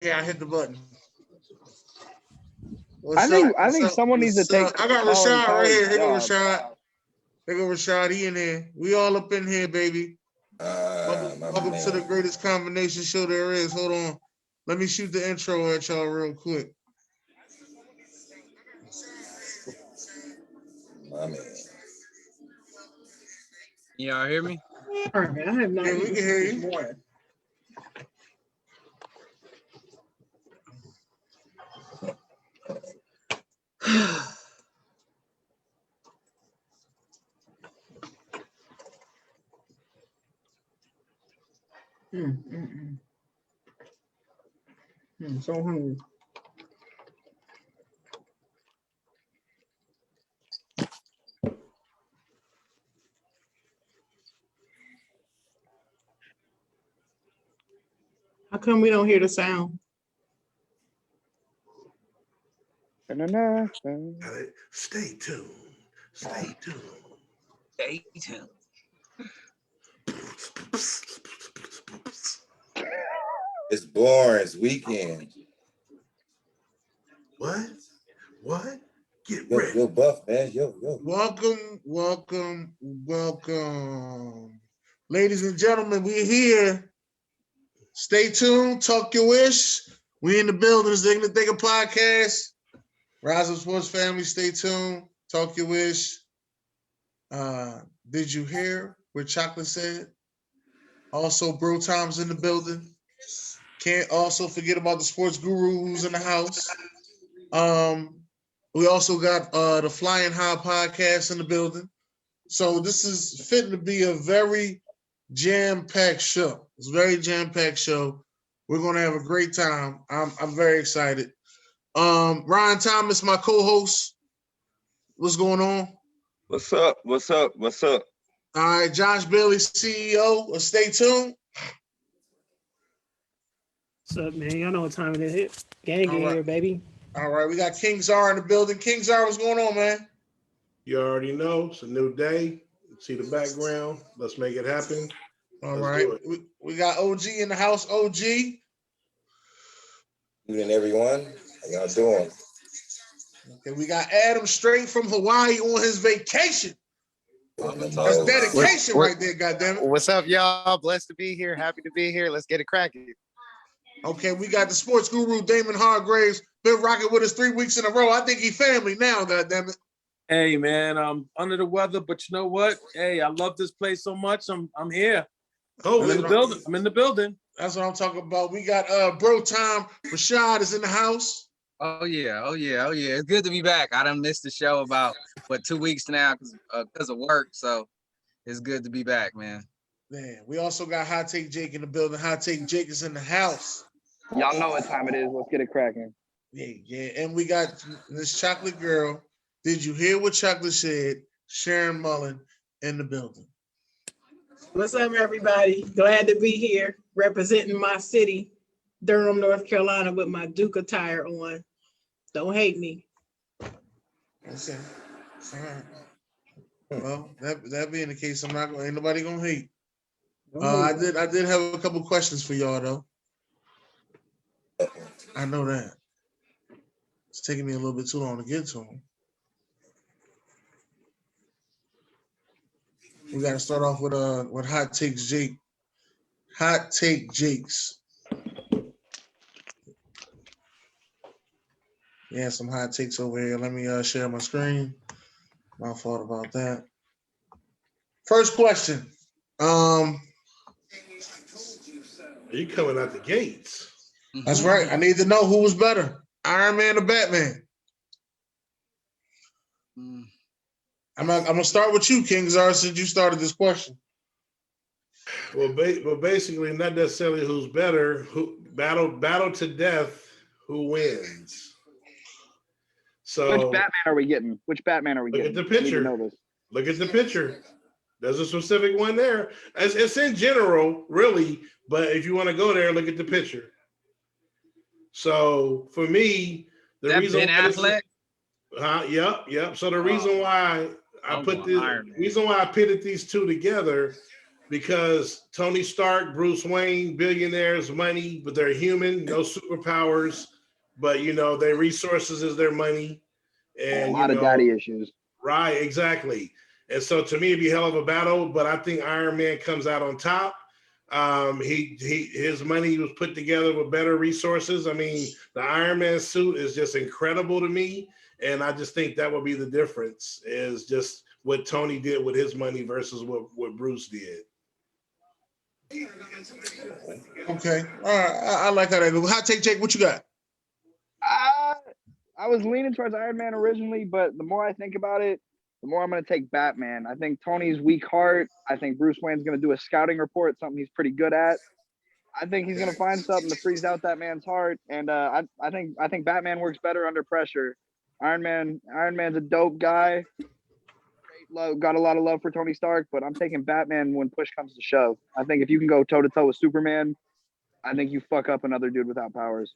Yeah, I hit the button. I think someone needs to take. I got Rashad right here. Here go Rashad. Here go Rashad. He in here. We all up in here, baby. Welcome to the greatest combination show there is. Hold on. Let me shoot the intro at y'all real quick. My man. Y'all hear me? All right, I have not. Yeah, we can hear you. I'm so hungry. How come we don't hear the sound? Stay tuned. Stay tuned. Stay tuned. It's boring. It's weekend. What? Get Yo, ready. yo, Buff, man. Yo. Welcome. Ladies and gentlemen, we're here. Stay tuned. Talk your wish. We in the building. It's the Ignorant Thinker Podcast. Rise of Sports Family. Stay tuned. Talk your wish. Did you hear what Chocolate said? Also, Bro Tom's in the building. Can't also forget about the sports guru who's in the house. We also got the Flying High podcast in the building. So this is fitting to be a very jam-packed show. It's a very jam-packed show. We're gonna have a great time. I'm very excited. Ryan Thomas, my co-host. What's going on? What's up? All right, Josh Bailey, CEO of Stay Tuned. What's up, man? Y'all know what time it is. Gang in here, baby. All right, we got King Czar in the building. King Czar, what's going on, man? You already know. It's a new day. See the background. Let's make it happen. All right. We got OG in the house. OG. Good evening, everyone. How y'all doing? Okay, we got Adam straight from Hawaii on his vacation. That's dedication right there, goddammit. What's up, y'all? Blessed to be here. Happy to be here. Let's get it cracking. Okay, we got the sports guru, Damon Hargraves. Been rocking with us 3 weeks in a row. I think he family now, goddammit. Hey, man, I'm under the weather, but you know what? Hey, I love this place so much. I'm here. I'm in the building. That's what I'm talking about. We got Bro Tom Rashad is in the house. Oh yeah. It's good to be back. I done missed the show about 2 weeks now because of work. So it's good to be back, man. Man, we also got Hot Take Jake in the building. Hot Take Jake is in the house. Y'all know what time it is. Let's get it cracking. Yeah. And we got this chocolate girl. Did you hear what Chocolate said? Sharon Mullen in the building. What's up, everybody? Glad to be here representing my city, Durham, North Carolina, with my Duke attire on. Don't hate me. Okay. All right. Well, that being the case, ain't nobody gonna hate. I did have a couple questions for y'all though. I know that. It's taking me a little bit too long to get to them. We got to start off with Hot Takes Jake. Hot Take Jakes. Yeah, some hot takes over here. Let me share my screen. My fault about that. First question. Are you coming out the gates? That's right. I need to know who was better, Iron Man or Batman. I'm gonna start with you, King Czar, since you started this question. Well, basically, not necessarily who's better. Who battle to death? Who wins? So, which Batman are we getting? Look at the picture. Look at the picture. There's a specific one there. It's in general, really, but if you want to go there, look at the picture. So for me, the reason Ben Affleck. Yep. So the reason why I pitted these two together because Tony Stark, Bruce Wayne, billionaires, money, but they're human, no superpowers, but their resources is their money. And a lot of daddy issues. Right, exactly. And so to me, it'd be a hell of a battle, but I think Iron Man comes out on top. His money was put together with better resources. I mean, the Iron Man suit is just incredible to me. And I just think that would be the difference, is just what Tony did with his money versus what Bruce did. Okay. All right. I like how that goes. Hot take, Jake, what you got? I was leaning towards Iron Man originally, but the more I think about it, the more I'm going to take Batman. I think Tony's weak heart. I think Bruce Wayne's going to do a scouting report, something he's pretty good at. I think he's going to find something to freeze out that man's heart. And I think Batman works better under pressure. Iron Man's a dope guy. Got a lot of love for Tony Stark, but I'm taking Batman when push comes to shove. I think if you can go toe to toe with Superman, I think you fuck up another dude without powers.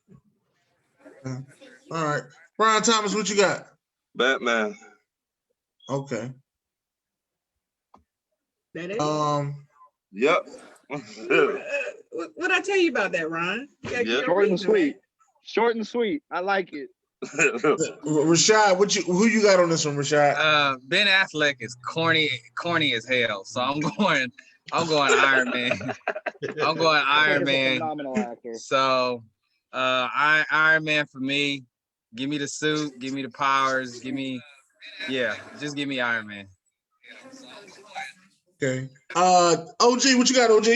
All right. Brian Thomas, what you got? Batman. Okay. That is. Yep. What I tell you about that, Ron? Short and sweet. Short and sweet. I like it. Rashad, who you got on this one, Rashad? Ben Affleck is corny as hell. So I'm going Iron Man. I'm going Iron Man. Phenomenal actor. So Iron Man for me. Give me the suit, give me the powers, just give me Iron Man. Okay. OG, what you got, OG?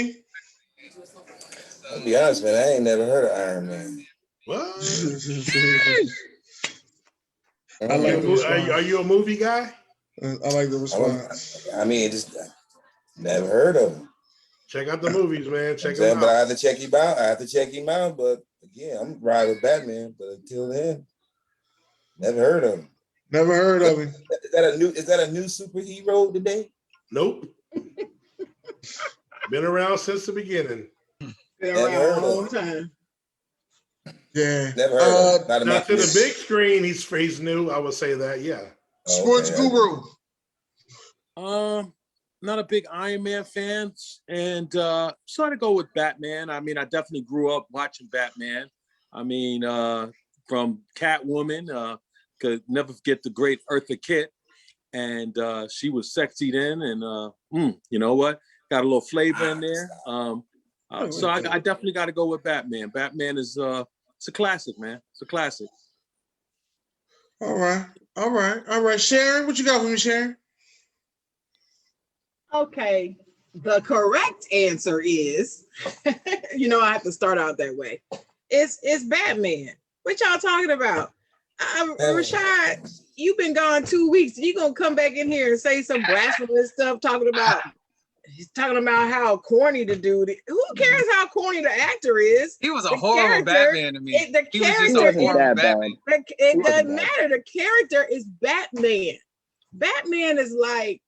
I'll be honest, man, I ain't never heard of Iron Man. What? I like the response. Are you a movie guy? I like the response. I mean, just never heard of him. Check out the movies, man. Check them out. But I have to check him out. But again, I'm riding with Batman. But until then, never heard of him. Never heard of him. Is that a new superhero today? Nope. Been around since the beginning. Been around a long time. Yeah. Never heard of him. Now to the big screen, he's new. I would say that, yeah. Sports guru. Not a big Iron Man fan, and so I go with Batman. I mean, I definitely grew up watching Batman. I mean, from Catwoman, could never forget the great Eartha Kitt, and she was sexy then, and you know what, got a little flavor in there. So I definitely got to go with Batman. Batman is it's a classic, man. It's a classic. All right. Sharon, what you got for me, Sharon? Okay, the correct answer is, I have to start out that way. It's Batman. What y'all talking about? Rashad, you've been gone 2 weeks. You gonna come back in here and say some blasphemous stuff talking about how corny the dude is. Who cares how corny the actor is? He was a horrible Batman to me. He was just a horrible Batman. It doesn't matter. The character is Batman. Batman is like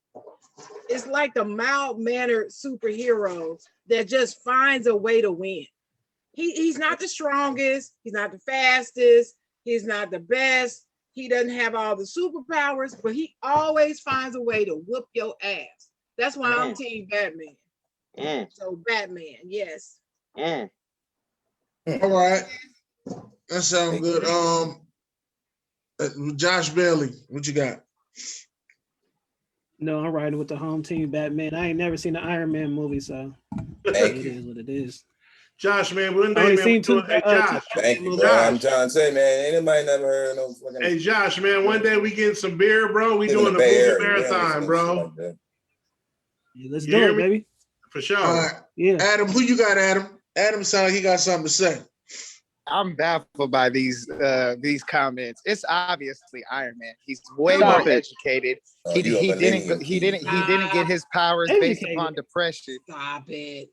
the mild-mannered superhero that just finds a way to win. He's not the strongest. He's not the fastest. He's not the best. He doesn't have all the superpowers, but he always finds a way to whoop your ass. That's why I'm team Batman. So Batman, yes. All right. That sounds good. Josh Bailey, what you got? No, I'm riding with the home team Batman. I ain't never seen the Iron Man movie, so it is what it is. Josh, man, one day, man, Josh. Thank you, bro. I'm trying to say, man, ain't nobody never heard no fucking. Hey, Josh, man, one day we getting some beer, bro. We doing a movie marathon, bro. Yeah, let's do it, baby. For sure. All right. Yeah. Adam, who you got, Adam? Adam sounds like he got something to say. I'm baffled by these comments. It's obviously Iron Man. He's way more educated. He didn't get his powers based upon depression. Stop it.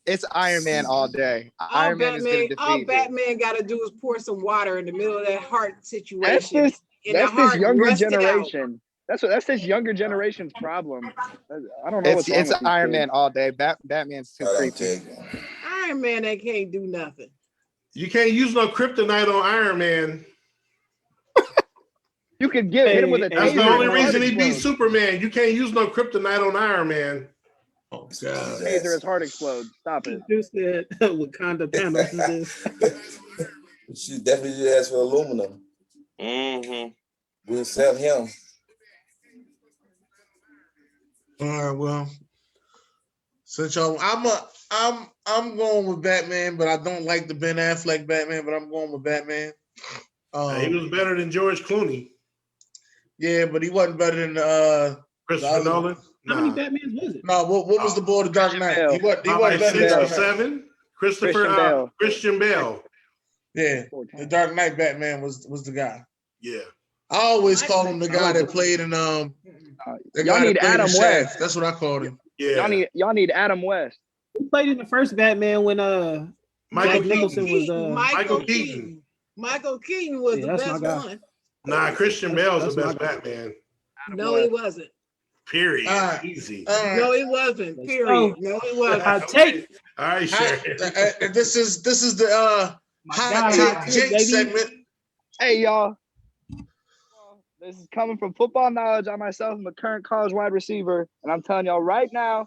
It's Iron Man all day. Iron Man is going to defeat all it. Batman got to do is pour some water in the middle of that heart situation. That's this younger generation. That's this younger generation's problem. I don't know. It's Iron Man all day. Batman's too creepy. Iron Man, they can't do nothing. You can't use no kryptonite on Iron Man. You could hit him with a. That's the only reason he beat Superman. You can't use no kryptonite on Iron Man. Oh God. Taser, his heart explodes. Stop it. You said Wakanda panels is this. She definitely did ask for aluminum. Mm-hmm. We'll sell him. All right, well, since y'all, I'm going with Batman, but I don't like the Ben Affleck Batman, but I'm going with Batman. He was better than George Clooney. Yeah, but he wasn't better than Christopher Nolan. How many Batmans was it? No, what was the boy, The Dark Knight? He wasn't better than Six Dark or Knight. seven. Christian Bale. Yeah, the Dark Knight Batman was the guy. Yeah. I always call him the guy that played in the Y'all guy need that played Adam in Shaft. West. That's what I called him. Yeah. Y'all need Adam West. Who played in the first Batman when Michael Jack Nicholson was Michael Keaton. Michael Keaton was the that's my best guy. one. Nah, Christian Bale's That's the best my guy. Batman. No, he wasn't. Period. All right. Easy. No, he wasn't. Period. go. No, he wasn't. I take All right, sure. This is the hot take Jake baby. segment. Hey, y'all. This is coming from football knowledge. I myself am a current college wide receiver, and I'm telling y'all right now,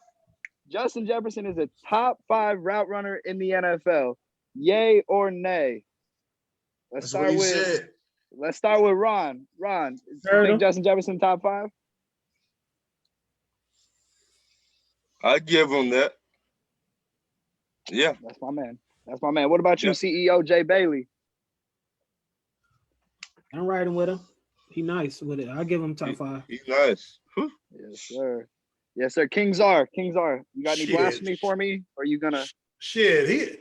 Justin Jefferson is a top 5 route runner in the NFL. Yay or nay? That's what he said. Let's start with Ron. Ron, do you Heard him. think Justin Jefferson top 5? I give him that. Yeah. That's my man. That's my man. What about you, Yeah. CEO Jay Bailey? I'm riding with him. He nice with it. I'll give him top 5. He's nice. Yes, sir. Yes, sir. King Czar. You got any Shit. blasphemy for me? Or are you gonna You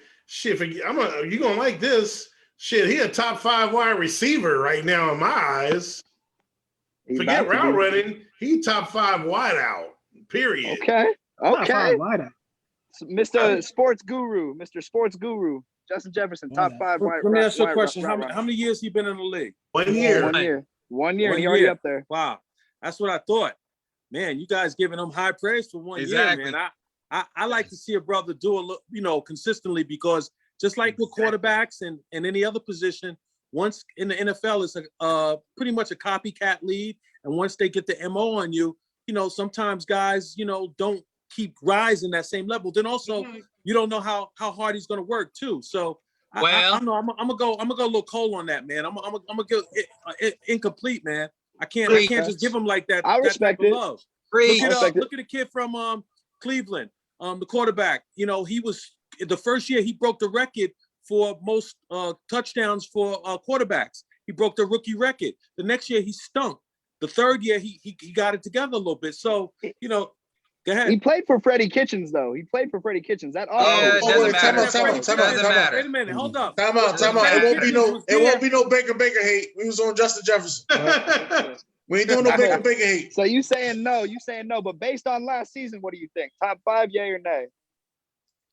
gonna like this. Shit, he a top 5 wide receiver right now in my eyes. He Forget about to route be. running. He top 5 wide out. Period. Okay. Okay. Wide out. Mr. Sports Guru. Justin Jefferson, top 5 wide. Let me ask you a wide question. route How runner. many years he been in the league? 1 year. 1 year. 1 year. One And he already year. up there. Wow, that's what I thought. Man, you guys giving him high praise for 1 Exactly. year, man. I like to see a brother do a little, consistently, because just like with quarterbacks and any other position, once in the NFL, it's pretty much a copycat league, and once they get the MO on you, sometimes guys, don't keep rising that same level. Then also, you don't know how hard he's going to work too. So I know I'm gonna go a little cold on that, man. I'm gonna go incomplete, man. I can't just give him like that. I respect that type it. of love. Preach. Look at the kid from Cleveland, the quarterback. He was the first year he broke the record for most touchdowns for quarterbacks. He broke the rookie record. The next year he stunk. The third year he got it together a little bit. So go ahead. He played for Freddie Kitchens, though. That Yeah, it offense. doesn't matter. Doesn't matter. Wait a minute, hold up. Time out. It won't be no Baker hate. We was on Justin Jefferson. We ain't doing no Baker hate. So you saying no? But based on last season, what do you think? Top 5, yay or nay?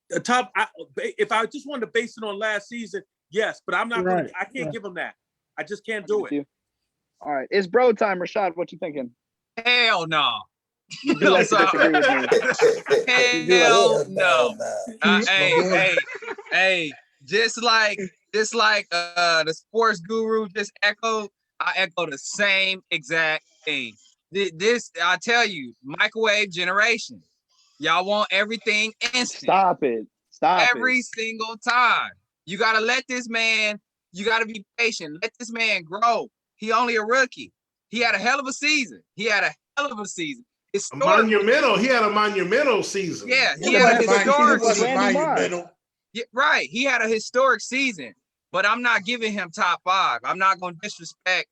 The top. If I just wanted to base it on last season, yes, but I'm not. Right. I can't give him that. I just can't do it. All right, it's bro time, Rashad. What you thinking? Hell no. You do like to disagree with me. Hell no. Hey, just like the sports guru just echoed, I echo the same exact thing. This I tell you, microwave generation. Y'all want everything instant. Stop it. Every single time. You gotta let this man, you gotta be patient. Let this man grow. He only a rookie. He had a hell of a season. Monumental. He had a monumental season. Yeah, he had a historic Monumental. Yeah, right. He had a historic season, but I'm not giving him top 5. I'm not going to disrespect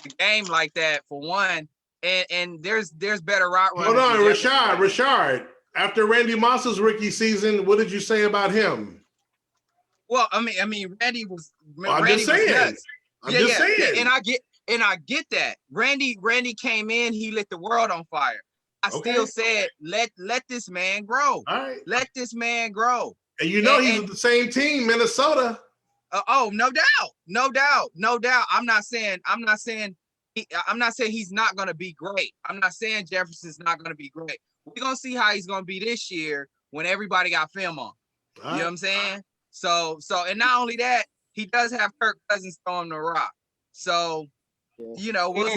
the game like that for one. And there's better route runners. Hold on, Rashard. After Randy Moss's rookie season, what did you say about him? Well, I mean, Randy was. I'm just saying. And I get that. Randy came in. He lit the world on fire. I still said, let this man grow. All right. Let this man grow. And he's with the same team, Minnesota. No doubt. I'm not saying he's not going to be great. I'm not saying Jefferson's not going to be great. We're going to see how he's going to be this year when everybody got film on. You know what I'm saying? So, and not only that, he does have Kirk Cousins throwing the rock. So, we'll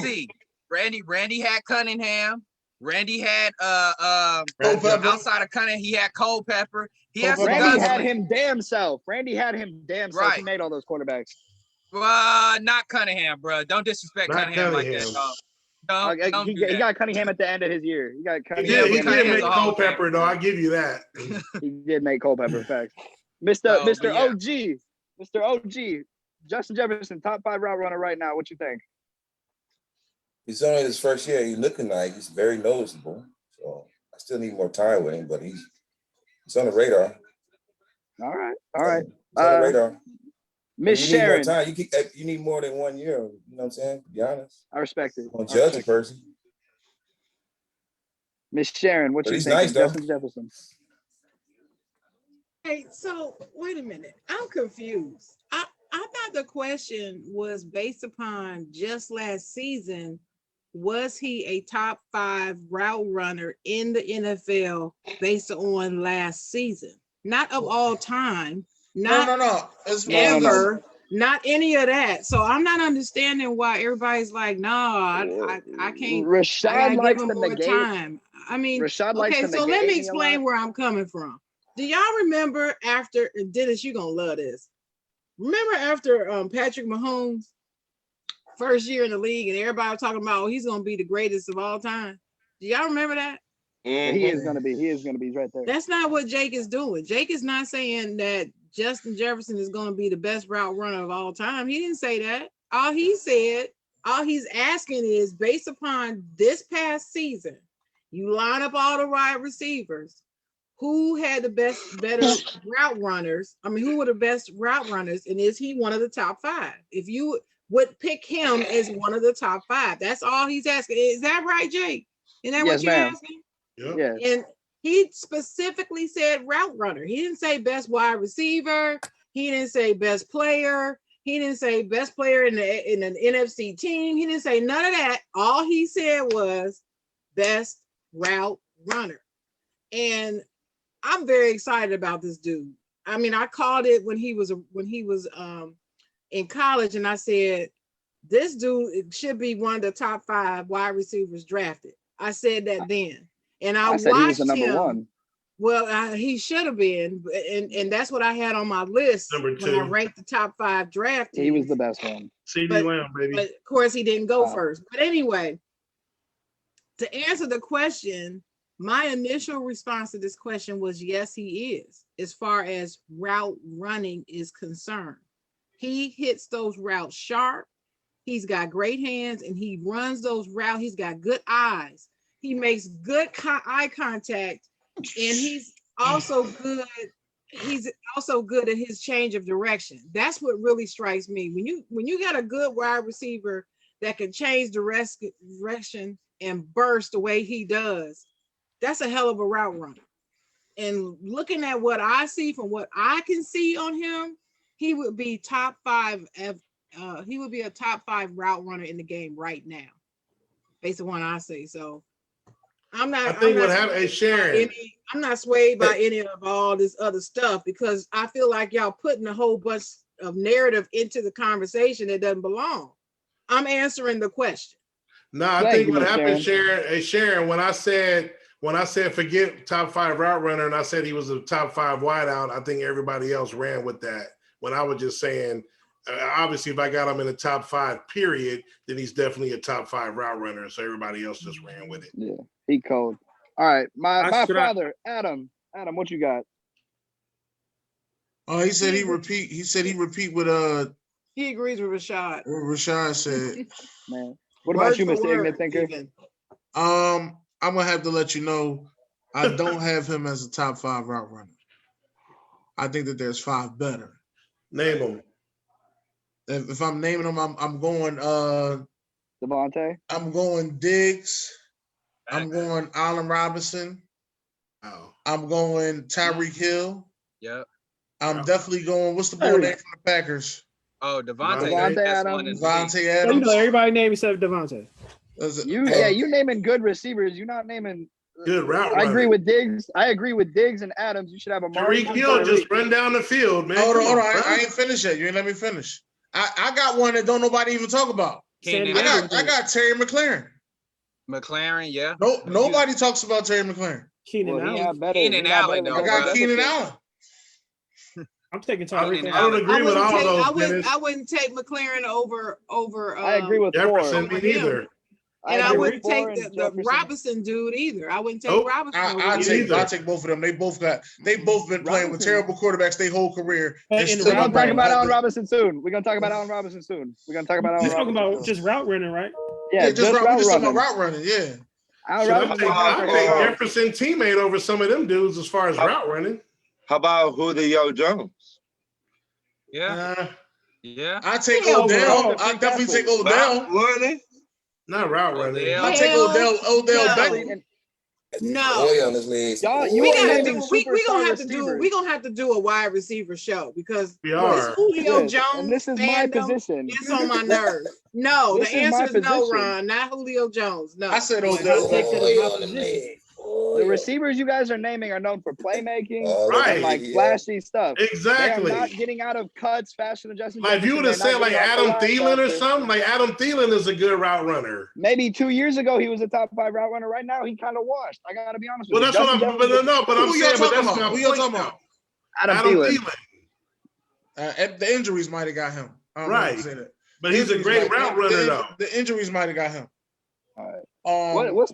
see. Randy had Cunningham. Randy had Culpepper. outside of Cunningham, he had Culpepper. He had some Randy guns. had him damn self. Randy had him damn self. Right. He made all those quarterbacks. Not Cunningham, bro. Don't disrespect Not Cunningham like Cunningham. that, dog. Don't He do that. got Cunningham at the end of his year. He got He Cunningham. did, he at the did end of make his year. Culpepper, though. I give you that. He did make Culpepper facts. Mr. Oh, Mr. but yeah. OG. Mr. OG. Justin Jefferson, top 5 route runner right now. What you think? He's only his first year. He's looking like he's very noticeable. So I still need more time with him, but he's on the radar. All right. He's on the radar. Miss You need more Sharon. time. You need more than 1 year. You know what I'm saying? To be honest. I respect it. Don't judge a person. Miss Sharon, what But you he's think nice, of though. Justin Jefferson? Hey, so wait a minute. I'm confused. I thought the question was based upon just last season. Was he a top 5 route runner in the NFL based on last season? Not of all time. Not No. It's ever. Not any of that. So I'm not understanding why everybody's like, no, I can't. Rashad likes give to him more negate. time. I mean, Rashad likes okay, to so negate let me me a explain lot. where I'm coming from. Do y'all remember after Dennis? You gonna love this. Remember after Patrick Mahomes first year in the league, and everybody was talking about, oh, he's gonna be the greatest of all time. Do y'all remember that? He is gonna be. He's right there. That's not what Jake is doing. Jake is not saying that Justin Jefferson is going to be the best route runner of all time. He didn't say that. All he's asking is, based upon this past season, you line up all the wide receivers, who had the better route runners? I mean, who were the best route runners? And is he one of the top 5? If you would pick him as one of the top 5, that's all he's asking. Is that right, Jake? Isn't that what you're asking? Yep. Yeah. And he specifically said route runner. He didn't say best wide receiver. He didn't say best player. He didn't say best player in an NFC team. He didn't say none of that. All he said was best route runner. And I'm very excited about this dude. I mean, I called it when he was in college, and I said, this dude should be one of the top 5 wide receivers drafted. I said that then. And I said he was watched the number him. 1. Well, he should have been, and that's what I had on my list Number when I 2. ranked the top 5 draft teams. He was the best one. CD Lamb, baby. But of course, he didn't go first. But anyway, to answer the question, my initial response to this question was yes, he is, as far as route running is concerned. He hits those routes sharp. He's got great hands, and he runs those routes. He's got good eyes. He makes good eye contact, and he's also good. He's also good at his change of direction. That's what really strikes me. When you got a good wide receiver that can change direction and burst the way he does, that's a hell of a route runner. And looking at what I see from what I can see on him, he would be top 5. He would be a top 5 route runner in the game right now, based on what I see. So I'm not. I think what happened, hey, Sharon. I'm not swayed by any of all this other stuff, because I feel like y'all putting a whole bunch of narrative into the conversation that doesn't belong. I'm answering the question. No, I think what happened, Sharon. Hey, Sharon, when I said forget top 5 route runner, and I said he was a top 5 wideout, I think everybody else ran with that. When I was just saying, obviously, if I got him in the top 5, period, then he's definitely a top 5 route runner. So everybody else just ran with it. Yeah, he cold. All right, my father, Adam, what you got? Oh, he said he repeat. He said he repeat what he agrees with Rashad. What Rashad said. Man, what about you, Mr. Ignorant Thinker? I'm gonna have to let you know, I don't have him as a top 5 route runner. I think that there's 5 better. Name them. If I'm naming them, I'm going Devontae. I'm going Diggs. I'm going Allen Robinson. Oh. I'm going Tyreek Hill. Yep. I'm definitely going. What's the boy name from the Packers? Oh, Devontae Adams. Devontae So, Adams. you know, everybody name except Devontae. You naming good receivers. You're not naming good route. I agree with Diggs. I agree with Diggs and Adams. You should have a Tyreek Hill just run down the field, man. Hold on. I ain't finished yet. You ain't let me finish. I got one that don't nobody even talk about. I got Terry McLaurin. McLaren, yeah. No, nobody talks about Terry McLaren. Keenan Well, he Allen. not better. Keenan he not Allen, better though, than I got Justin Keenan Jefferson. Allen. I'm taking Keenan Tyreek. I don't Allen. agree with all those, Dennis. I wouldn't take McLaren over. I agree with Jefferson, Ford. me neither. And I agree with wouldn't take Ford and the Jefferson. Robinson dude either. I wouldn't take Nope. Robinson over I him. take both of them. They both been playing with Robinson. terrible quarterbacks their whole career. But and in still We're gonna route got talk running, about Allen the- Robinson soon. We're gonna talk about Allen Robinson soon. We're gonna talk about Allen you're talking Robinson about soon. just route running, right? Yeah, just we're route just talking running. about route running. Yeah. Allen Should I Robinson. take Jefferson teammate over some of them dudes as far as route running? How about Julio Jones? Yeah, yeah. I take Hell Odell. no. I definitely take Route Odell. running? Not route running. Odell. I take Odell no. Beckham. No. Boy on this league. Y'all, We you are gotta naming do. We superstar gonna have to receivers. do. We gonna have to do a wide receiver show because We this are. Julio Yes, Jones and this is my fandom position. gets on my nerves. No, This the is my answer is no, position. Ron, not Julio Jones. No, I said Like, Odell I'll take that Beckham. as my Boy on the position. league. The receivers you guys are naming are known for playmaking Right. and like flashy stuff. Exactly. They are not getting out of cuts faster than Justin Like if you Jefferson. would have They're said not like getting off the Adam line Thielen or faster. something, like Adam Thielen is a good route runner. Maybe 2 years ago he was a top 5 route runner. Right now he kind of washed. I gotta be honest Well, with you. that's what I'm. Justin But Jefferson- no, but I'm Who y'all saying, but talking that's about? my Who y'all point talking now. about? Adam Thielen. The injuries might have got him. I don't know Right. how to say that. But he's a Injuries great might- route runner though. The injuries might have got him. All right. What's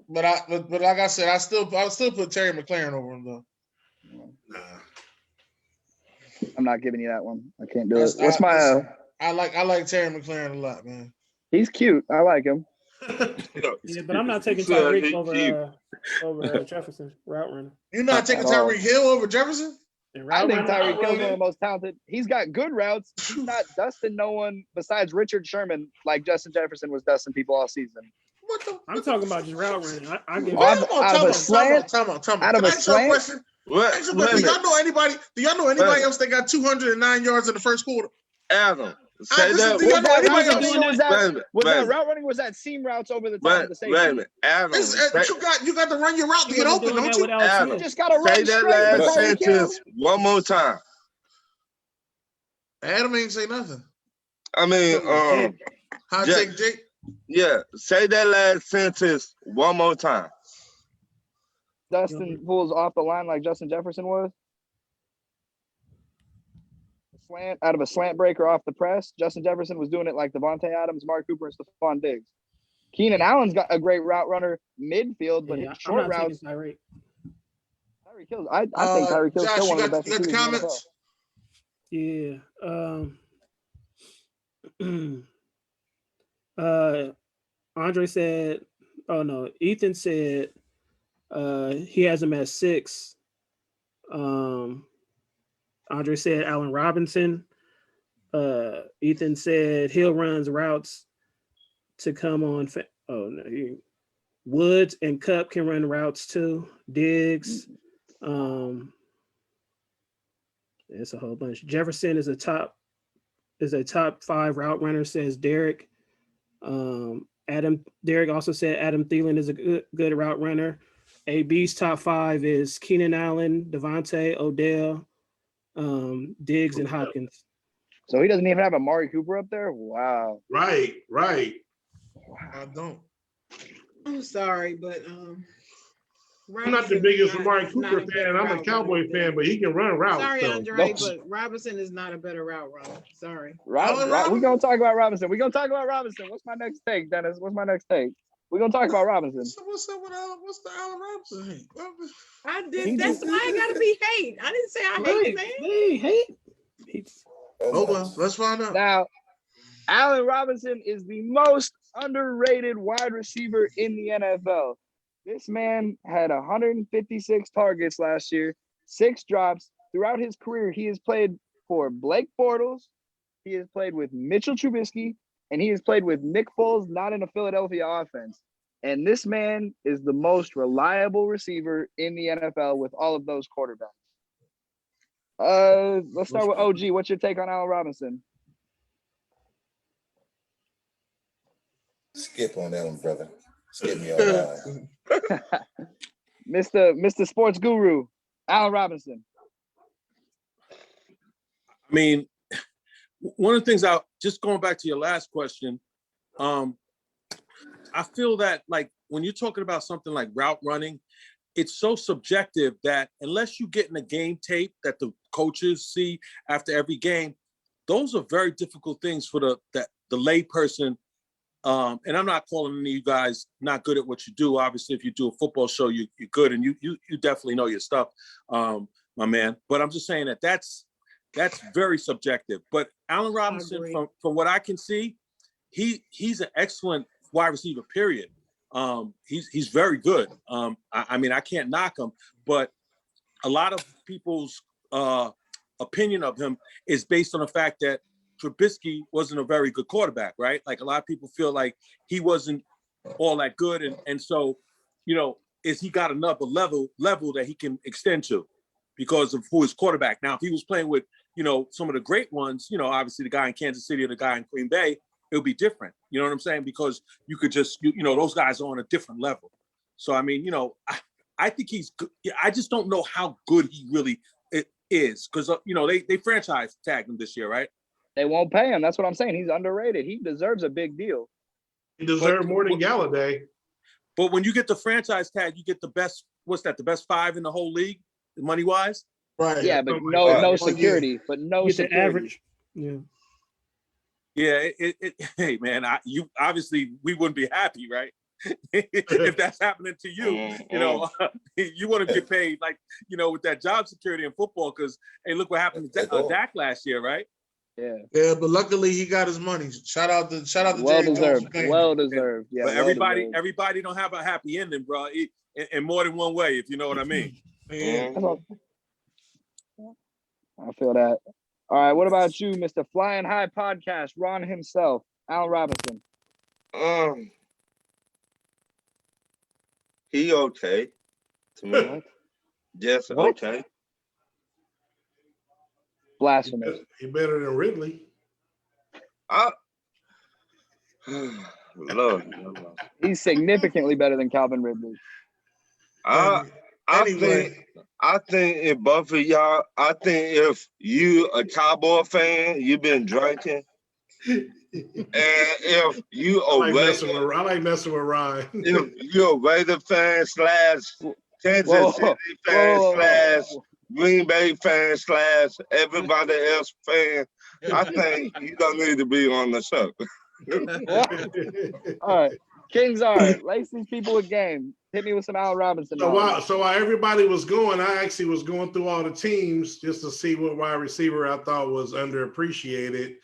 But like I said, I still put Terry McLaren over him though. Nah. I'm not giving you that one. I can't do it. What's my? I like Terry McLaren a lot, man. He's cute. I like him. Yeah, but I'm not taking Yeah, Tyreek he over Jefferson route runner. You're not taking at all. Tyreek Hill over Jefferson? And I route think runner, Tyreek Hill's one of the most talented. He's got good routes. He's not dusting no one besides Richard Sherman like Justin Jefferson was dusting people all season. What the? I'm talking about just route running. I give Out it. of a slant. Time out. Out of Can a I ask you a slant. question? What? Ask you a Wait a question. Do minute. y'all know anybody else that got 209 yards in the first quarter? Adam, say listen, that. do y'all know anybody route else? running or was that, Wait a minute, was wait a that minute. route running? Or was that seam routes over the top Wait, of the safety? wait a minute. Adam, You got to run your route to He get wasn't open, doing don't that you? with Alex Adam. You Smith. just gotta run say that straight last for Tyreek Hill. sentence one more time. Adam ain't say nothing. I mean, Hot Jack- take, Jake. yeah, say that last sentence one more time. Dustin pulls off the line like Justin Jefferson was. Slant out of a slant breaker off the press. Justin Jefferson was doing it like Devontae Adams, Mark Cooper, and Stephon Diggs. Keenan Allen's got a great route runner midfield, but Yeah, his I'm short not taking routes. Tyreek. Tyreek Hill's. I think Tyreek Hill's Josh, still you one of the got best the receivers in the NFL. Yeah. Andre said, oh no, Ethan said he has him at 6. Andre said Allen Robinson. Ethan said Hill runs routes to come on. Woods and Cup can run routes too. Diggs. It's a whole bunch. Jefferson is a top 5 route runner, says Derek. Derek also said Adam Thielen is a good route runner. AB's top 5 is Keenan Allen, Devontae, Odell, Diggs, and Hopkins. So he doesn't even have Amari Cooper up there? Wow. Right. I don't. I'm sorry, but I'm not the biggest Amari Cooper fan. I'm a Cowboy fan, but he can run routes. Sorry, so. Andre, but Robinson is not a better route runner. Sorry. We're gonna talk about Robinson. What's my next take, Dennis? What's my next take? We're gonna talk about Robinson. So what's up with what's the Allen Robinson hate? I did. That's why I gotta be hate. I didn't say I hate, man. Hey, hate. Oh well, let's find out. Now, Allen Robinson is the most underrated wide receiver in the NFL. This man had 156 targets last year, 6 drops. Throughout his career, he has played for Blake Bortles, he has played with Mitchell Trubisky, and he has played with Nick Foles, not in a Philadelphia offense. And this man is the most reliable receiver in the NFL with all of those quarterbacks. Let's start with OG. What's your take on Allen Robinson? Skip on that one, brother. Skip me on that one. Mr. Sports Guru, Allen Robinson. I mean, one of the things just going back to your last question, I feel that like when you're talking about something like route running, it's so subjective that unless you get in a game tape that the coaches see after every game, those are very difficult things for the lay person. And I'm not calling any of you guys not good at what you do. Obviously, if you do a football show, you're good, and you definitely know your stuff, my man. But I'm just saying that's very subjective. But Allen Robinson, from what I can see, he's an excellent wide receiver. Period. He's very good. I mean, I can't knock him, but a lot of people's opinion of him is based on the fact that Trubisky wasn't a very good quarterback, right? Like a lot of people feel like he wasn't all that good. And so, is he got another level that he can extend to because of who his quarterback? Now, if he was playing with, some of the great ones, obviously the guy in Kansas City or the guy in Green Bay, it would be different. You know what I'm saying? Because you could just, those guys are on a different level. So, I mean, I think he's good. I just don't know how good he really is because, they franchise tagged him this year, right? They won't pay him. That's what I'm saying. He's underrated. He deserves a big deal. He deserves more than Galladay. But when you get the franchise tag, you get the best, the best 5 in the whole league, money-wise? Right. Yeah, but no security. But no security. The average. Yeah. Yeah, hey man, you obviously we wouldn't be happy, right? If that's happening to you, you want to get paid like, with that job security in football, because hey, look what happened to Dak last year, right? Yeah. Yeah, but luckily he got his money. Shout out to well deserved. Well deserved. Yeah. But everybody don't have a happy ending, bro. In more than one way, if you know what I mean. Yeah. I feel that. All right, what about you, Mr. Flying High Podcast, Ron himself, Allen Robinson? He okay to me. Yes, okay. Blasphemous. He better than Ridley. Lord. He's significantly better than Calvin Ridley. I think if both of y'all, I think if you a Cowboy fan, you've been drinking, and if you I like messing with Ryan. If you're a Raider fan / Kansas City fan / Green Bay fan / everybody else fan, I think you don't need to be on the show. All right, Kings are lace these people with game. Hit me with some Allen Robinson. So while everybody was going, I actually was going through all the teams just to see what wide receiver I thought was underappreciated.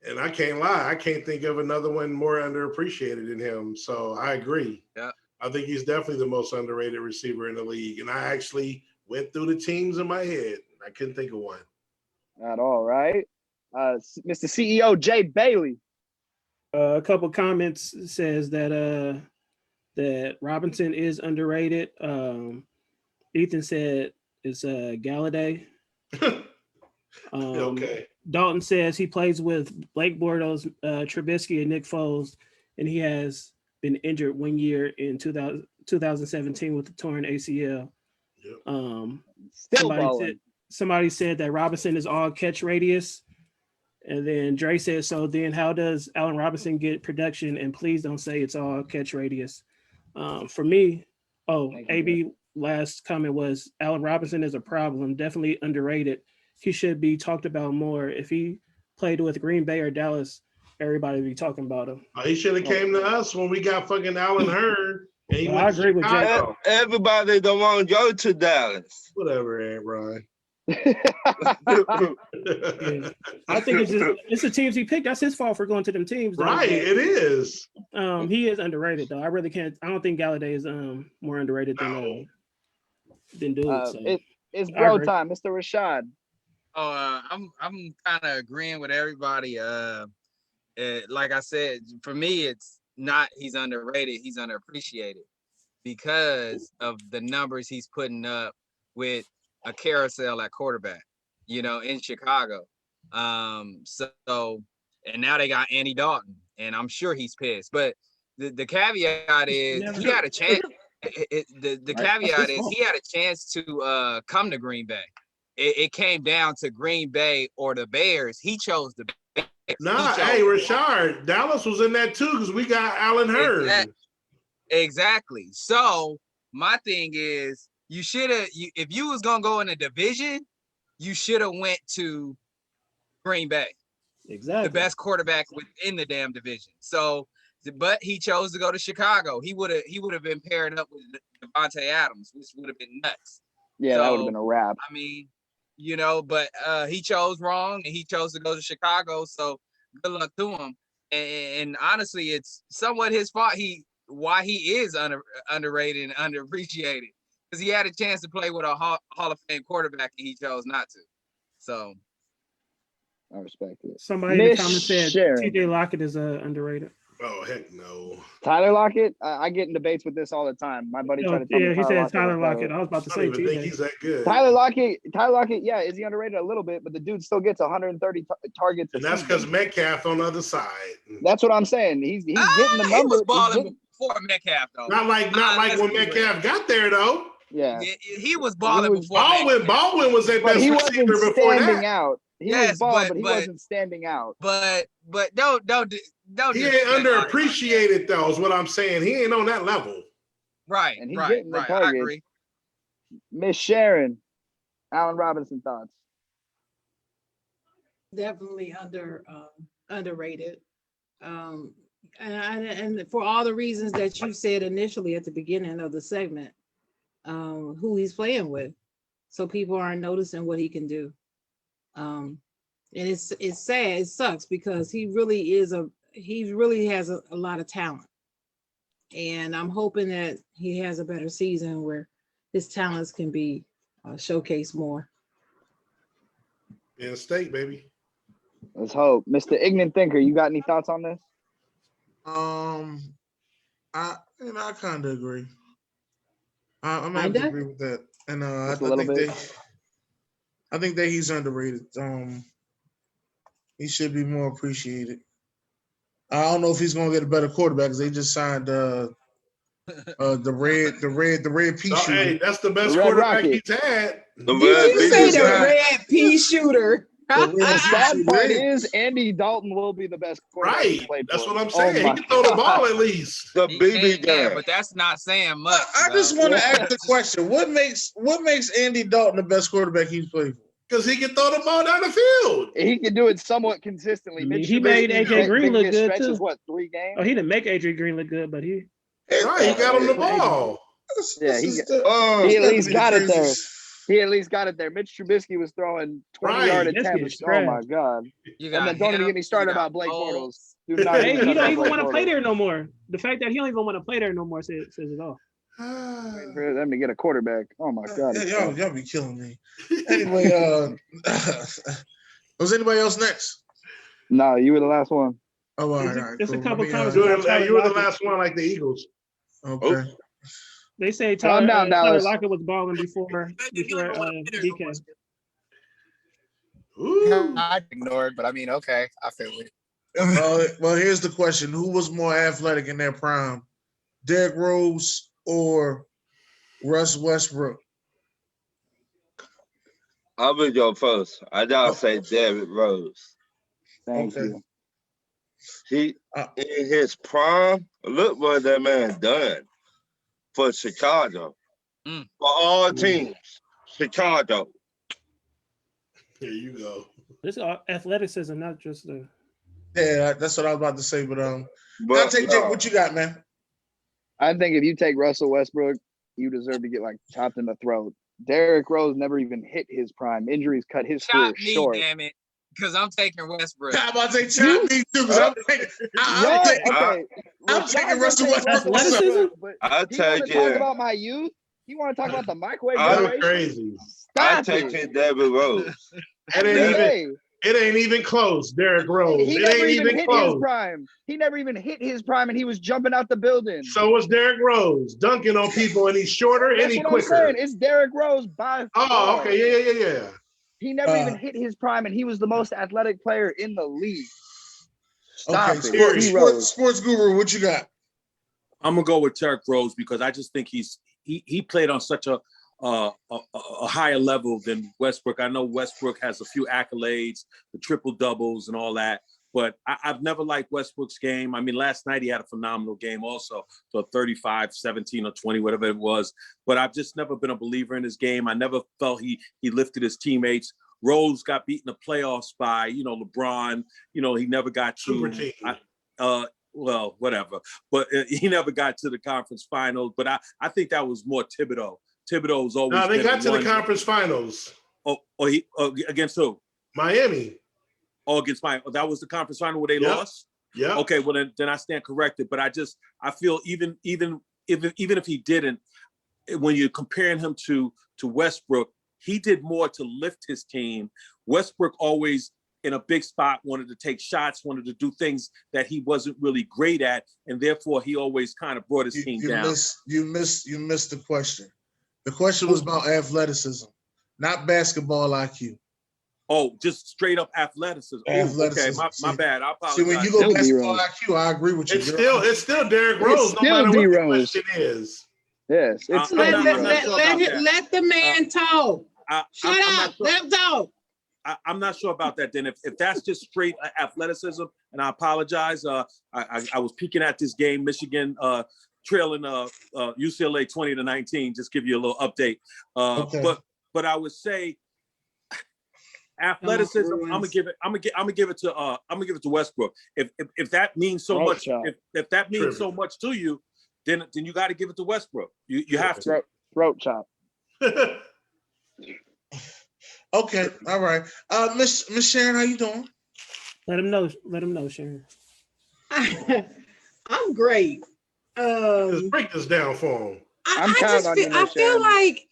And I can't lie, I can't think of another one more underappreciated than him. So I agree. Yeah. I think he's definitely the most underrated receiver in the league. And I actually went through the teams in my head. I couldn't think of one. At all, right? Mr. CEO Jay Bailey. A couple comments says that Robinson is underrated. Ethan said it's Galladay. Okay. Dalton says he plays with Blake Bortles, Trubisky, and Nick Foles, and he has been injured 1 year in 2017 with the torn ACL. Yep. Somebody said that Robinson is all catch radius. And then Dre said, so then how does Allen Robinson get production? And please don't say it's all catch radius. For me, AB last comment was Allen Robinson is a problem, definitely underrated. He should be talked about more. If he played with Green Bay or Dallas, everybody would be talking about him. He should have came to us when we got fucking Allen Hurd. And I agree with Jay. Everybody don't want to go to Dallas. Whatever, Aunt Brian. Yeah. I think it's the teams he picked. That's his fault for going to them teams. Though. Right, it is. He is underrated though. I really can't. I don't think Galladay is more underrated than dude. So. It's bro time, Mr. Rashad. I'm kind of agreeing with everybody. Like I said, for me, it's not he's underrated. He's underappreciated because of the numbers he's putting up with a carousel at quarterback, in Chicago. So, and now they got Andy Dalton, and I'm sure he's pissed. But the caveat is he had a chance. The caveat is he had a chance to come to Green Bay. It came down to Green Bay or the Bears. He chose the Bears. Hey, Rashard, Dallas was in that too because we got Allen Hurd. Exactly. So my thing is, you should have. If you was gonna go in a division, you should have went to Green Bay. Exactly. The best quarterback within the damn division. So, but he chose to go to Chicago. He would have been paired up with Devontae Adams, which would have been nuts. Yeah, that would have been a wrap. I mean, but he chose wrong and he chose to go to Chicago. So good luck to him. And honestly, it's somewhat his fault. Why he is underrated and underappreciated, because he had a chance to play with a Hall of Fame quarterback and he chose not to. So I respect it. Somebody in the comments said TJ Lockett is underrated. Oh, heck no. Tyler Lockett? I get in debates with this all the time. My buddy tried to tell me he said Tyler Lockett. I was about to say TJ. Think he's that good. Tyler Lockett, yeah, is he underrated a little bit, but the dude still gets 130 targets. And that's because Metcalf on the other side. That's what I'm saying. He's getting the numbers. He was balling before Metcalf, though. Not like when Metcalf got there, though. Yeah. He was balling before Baldwin was their best receiver before standing that. Out. He was balling, but he wasn't standing out. But don't. He ain't underappreciated though, is what I'm saying. He ain't on that level. Right, and he's right. Getting the targets. I agree. Miss Sharon, Allen Robinson thoughts. Definitely underrated. And for all the reasons that you said initially at the beginning of the segment, who he's playing with, so people aren't noticing what he can do. And it's sad, it sucks, because he really has a lot of talent, and I'm hoping that he has a better season where his talents can be showcased more. In state, baby. Let's hope. Mr. Ignorant Thinker, you got any thoughts on this? I kind of agree. I'm going to agree with that, and I think that he's underrated. He should be more appreciated. I don't know if he's gonna get a better quarterback because they just signed the red pea shooter. Hey, that's the best quarterback he's had. Did you say the red pea shooter? The sad part is Andy Dalton will be the best quarterback. Right, that's what I'm saying. He can throw the ball at least. The BB game. Yeah, but that's not saying much. I just want to ask the question: What makes Andy Dalton the best quarterback he's played for? Because he can throw the ball down the field. He can do it somewhat consistently. He made AJ Green look good too. What, 3 games? Oh, he didn't make AJ Green look good, but he got him the ball. Yeah, he at least got it there. He at least got it there. Mitch Trubisky was throwing 20-yard attempts. Oh my God! And then don't even get me started about Blake Bortles. He don't even want to play there no more. The fact that he don't even want to play there no more says it all. For them to get a quarterback. Oh my God! Y'all be killing me. Anyway, was anybody else next? No, you were the last one. Oh, all right. There's a couple comments. You were the last one, like the Eagles. Okay. They say Tyler Lockett was balling before DK. I ignored, but I mean, okay, I feel it. Well, here's the question: Who was more athletic in their prime, Derrick Rose or Russ Westbrook? I'll be your first. I gotta say Derrick Rose. Thank you. He in his prime. Look what that man done for Chicago. For all teams, Chicago. Here you go. This is athleticism, not just the. Yeah, that's what I was about to say. But I'll take what you got, man. I think if you take Russell Westbrook, you deserve to get chopped in the throat. Derrick Rose never even hit his prime. Injuries cut his career short. Damn it, because I'm taking Westbrook. I'm about to say chop me too. I'm taking Russell Westbrook. I'll take it. Talk about my youth. You want to talk about the microwave? I'm crazy. I'll take it, Derrick Rose. It ain't even close, Derrick Rose. He never even hit his prime. He never even hit his prime, and he was jumping out the building. So was Derrick Rose, dunking on people, and he's shorter and he's quicker. I'm saying. It's Derrick Rose by far. Oh, okay, yeah. He never even hit his prime, and he was the most athletic player in the league. Sports guru, what you got? I'm gonna go with Derrick Rose because I just think he played on such a higher level than Westbrook. I know Westbrook has a few accolades, the triple doubles and all that, But I've never liked Westbrook's game. I mean, last night he had a phenomenal game also, so 35, 17, or 20, whatever it was. But I've just never been a believer in his game. I never felt he lifted his teammates. Rose got beat in the playoffs by, LeBron. He never got to. Super team. Well, whatever. But he never got to the conference finals. But I think that was more Thibodeau. Thibodeau's always. No, they got to the conference finals. Against who? Miami. Oh, against Miami. That was the conference final where they lost? Yeah. Okay, well then I stand corrected. But I feel even if he didn't, when you're comparing him to Westbrook, he did more to lift his team. Westbrook always in a big spot wanted to take shots, wanted to do things that he wasn't really great at, and therefore he always kind of brought his team down. You missed the question. The question was about athleticism, not basketball IQ. Oh, just straight up athleticism. Okay, my bad. I apologize. See, when you go basketball IQ, I agree with you. It's still Derrick Rose, no matter what the question is. Yes, it's let the man talk. Shut up. Let him talk. I'm not sure about that. Then, if that's just straight athleticism, and I apologize. I was peeking at this game, Michigan trailing UCLA 20-19. Just give you a little update. Okay. But I would say athleticism. I'm gonna give it to Westbrook. If that means so much, if that means so much to you, then you got to give it to Westbrook. You have to. Throat chop. Okay, all right. Miss Sharon, how you doing? Let him know, Sharon. I'm great. Just break this down for him. I feel like,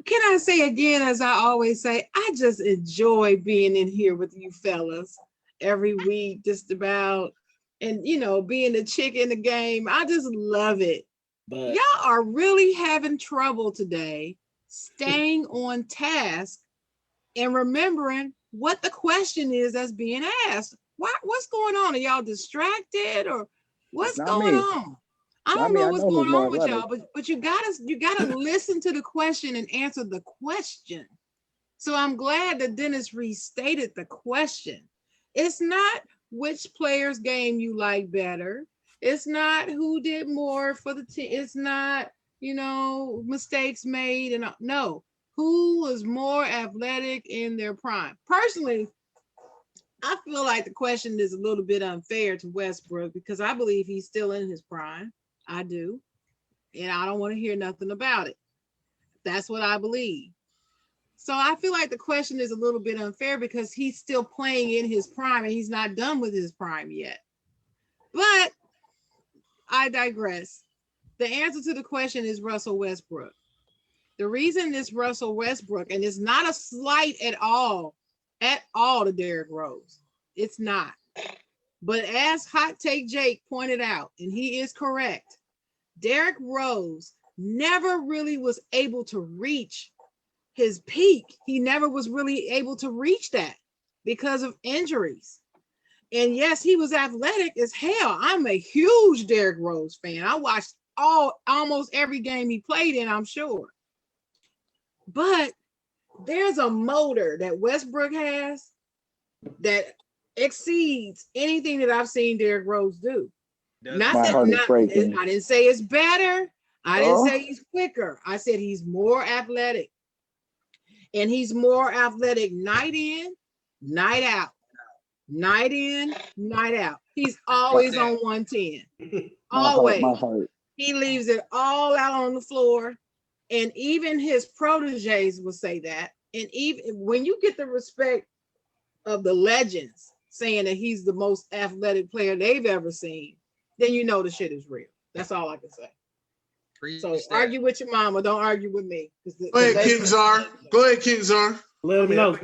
can I say again, as I always say, I just enjoy being in here with you fellas every week, just about, and being the chick in the game. I just love it. But y'all are really having trouble today staying on task and remembering what the question is that's being asked. What's going on? Are y'all distracted or what's going on? I don't know what's going on with y'all, but you gotta listen to the question and answer the question. So I'm glad that Dennis restated the question. It's not which player's game you like better. It's not who did more for the team. It's not, mistakes made. And no, who was more athletic in their prime? Personally, I feel like the question is a little bit unfair to Westbrook because I believe he's still in his prime. I do. And I don't want to hear nothing about it. That's what I believe. So I feel like the question is a little bit unfair because he's still playing in his prime and he's not done with his prime yet. But I digress. The answer to the question is Russell Westbrook. The reason is Russell Westbrook, and it's not a slight at all to Derrick Rose. It's not. But as Hot Take Jake pointed out, and he is correct, Derrick Rose never really was able to reach his peak. He never was really able to reach that because of injuries. And yes, he was athletic as hell. I'm a huge Derrick Rose fan. I watched almost every game he played in, I'm sure. But there's a motor that Westbrook has that exceeds anything that I've seen Derrick Rose do. I didn't say it's better. I didn't say he's quicker. I said he's more athletic. And he's more athletic night in, night out. Night in, night out. He's always on 110. Always. He leaves it all out on the floor. And even his proteges will say that. And even when you get the respect of the legends saying that he's the most athletic player they've ever seen, then you know the shit is real. That's all I can say. So argue with your mama, don't argue with me. Go ahead, King Czar. Let him know.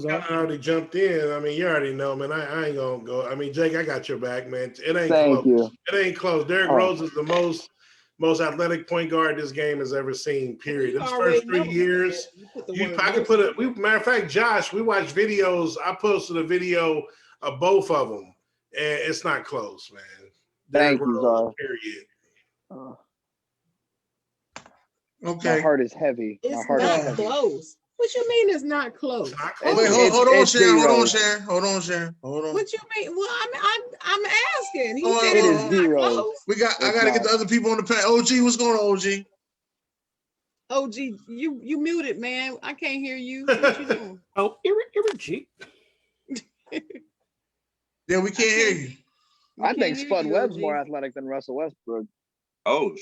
I already jumped in. I mean, you already know, man. I ain't gonna go. I mean, Jake, I got your back, man. It ain't Thank close. you. It ain't close. Derrick Rose is the most athletic point guard this game has ever seen. Period. His first 3 years. Matter of fact, Josh, we watched videos. I posted a video of both of them, and it's not close, man. Thank you, Czar. Period. Okay. My heart is heavy. It's not close. What you mean it's not close? Wait, hold on, Sharon. Hold on, Sharon. What you mean? Well, I'm asking. He Hold said on, it's not close. I gotta get the other people on the panel. OG, what's going on, OG? OG, you muted, man. I can't hear you. What you doing? Oh, G. Yeah, we can't hear you. I think Spud Webb's more athletic than Russell Westbrook. Oh,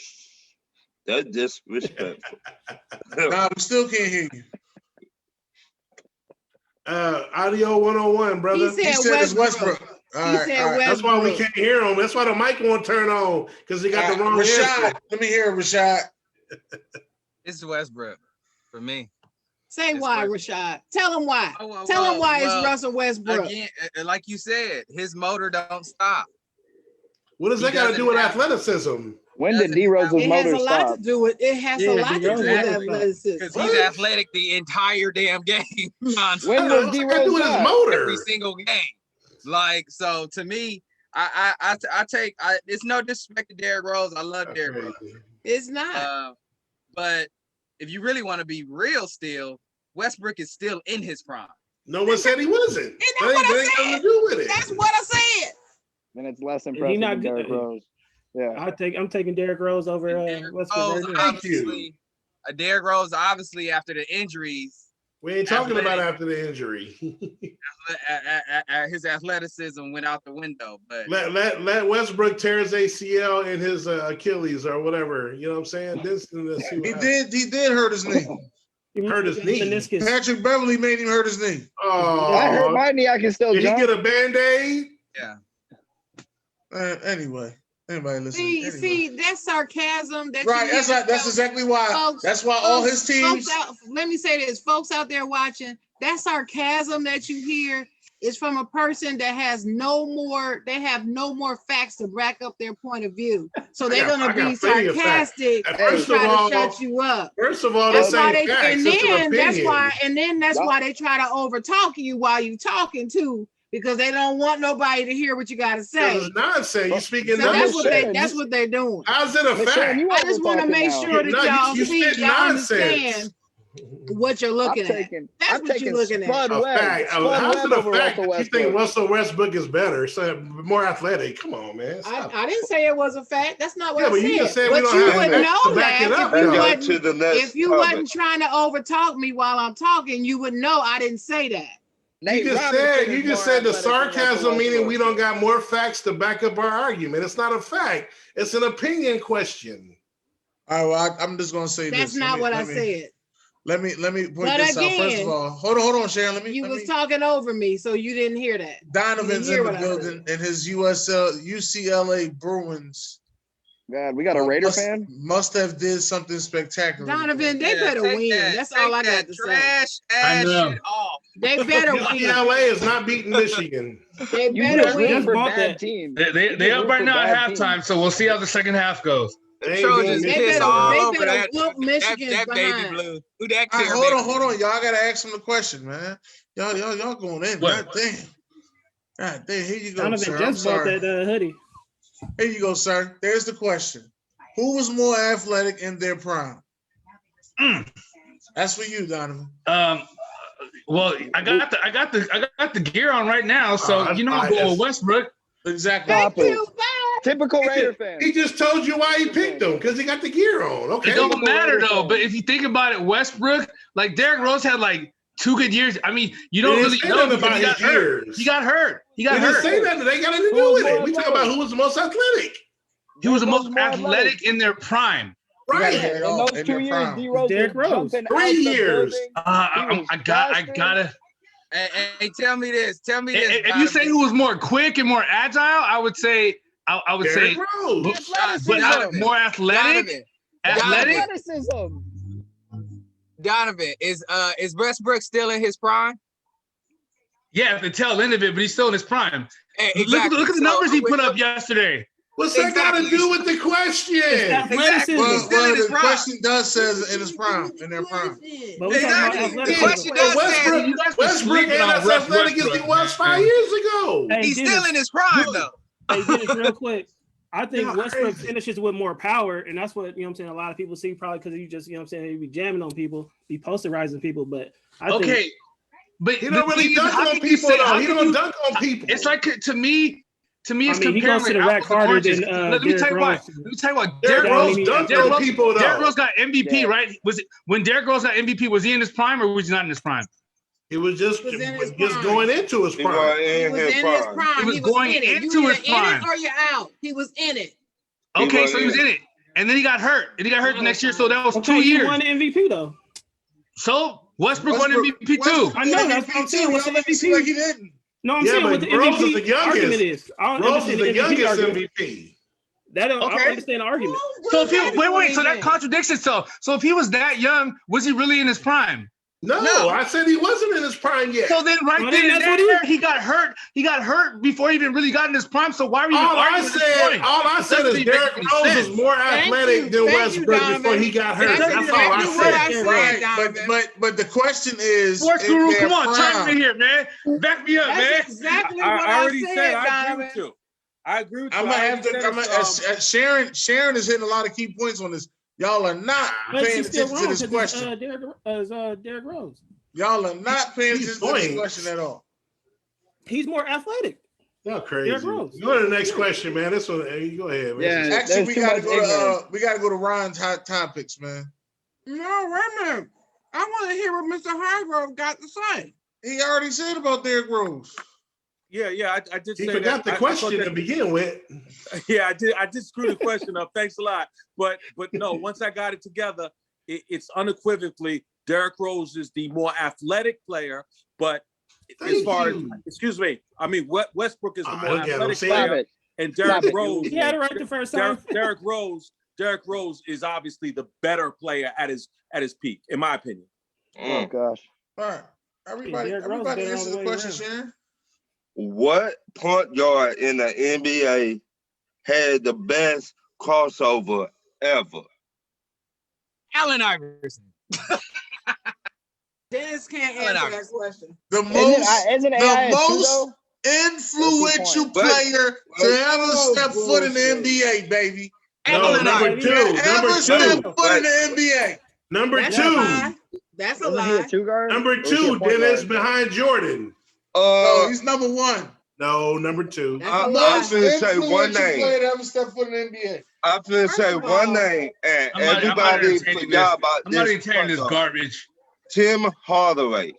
that's disrespectful. Nah, we still can't hear you. Audio 101, brother. He said it's Westbrook. All right. That's why we can't hear him. That's why the mic won't turn on, because he got the wrong Rashad, answer. let me hear it, Rashad. It's Westbrook for me. Say why, Rashad. Tell him why. Tell him why it's Russell Westbrook. Again, like you said, his motor don't stop. What does that got to do with athleticism? When did D Rose's motor stop? It has a lot to do with athleticism. Because he's athletic the entire damn game. When was D Rose do with his motor? Every single game. Like, so to me, I take it's no disrespect to Derrick Rose. I love Derrick Rose. It's not. But if you really want to be real, still Westbrook is still in his prime. No one said he wasn't. And that's what I nothing said. to do with it. That's what I said. Then it's less impressive than Derrick Rose. Yeah, I'm taking Derrick Rose over Westbrook. Derrick Rose, obviously, after the injuries. We ain't talking about after the injury. His athleticism went out the window. But let Westbrook tear his ACL and his Achilles or whatever. You know what I'm saying? He did hurt his knee. Hurt his knee. Patrick Beverly made him hurt his knee. Oh, I hurt my knee. I can still jump. Did he get a Band-Aid? Yeah. Anyway. Anybody listen? See, that's sarcasm. Right, that's exactly why. Folks, that's why all his teams. Let me say this, folks out there watching. That sarcasm that you hear is from a person that has no more facts to back up their point of view. So they're gonna be sarcastic and try to shut you up. First of all, that's why that's why they try to overtalk you while you talking too. Because they don't want nobody to hear what you got to say. It's nonsense. You speaking nonsense. That's what they're doing. How's it a fact? I just want to make sure that y'all see, y'all understand what you're looking at. That's what you're looking at. A fact. How's it a fact? You think Russell Westbrook is better, so more athletic? Come on, man. I didn't say it was a fact. That's not what I said. But you just said but we don't you have would know to back it up. If you wasn't trying to overtalk me while I'm talking, you would know I didn't say that. You just said the sarcasm meaning we don't got more facts to back up our argument. It's not a fact. It's an opinion question. All right, well, I'm just gonna say that's this. not what I said. Let me point this out. First of all, hold on, Sharon. You was talking over me, so you didn't hear that. Donovan's in the building, and his UCLA Bruins. God, we got a Raider fan. Must have did something spectacular. Donovan, they better win. That's all I got to say. I know. They better win. UCLA is not beating Michigan. They better win for bad team. They up right now at halftime, so we'll see how the second half goes. They better whoop Michigan that baby blue. Who that? Hold on, y'all gotta ask him the question, man. Y'all going in? God damn. Here you go, Donovan sir. just bought that hoodie. Here you go, sir. There's the question. Who was more athletic in their prime? That's for you, Donovan. Well, I got the gear on right now, so I'm going with Westbrook. Exactly. Thank you. Typical Raider fan. He just told you why he picked him, because he got the gear on. Okay. It don't matter though. But if you think about it, Westbrook, like Derrick Rose had like 2 good years. I mean, you don't really know about he got hurt. He got hurt. He didn't say that. They got nothing to do with it. We talk about who was the most athletic. He was the most athletic in their prime. Right. In those 2 years, D Rose Derrick Rose. 3 years. I gotta. Hey, tell me this. If you say who was more quick and more agile, I would say Derrick Rose. But more athletic. Athleticism. Donovan, is Westbrook still in his prime? Yeah, at the tail end of it, but he's still in his prime. Hey, exactly. Look at the numbers he put up yesterday. What's that got to do with the question? Exactly. Well, the question does says in his prime, in their prime. But The question does say Westbrook ain't as athletic as he was 5 years ago. he's still in his prime, though. Hey, Dennis, real quick. I think Westbrook finishes with more power, and that's what, you know what I'm saying, a lot of people see, probably because you just, you know what I'm saying, he be jamming on people, be posterizing people, but I think but he don't really dunk on people though. He don't dunk on people. It's like to me, it's he goes to the rack harder than let me tell you why. Let me tell you what. Derrick Rose dunked on people though. Derrick Rose got MVP, right? Was it when Derrick Rose got MVP? Was he in his prime or was he not in his prime? He was just going into his prime. He was in his prime. He was going into his prime. In it or you're out. He was in it. Okay, so he was in it, and then he got hurt, and he got hurt the next year. So that was 2 years. He won MVP though. So Westbrook won MVP too. I know that's what I'm saying. What's the MVP? Like he didn't. No, I'm saying what the MVP argument is. Rose is the youngest MVP. I don't understand the argument. So if he wait, so that contradicts itself. So if he was that young, was he really in his prime? No, I said he wasn't in his prime yet. So then there, he got hurt. He got hurt before he even really got in his prime. So why were you arguing this point? All I said is Derrick Rose was more athletic than Westbrook before he got hurt. That's all I said. But the question is, Sports Guru, come on, chime in here, man. Back me up, man. Exactly what I already said. I agree with you. I agree with you. I'm gonna have to. Sharon is hitting a lot of key points on this. Y'all are not paying attention to this question. Derrick Rose. Y'all are not paying attention to this question at all. He's more athletic. Y'all crazy. Go to the next question, man. This one, you go ahead. Man. Yeah, actually, we gotta go to Ron's hot topics, man. No, wait a minute. I want to hear what Mr. Hargrove got to say. He already said about Derrick Rose. Yeah, I did. He forgot the question to begin with. Yeah, I did screw the question up. Thanks a lot. But no, once I got it together, it's unequivocally Derrick Rose is the more athletic player. But as far as Westbrook is the more athletic player, and Derrick Rose. He had it right the first time. Derrick Rose is obviously the better player at his peak, in my opinion. Oh gosh! All right, everybody answer the question, Sharon. What point guard in the NBA had the best crossover ever? Allen Iverson. Dennis can't answer that question. The most influential player to ever step foot in the NBA, baby. Number two. Ever step foot in the NBA. Number two. That's a lie. Number two, Dennis, behind Jordan. He's number one. No, number two. I'm gonna say one name. Ever step foot in the NBA. I'm gonna say one name, and everybody forgot about this. I'm not entertaining this garbage. Tim Hardaway.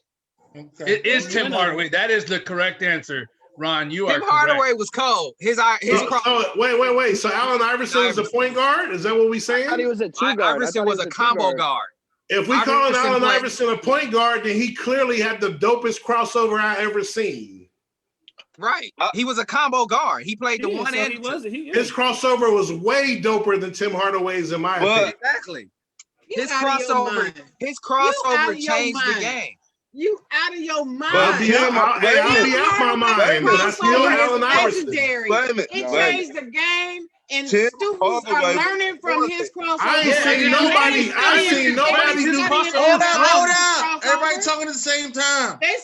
Okay. It is Tim Hardaway. That is the correct answer, Ron. You are Tim correct. Hardaway was cold. His wait. So Allen Iverson is a point guard? Is that what we saying? I thought he was a two guard. Iverson was a combo guard. If we call Allen Iverson a point guard, then he clearly had the dopest crossover I ever seen. Right. He was a combo guard. He played the one end. His crossover was way doper than Tim Hardaway's, in my opinion. Exactly. His crossover changed the game. You out of your mind. I'll be out my mind, but I still Allen Iverson. It changed the game, and students are learning from his crossover. I ain't seen nobody do crossover. Hold up. Everybody talking at the same time. They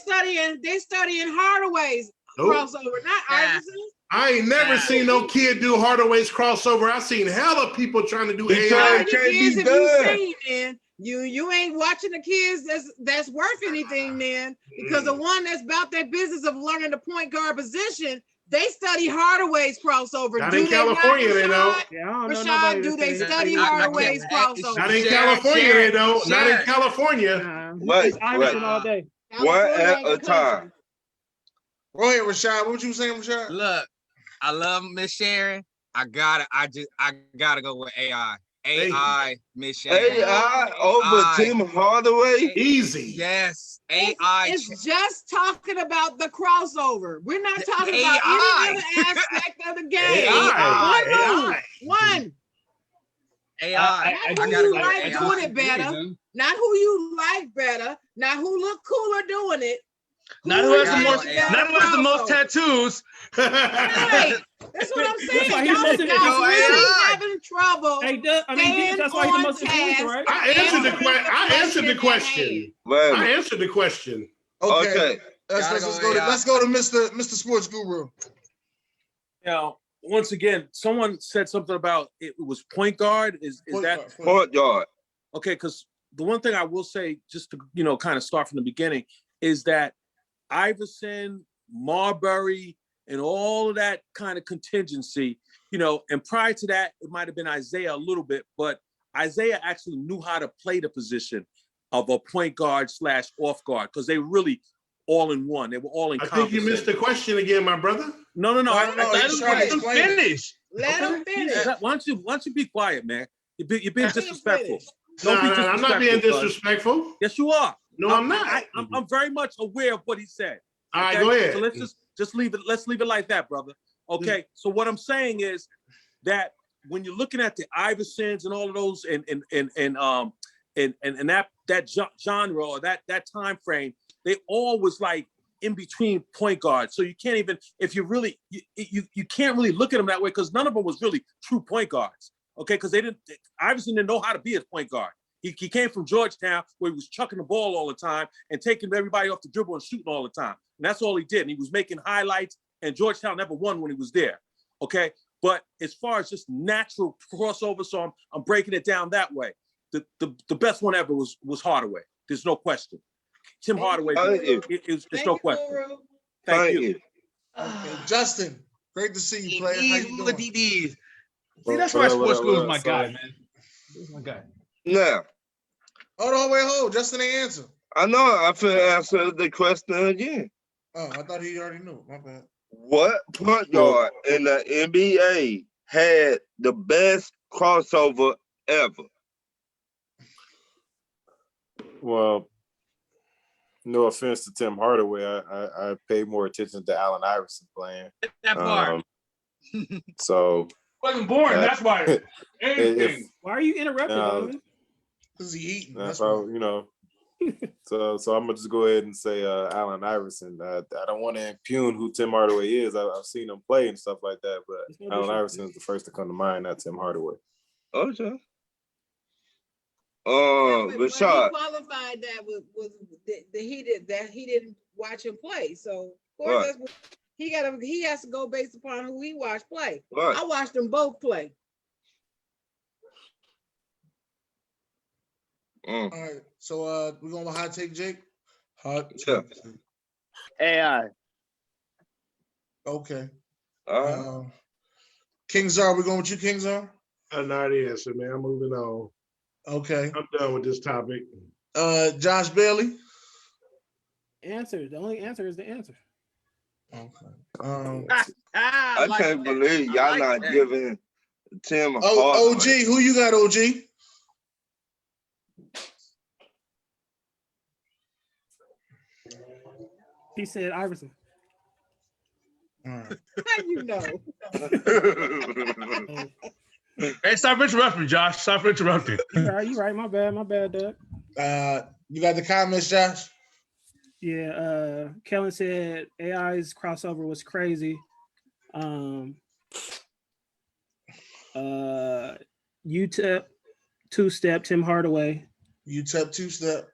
studying Hardaway's crossover, not Iverson. I ain't never seen no kid do Hardaway's crossover. I seen hella people trying to do AI. You ain't watching the kids that's worth anything then, because the one that's about that business of learning the point guard position, they study Hardaway's crossover. Not in California, they know. Rashad, do they study Hardaway's crossover? Not in California, they know. Not in California. Wait. all day. One at a time. Go ahead, Rashad. What you saying, Rashad? Look, I love Miss Sharon. I gotta go with AI. AI, Miss Sharon. AI over Tim Hardaway? Easy. Yes. AI. It's just talking about the crossover. We're not talking about any other aspect of the game. One. AI. Not who you like doing it better. Not who you like better. Not who look cooler doing it. Not who has the most tattoos. Right. That's what I'm saying. Y'all really having trouble. That's why he's the most influential, right? I answered the question. I answered the question. Okay. Let's go to Mr. Sports Guru. You know, once again, someone said something about it was point guard. Is that point guard? Okay, because the one thing I will say, just to kind of start from the beginning, is that Iverson, Marbury, and all of that kind of contingency, and prior to that, it might have been Isaiah a little bit, but Isaiah actually knew how to play the position of a point guard / off guard, because they really all in one. They were all in. I think you missed the question again, my brother. No. Let him finish. Let him finish. Why don't you be quiet, man? You're being disrespectful. No, I'm not being disrespectful. Yes, you are. No, I'm not. I'm very much aware of what he said. All right, go ahead. So let's just leave it. Let's leave it like that, brother. Okay. So what I'm saying is that when you're looking at the Iversons and all of those and that genre or that time frame, they all was like in between point guards. So you can't even, if you really, you can't really look at them that way, because none of them was really true point guards. Okay, because Iverson didn't know how to be a point guard. He came from Georgetown, where he was chucking the ball all the time and taking everybody off the dribble and shooting all the time. And that's all he did. And he was making highlights, and Georgetown never won when he was there. Okay, but as far as just natural crossover, so I'm breaking it down that way. The best one ever was Hardaway. There's no question. Tim Hardaway. It's no question. Thank you. Okay. Justin, great to see you, player. How you doing? See, that's why sports school is my guy, man. He's my guy. Yeah. Hold. Justin ain't answer. I know. I feel answer the question again. Oh, I thought he already knew. My bad. What point guard in the NBA had the best crossover ever? Well, no offense to Tim Hardaway, I pay more attention to Allen Iverson playing. That part. So wasn't born. That's why. Why are you interrupting, Donovan? Because he eating. That's why, So I'm gonna just go ahead and say Allen Iverson. I don't want to impugn who Tim Hardaway is. I've seen him play and stuff like that, but Allen Iverson is the first to come to mind, not Tim Hardaway. Okay. Rashad. He qualified that was that he didn't watch him play. So of course that's what he has to go based upon who he watched play. Right. I watched them both play. All right. So we're going with hot take, Jake. Hot. Yeah. AI. Okay. King Czar, we're going with you, King Czar? I know the answer, man. I'm moving on. Okay. I'm done with this topic. Josh Bailey. Answer. The only answer is the answer. Okay. I can't believe y'all not giving Tim. OG, who you got, OG? He said Iverson. All right. How you know? Hey, stop interrupting, Josh. Stop interrupting. You right. My bad, Doug. You got the comments, Josh? Yeah. Kellen said AI's crossover was crazy. UTEP two-step Tim Hardaway. UTEP two-step.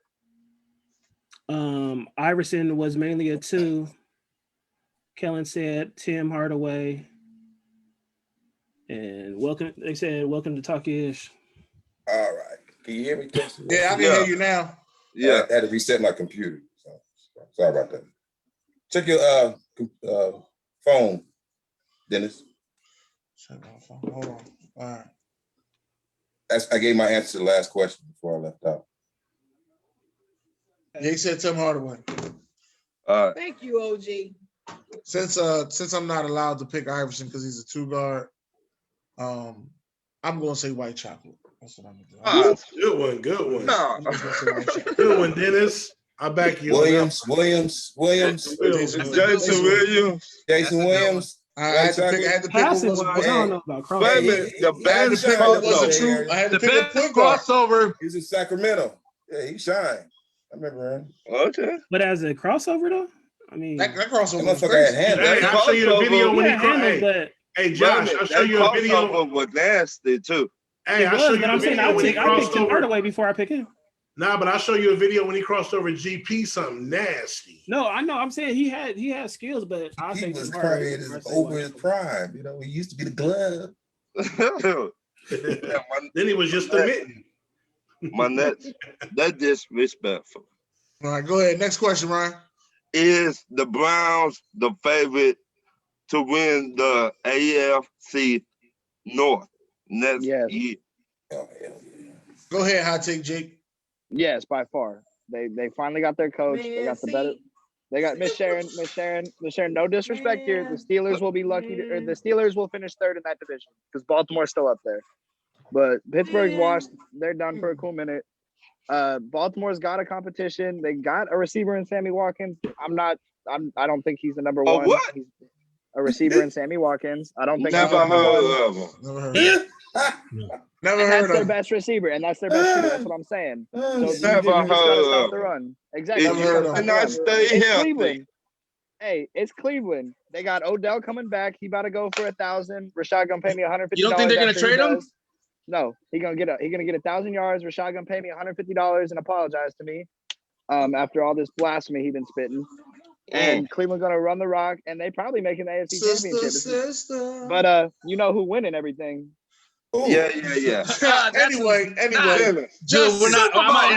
Iverson was mainly a 2. Kellen said Tim Hardaway. And they said welcome to Talk-ish. All right. Can you hear me? Yeah, I can hear you now. Yeah. I had to reset my computer. So sorry about that. Check your phone, Dennis. Check my phone. Hold on. All right. I gave my answer to the last question before I left out. Yeah, he said Tim Hardaway. Thank you, OG. Since I'm not allowed to pick Iverson because he's a 2-guard, I'm gonna say white chocolate. That's what I'm gonna do. Good one. No. Good one, Dennis. I back you. Williams. Jason Williams. I had to pick Passing who was wise, I don't know about crossover. Wait a minute. The I had to best pick who was a true. I had to The pick a best point guard. crossover. He's in Sacramento. Yeah, he shined. I remember him. Okay. But as a crossover though, I mean That crossover was That motherfucker crazy. had handles. Hey, I'll show you the video when he handled, but Hey, Josh, I'll show you a video. Was nasty too. Hey, it I'll show was, you but the I'm saying video I when he picked Tim crossed over. Hardaway before I pick him. Nah, but I'll show you a video when he crossed over GP, something nasty. No, I know. I'm saying he had skills, but I He think was tomorrow, over his prime. You know, he used to be the glove. Then he was just the mitten. That's disrespectful. All right, go ahead. Next question, Ryan. Is the Browns the favorite to win the AFC North next year? Oh, hell yeah. Go ahead, hot take, Jake. Yes, by far. They finally got their coach. They got the better. They got Miss Sharon. No disrespect here. The Steelers will be lucky or the Steelers will finish third in that division because Baltimore's still up there. But Pittsburgh's washed. They're done for a cool minute. Baltimore's got a competition. They got a receiver in Sammy Watkins. I don't think he's the number one. What? He's a receiver in Sammy Watkins. I don't think Never heard of him. Never heard of him. Never and heard that's of their him. best receiver, and that's their best shooter. That's what I'm saying. So you just Never gotta heard stop of the him. run. Exactly. Never heard of him. And I stay It's healthy. Cleveland. Hey, it's Cleveland. They got Odell coming back. He about to go for 1,000. Rashad gonna pay me $150. You don't think they're gonna trade him? No, he's gonna get 1,000 yards. Rashad gonna pay me $150 and apologize to me. After all this blasphemy he's been spitting. And Cleveland gonna run the rock, and they probably making the AFC Championship. Sister. But you know who winning everything? Yeah. Anyway, Dude, I'm not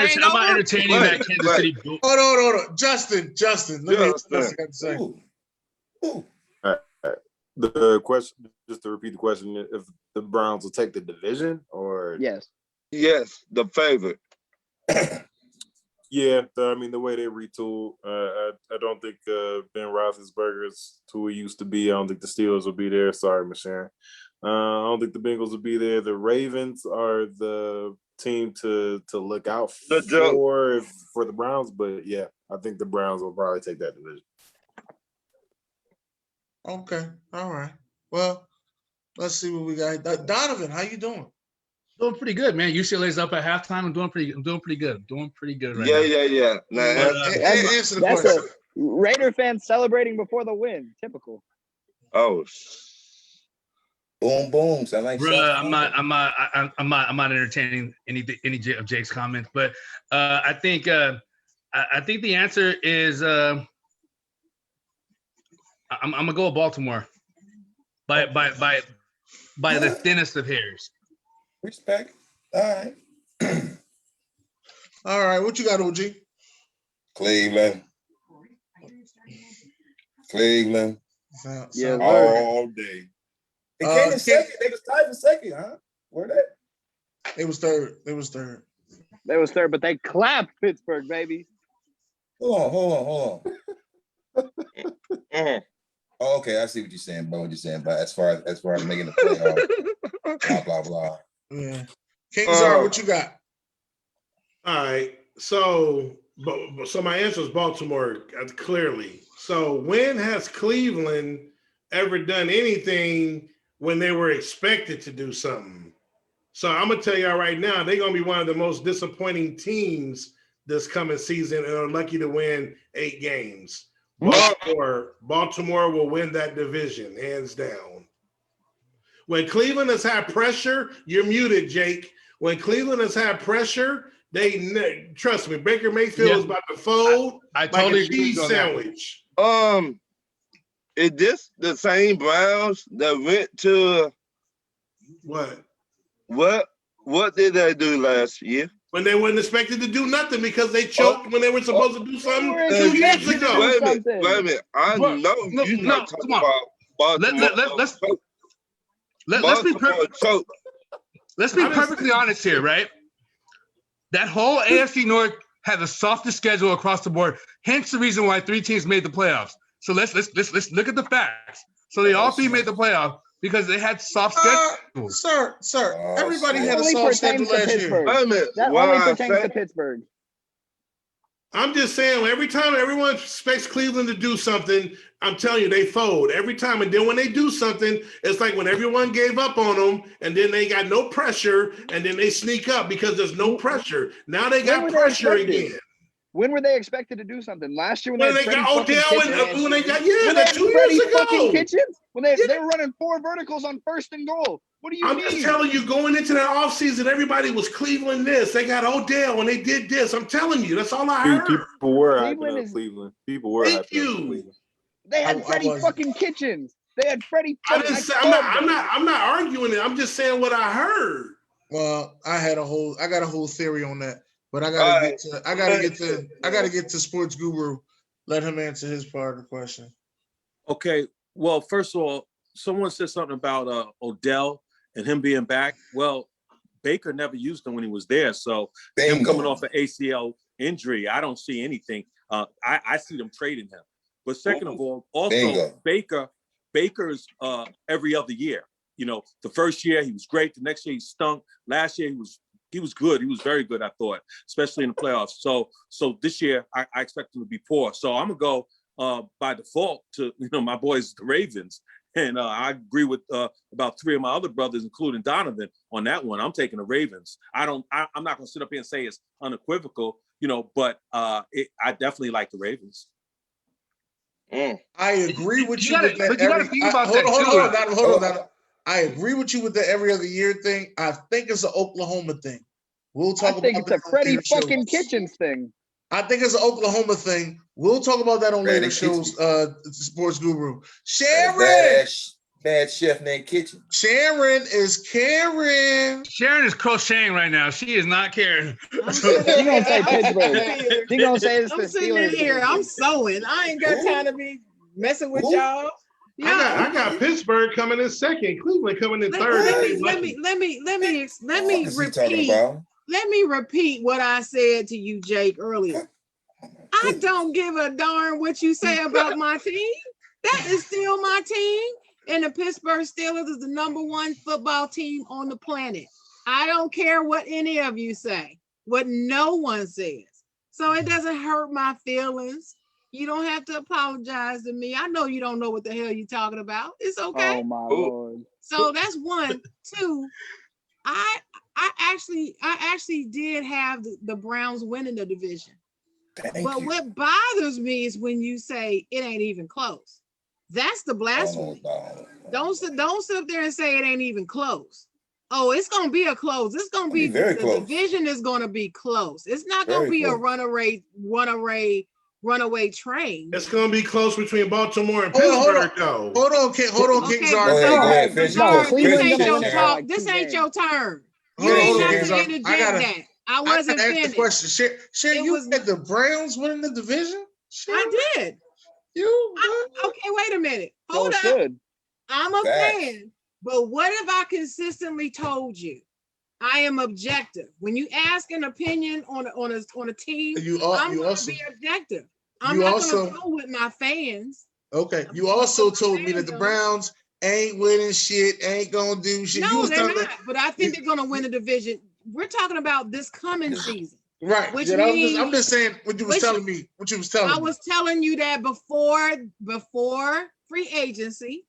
entertaining that Kansas City. Hold on. Justin. Let me what I got to say. All right. The question, just to repeat the question, if the Browns will take the division or Yes, the favorite. Yeah, the way they retool, I don't think Ben Roethlisberger is who he used to be. I don't think the Steelers will be there. Sorry, Miss Sharon. I don't think the Bengals will be there. The Ravens are the team to look out for the Browns, but yeah, I think the Browns will probably take that division. Okay, all right. Well, let's see what we got. Donovan, how you doing? Doing pretty good, man. UCLA's up at halftime. I'm doing pretty good. Doing pretty good right Yeah. now. Answer the question. Raider fans celebrating before the win. Typical. Oh. Boom. Sound like Bruh, I'm not entertaining any of Jake's comments, but I think the answer is I'm gonna go with Baltimore by the thinnest of hairs. Respect. All right. All right, what you got, OG? Cleveland. Yeah, all day. They came in second. They was tied for second, huh? Were they? They was third, but they clapped Pittsburgh, baby. Hold on. Oh, okay, I see what you're saying, bro. But as far as making the playoff, blah blah. Yeah. Kingzar, what you got? All right. So my answer is Baltimore, clearly. So when has Cleveland ever done anything when they were expected to do something? So I'm going to tell y'all right now, they're going to be one of the most disappointing teams this coming season and are lucky to win 8 games. Baltimore will win that division, hands down. When Cleveland has had pressure, you're muted, Jake. When Cleveland has had pressure, trust me, Baker Mayfield is about to fold I totally like a cheese sandwich. Is this the same Browns that went to what did they do last year? When they weren't expected to do nothing because they choked when they were supposed to do something 2 years ago. Wait a minute. I know you're not talking about Baltimore. Let's be perfectly honest here, right? That whole AFC North had the softest schedule across the board. Hence the reason why 3 teams made the playoffs. So let's look at the facts. So they all 3 made the playoff because they had soft schedules. Sir, everybody had a soft schedule last year. Wait a minute. That only pertains to Pittsburgh. I'm just saying, every time everyone expects Cleveland to do something, I'm telling you, they fold every time. And then when they do something, it's like when everyone gave up on them, and then they got no pressure, and then they sneak up because there's no pressure. Now they got pressure again. When were they expected to do something? Last year when they got Odell and when they got 2 years ago. Kitchens, when they were running 4 verticals on 1st and goal. What do you I'm mean? just telling you, going into that offseason, everybody was Cleveland this. They got Odell and they did this. I'm telling you, that's all I heard. People were Cleveland hyping up is- Cleveland. People were Thank hyping up you. Cleveland. They had I Freddie wasn't. fucking Kitchens. They had Freddie. I didn't say, I'm not arguing it. I'm just saying what I heard. Well, I got a whole theory on that, but I gotta get to Sports Guru. Let him answer his part of the question. Okay. Well, first of all, someone said something about Odell and him being back. Well, Baker never used him when he was there. So him coming off an ACL injury, I don't see anything. I see them trading him. But second of all, also Baker's every other year. You know, the first year he was great. The next year he stunk. Last year he was good. He was very good, I thought, especially in the playoffs. So this year I expect him to be poor. So I'm gonna go by default to my boys, the Ravens. And I agree with about three of my other brothers, including Donovan, on that one. I'm taking the Ravens. I'm not going to sit up here and say it's unequivocal, but I definitely like the Ravens. I agree with you with that. But you got to think about that too. Hold on. I agree with you with the every other year thing. I think it's an Oklahoma thing. We'll talk about it. I think it's a Freddie fucking Kitchens thing. I think it's an Oklahoma thing. We'll talk about that on later shows. Sports Guru. Sharon, bad chef named Kitchen. Sharon is Karen. Sharon is crocheting right now. She is not caring. She gonna say Pittsburgh. She gonna say it's the I'm sitting in Steelers. here. I'm sewing. I ain't got time to be messing with y'all. I got Pittsburgh coming in second, Cleveland coming in third. Let me repeat. Let me repeat what I said to you, Jake, earlier. I don't give a darn what you say about my team. That is still my team. And the Pittsburgh Steelers is the #1 football team on the planet. I don't care what any of you say, what no one says. So it doesn't hurt my feelings. You don't have to apologize to me. I know you don't know what the hell you're talking about. It's okay. Oh my Lord. So that's one. Two, I actually did have the Browns winning the division. But what bothers me is when you say it ain't even close. That's the blasphemy. Don't sit up there and say it ain't even close. Oh, it's gonna be a close. It's gonna be very the close. division is gonna be close. It's not gonna be a runaway train. It's gonna be close between Baltimore and Pittsburgh, though. Hold on, King. This ain't your turn. You ain't have to interject that. I wasn't finished. The question. Sharon, you had the Browns winning the division? I did. Okay, wait a minute. Hold up. I'm a fan, but what have I consistently told you? I am objective. When you ask an opinion on a team, I'm going to be objective. I'm not going to go with my fans. Okay. You also told me that the Browns ain't winning shit, ain't going to do shit. No, they're not. But I think they're going to win the division. We're talking about this coming season. Right. Which means, I'm just saying what you was telling me. I was telling you that before free agency.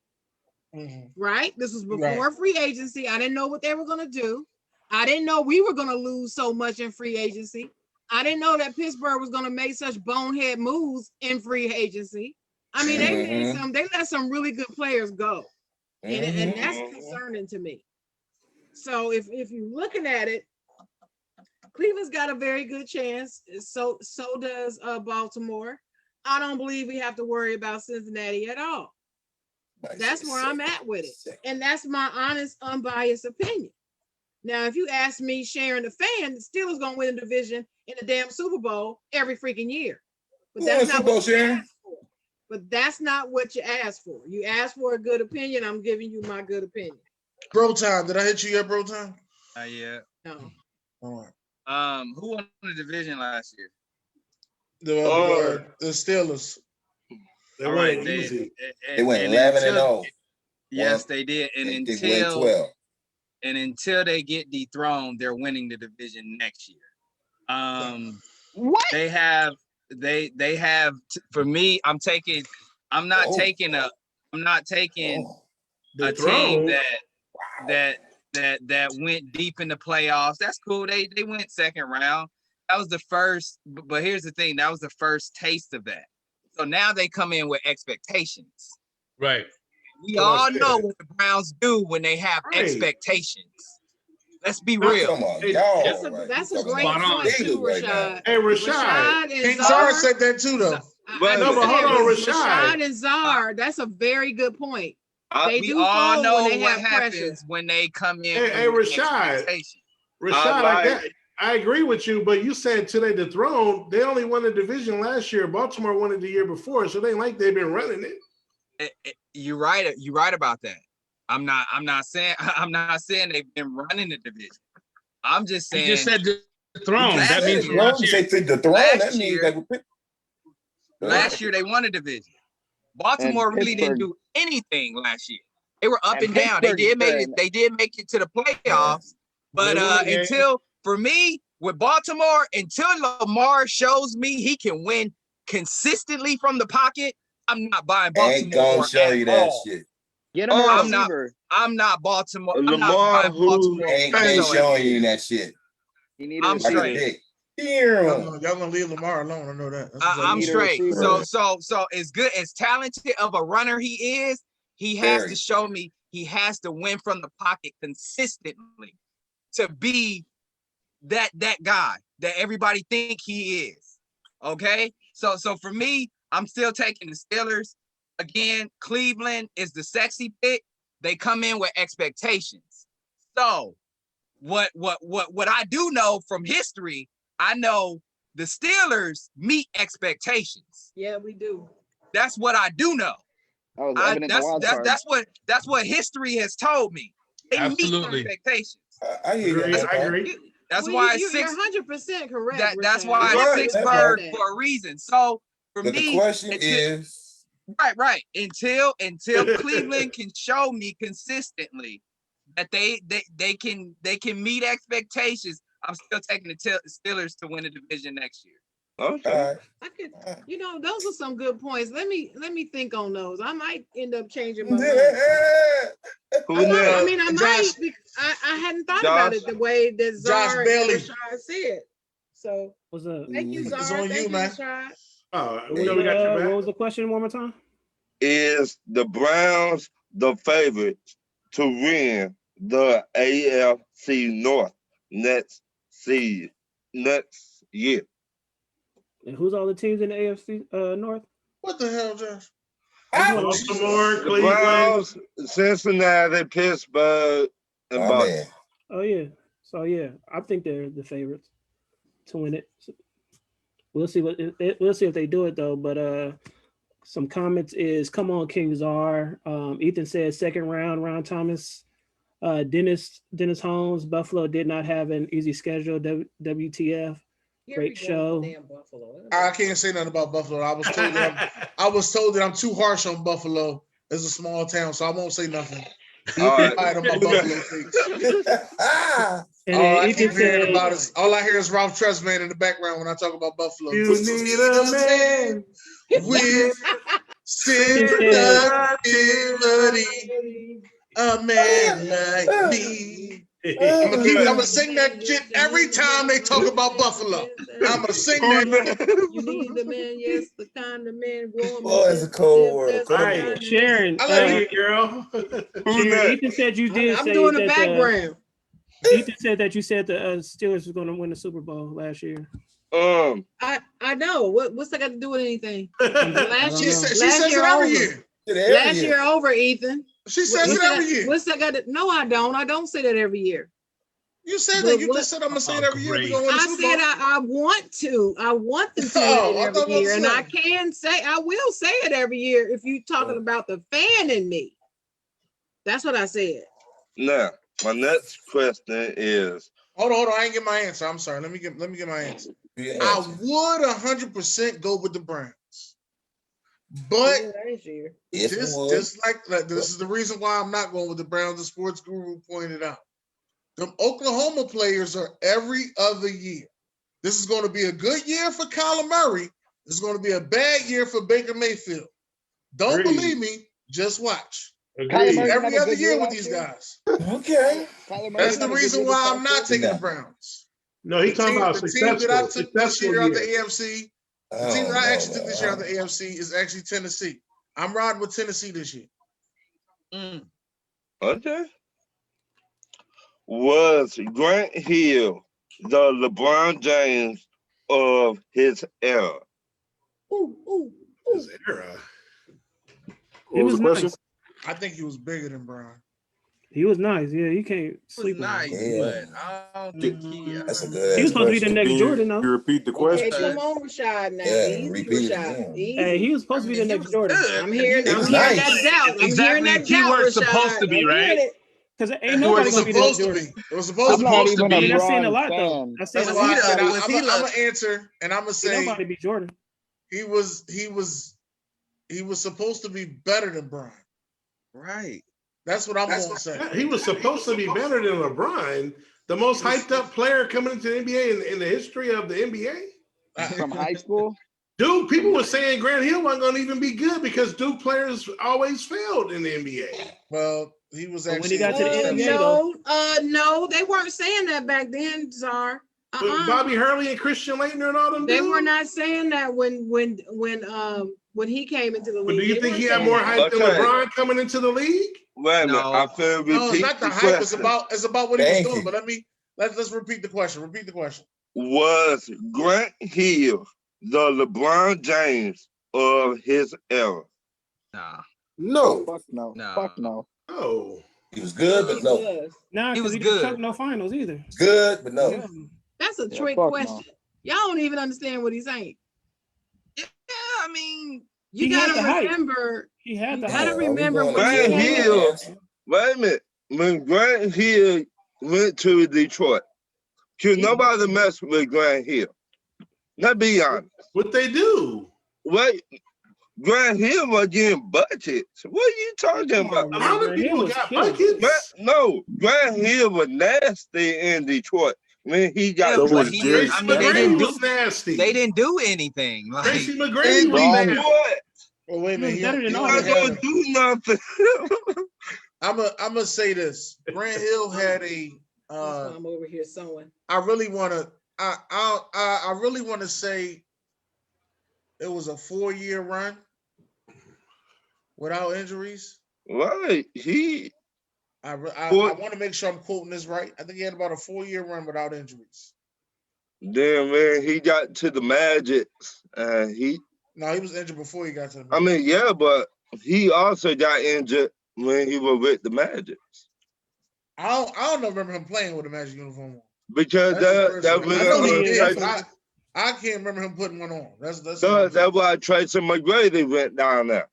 Mm-hmm. Right? This was before free agency. I didn't know what they were going to do. I didn't know we were going to lose so much in free agency. I didn't know that Pittsburgh was going to make such bonehead moves in free agency. I mean, they let some really good players go. And that's concerning to me. So if you're looking at it, Cleveland's got a very good chance. So does Baltimore. I don't believe we have to worry about Cincinnati at all. That's where I'm at with it. And that's my honest, unbiased opinion. Now, if you ask me, Sharon, the fan, the Steelers going to win the division in the damn Super Bowl every freaking year. But that's not what you asked for. But that's not what you asked for. You asked for a good opinion. I'm giving you my good opinion. Bro time. Did I hit you yet, bro time? Yeah. No. All right. Who won the division last year? The Steelers. They went easy. They went 11-0. Yes, they did. And until 12. And until they get dethroned, they're winning the division next year. What? They have for me, I'm not taking a team that went deep in the playoffs. That's cool. They went second round. That was the first, but here's the thing, that was the first taste of that. So now they come in with expectations. Right. We all know what the Browns do when they have expectations. Let's be real. Come on, y'all. That's a great point too, Rashad. Hey, Rashad. King Czar said that too, though. But hold on, Rashad and Czar. That's a very good point. They we do all fold know when they what have happens pressure. when they come in. Hey, Rashad. I agree with you, but you said till they dethroned, they only won the division last year. Baltimore won it the year before, so they ain't like they've been running it. You're right. You're right about that. I'm not saying they've been running the division. I'm just saying. You just said dethroned. That means last year they won a division. Baltimore really didn't do anything last year. They were up and down. They did make it to the playoffs, but until for me with Baltimore, until Lamar shows me he can win consistently from the pocket, I'm not buying Baltimore. Ain't gonna show you that shit. Get him a receiver. I'm not Baltimore. Lamar ain't showing you that shit. I'm straight. Y'all gonna leave Lamar alone. I know that. I'm straight. So as good as talented of a runner he is, he has to show me he has to win from the pocket consistently to be that guy that everybody think he is. Okay, so for me, I'm still taking the Steelers. Again, Cleveland is the sexy pick. They come in with expectations. So what I do know from history, I know the Steelers meet expectations. Yeah, we do. That's what I do know. That's what history has told me. They meet expectations. I agree. That's why you're 100% correct. That's why it's Pittsburgh for a reason. So for me, the question is right. Until Cleveland can show me consistently that they can meet expectations, I'm still taking the Steelers to win the division next year. Okay. I could, those are some good points. Let me think on those. I might end up changing my mind. I might. I hadn't thought about it the way that Czar and Rashad said. So what's up? Thank you, Czar. Thank you, Rashad. What was the question one more time? Is the Browns the favorite to win the AFC North next year? And who's all the teams in the AFC North? What the hell, Josh? Baltimore, Cleveland, Browns, Cincinnati, Pittsburgh, and Boston. Oh yeah. So yeah, I think they're the favorites to win it. We'll see if they do it though. But some comments is come on, King Czar. Ethan says second round, Ron Thomas. Dennis Holmes, Buffalo did not have an easy schedule. WTF. Great show. I can't say nothing about Buffalo. I was told that I'm too harsh on Buffalo. It's a small town, so I won't say nothing. All right. On my Buffalo all I hear is Ralph Tresvant in the background when I talk about Buffalo. You need a man with sensitivity, a man like me. I'm gonna sing that shit every time they talk about Buffalo. I'm gonna sing that. You need the man, yes, the kind of man. Boy, it's a cold world. Right. Sharon, I love you, girl. Sharon, Ethan said you did. I'm doing the background. Ethan said that you said the Steelers was going to win the Super Bowl last year. I know. What's that got to do with anything? Last year, she says it every year. Last year over, Ethan. She says it every year. What's that got to? No, I don't. I don't say that every year. You said that. You just said I'm gonna say it every year. I said I want to. I want them to win it every year, and I can say I will say it every year if you're talking about the fan in me. That's what I said. Now, my next question is. Hold on. I ain't get my answer. I'm sorry. Let me get my answer. I would 100% go with the Browns. But this is the reason why I'm not going with the Browns. The sports guru pointed out. The Oklahoma players are every other year. This is going to be a good year for Kyler Murray. This is going to be a bad year for Baker Mayfield. Don't believe me, just watch. Every other year with these guys. Okay. That's the reason why I'm not taking the Browns. No, he's talking about successful. The team that I took this year out the AFC, the team that I actually took this year out the AFC is actually Tennessee. I'm riding with Tennessee this year. Okay. Was Grant Hill the LeBron James of his era? His era. He was nice. I think he was bigger than Bron. He was nice. Yeah, you can't sleep on nice, him. but I don't think he. That's a good. He was supposed to be the next Jordan, though. You repeat the question. Okay, come on, Rashad. Now, Yeah, easy, repeat it Rashad. again. Easy. Hey, he was supposed to be the next Jordan. I'm hearing, It was that nice. doubt. I'm Exactly. hearing that Keyword doubt, supposed to Rashad. be, I'm right? hearing it. Because ain't It nobody was gonna be the next supposed to Jordan. be. It was supposed I'm to not be. even I a mean, that's saying a Bron lot, though. fan. That's That's saying a why lot. I said I'm was he gonna answer, and I'm gonna Ain't say nobody be Jordan. he was supposed to be better than Bron. Right. That's what I'm gonna say. He was supposed to be better than LeBron, the most hyped up player coming into the NBA in the history of the NBA. From high school? Dude, people were saying Grant Hill wasn't going to even be good because Duke players always failed in the NBA. Well, he was But actually. when he got to the NBA, though, no, they weren't saying that back then, Czar. Bobby Hurley and Christian Laettner and all them They dudes? were not saying that when he came into the league. But do you They think weren't he had saying more that. hype than LeBron coming into the league? Wait a minute. I feel repeat No, it's not the the hype. It's question. about what he was Thank doing. you. But let's repeat the question. Repeat the question. Was Grant Hill the LeBron James of his era? Nah. No. Fuck no. No. Fuck no. Oh. He was good, but no. nah, He because was he didn't good. choke no finals either. Good, but no. Yeah. That's a Yeah, trick fuck question. no. Y'all don't even understand what he's saying. Yeah, I mean, You He had gotta the hype. remember. He had You the gotta hype. remember when Grant he came. Hill. Wait a minute. When Grant Hill went to Detroit, could nobody mess with Grant Hill? Let's be honest. What they do? Wait, Grant Hill was getting budgets. What are you talking about? A lot of Grant Hill people was got killing. buckets. No, Grant Hill was nasty in Detroit when he got. So but was he Jerry didn't. I mean, Stack. they McGrady didn't do. was nasty. They didn't do anything. Like, Tracy In McGrady was Wrong. nasty. Detroit, Well, wait a He was minute. better than He all only of not them. had gonna do nothing. I'm gonna say this. Grant Hill had a. That's why I'm over here sewing. I really want to. I really want to say it was a 4-year run without injuries. Right, I want to make sure I'm quoting this right. I think he had about a 4-year run without injuries. then man, he got to the Magic, and he Was injured before he got to the. I mean, yeah, but he also got injured when he was with the Magic. I don't remember him playing with a Magic uniform on. Because That's that the first one. I know he did, was but I can't remember him putting one on. That's why Tracy McGrady went down there.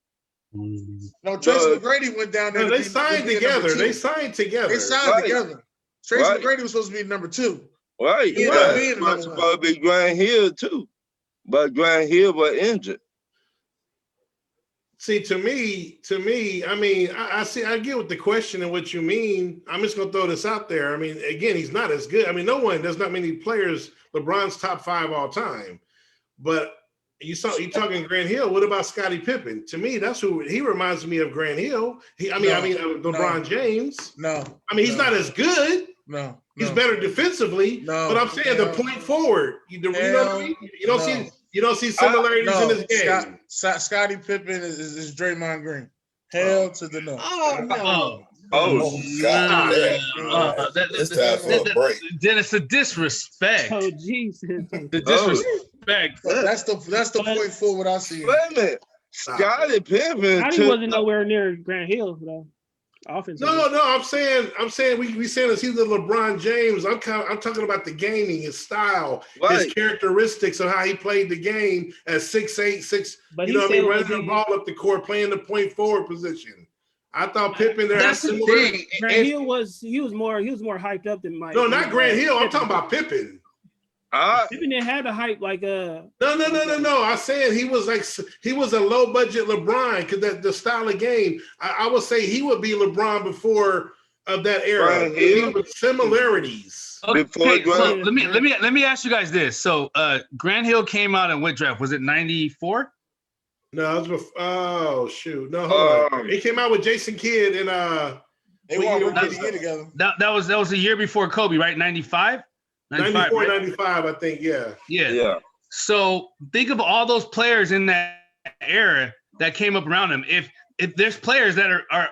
No, Tracy McGrady went down there. No, they signed together. They signed together. They signed together. Tracy McGrady was supposed to be number 2. Right. He ended up being number 1. Supposed to be Grant Hill too, but Grant Hill was injured. See, to me, I mean, I see, I get what the question and what you mean. I'm just gonna throw this out there. I mean, again, he's not as good. I mean, there's not many players. LeBron's top 5 all time, but you talking Grant Hill. What about Scottie Pippen? To me, that's who he reminds me of. Grant Hill. LeBron James. No, I mean, he's not as good. No, he's better defensively. No, but I'm saying the point forward. You know what I mean? You don't see similarities in his game. Scottie Pippen is Draymond Green. Hell to the no. Oh no. God. It's time for a break. Then it's a disrespect. Oh Jesus. The disrespect. That's the point forward I see. Wait a minute. Scottie Pippen. Scottie wasn't nowhere near Grant Hill though. Offense. No. I'm saying we saying it's either LeBron James. I'm talking about the gaming, his style, his characteristics of how he played the game at 6'8", 6. But you know what I mean, running the ball up the court, playing the point forward position. I thought Pippen there. That's the thing. Grant Hill was more hyped up than Mike. No, not Grant Hill. I'm talking about Pippen. Pippen didn't have the hype like No. I said he was a low budget LeBron because the style of game. I would say he would be LeBron before of that era. With similarities. Okay, so let me ask you guys this. So Grant Hill came out in what draft? Was it 94? No, it was before, no, hold on. He came out with Jason Kidd and they won rookie year together. That was a year before Kobe, right? 95? 94, right? 95, I think, yeah. So think of all those players in that era that came up around him. If if there's players that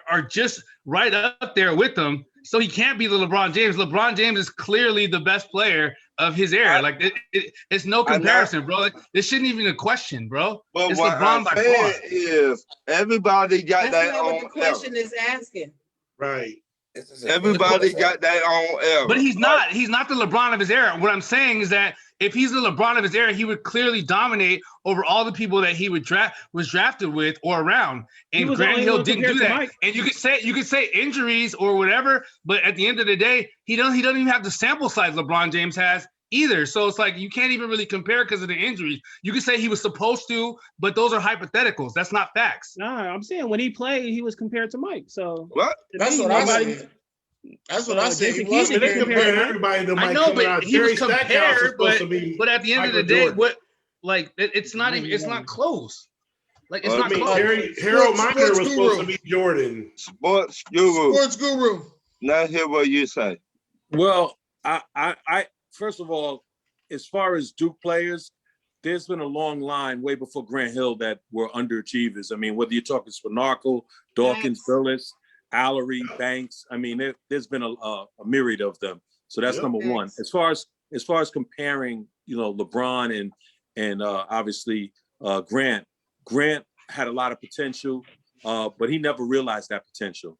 are just right up there with them, so he can't be the LeBron James. LeBron James is clearly the best player of his era. Like it's no comparison, bro. Like, this shouldn't even a question, bro. But It's what LeBron by far. is everybody got That's their not own what the question is asking. Right. Everybody got their own era. But he's not the LeBron of his era. What I'm saying is that if he's the LeBron of his era, he would clearly dominate over all the people that he was drafted with or around. And Grant Hill didn't do that. And you could say injuries or whatever, but at the end of the day, he doesn't even have the sample size LeBron James has either. So it's like you can't even really compare because of the injuries. You could say he was supposed to, but those are hypotheticals. That's not facts. Nah, I'm saying when he played, he was compared to Mike. So what? That's what I said. That's what I said. He wasn't compared everybody to Mike. I know, but he was compared. But at the end of the day, Jordan. what? Like it's not even. It's not close. Like it's not close. Harold Miner was supposed to be Jordan. Sports guru. Sports guru. Now hear what you say. Well, I first of all, as far as Duke players, there's been a long line way before Grant Hill that were underachievers. I mean, whether you're talking Spanarkel, Dawkins, Billis, Allery, Banks. I mean, there's been a myriad of them. So that's number one. As far as comparing, LeBron and obviously Grant had a lot of potential, but he never realized that potential.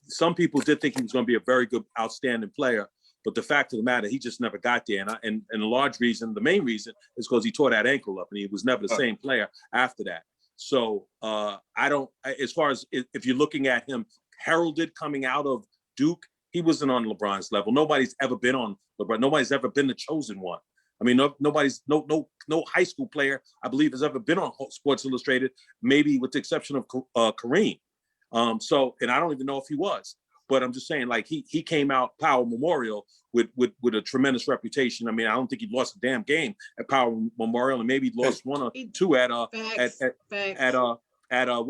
Some people did think he was going to be a very good, outstanding player, but the fact of the matter, he just never got there. And the main reason is because he tore that ankle up and he was never the same player after that. So as far as if you're looking at him heralded coming out of Duke, he wasn't on LeBron's level. Nobody's ever been on LeBron. Nobody's ever been the chosen one. I mean, no high school player, I believe, has ever been on Sports Illustrated, maybe with the exception of Kareem. And I don't even know if he was. But I'm just saying, like, he came out Power Memorial with a tremendous reputation. I mean, I don't think he lost a damn game at Power Memorial, and maybe he lost one or two at what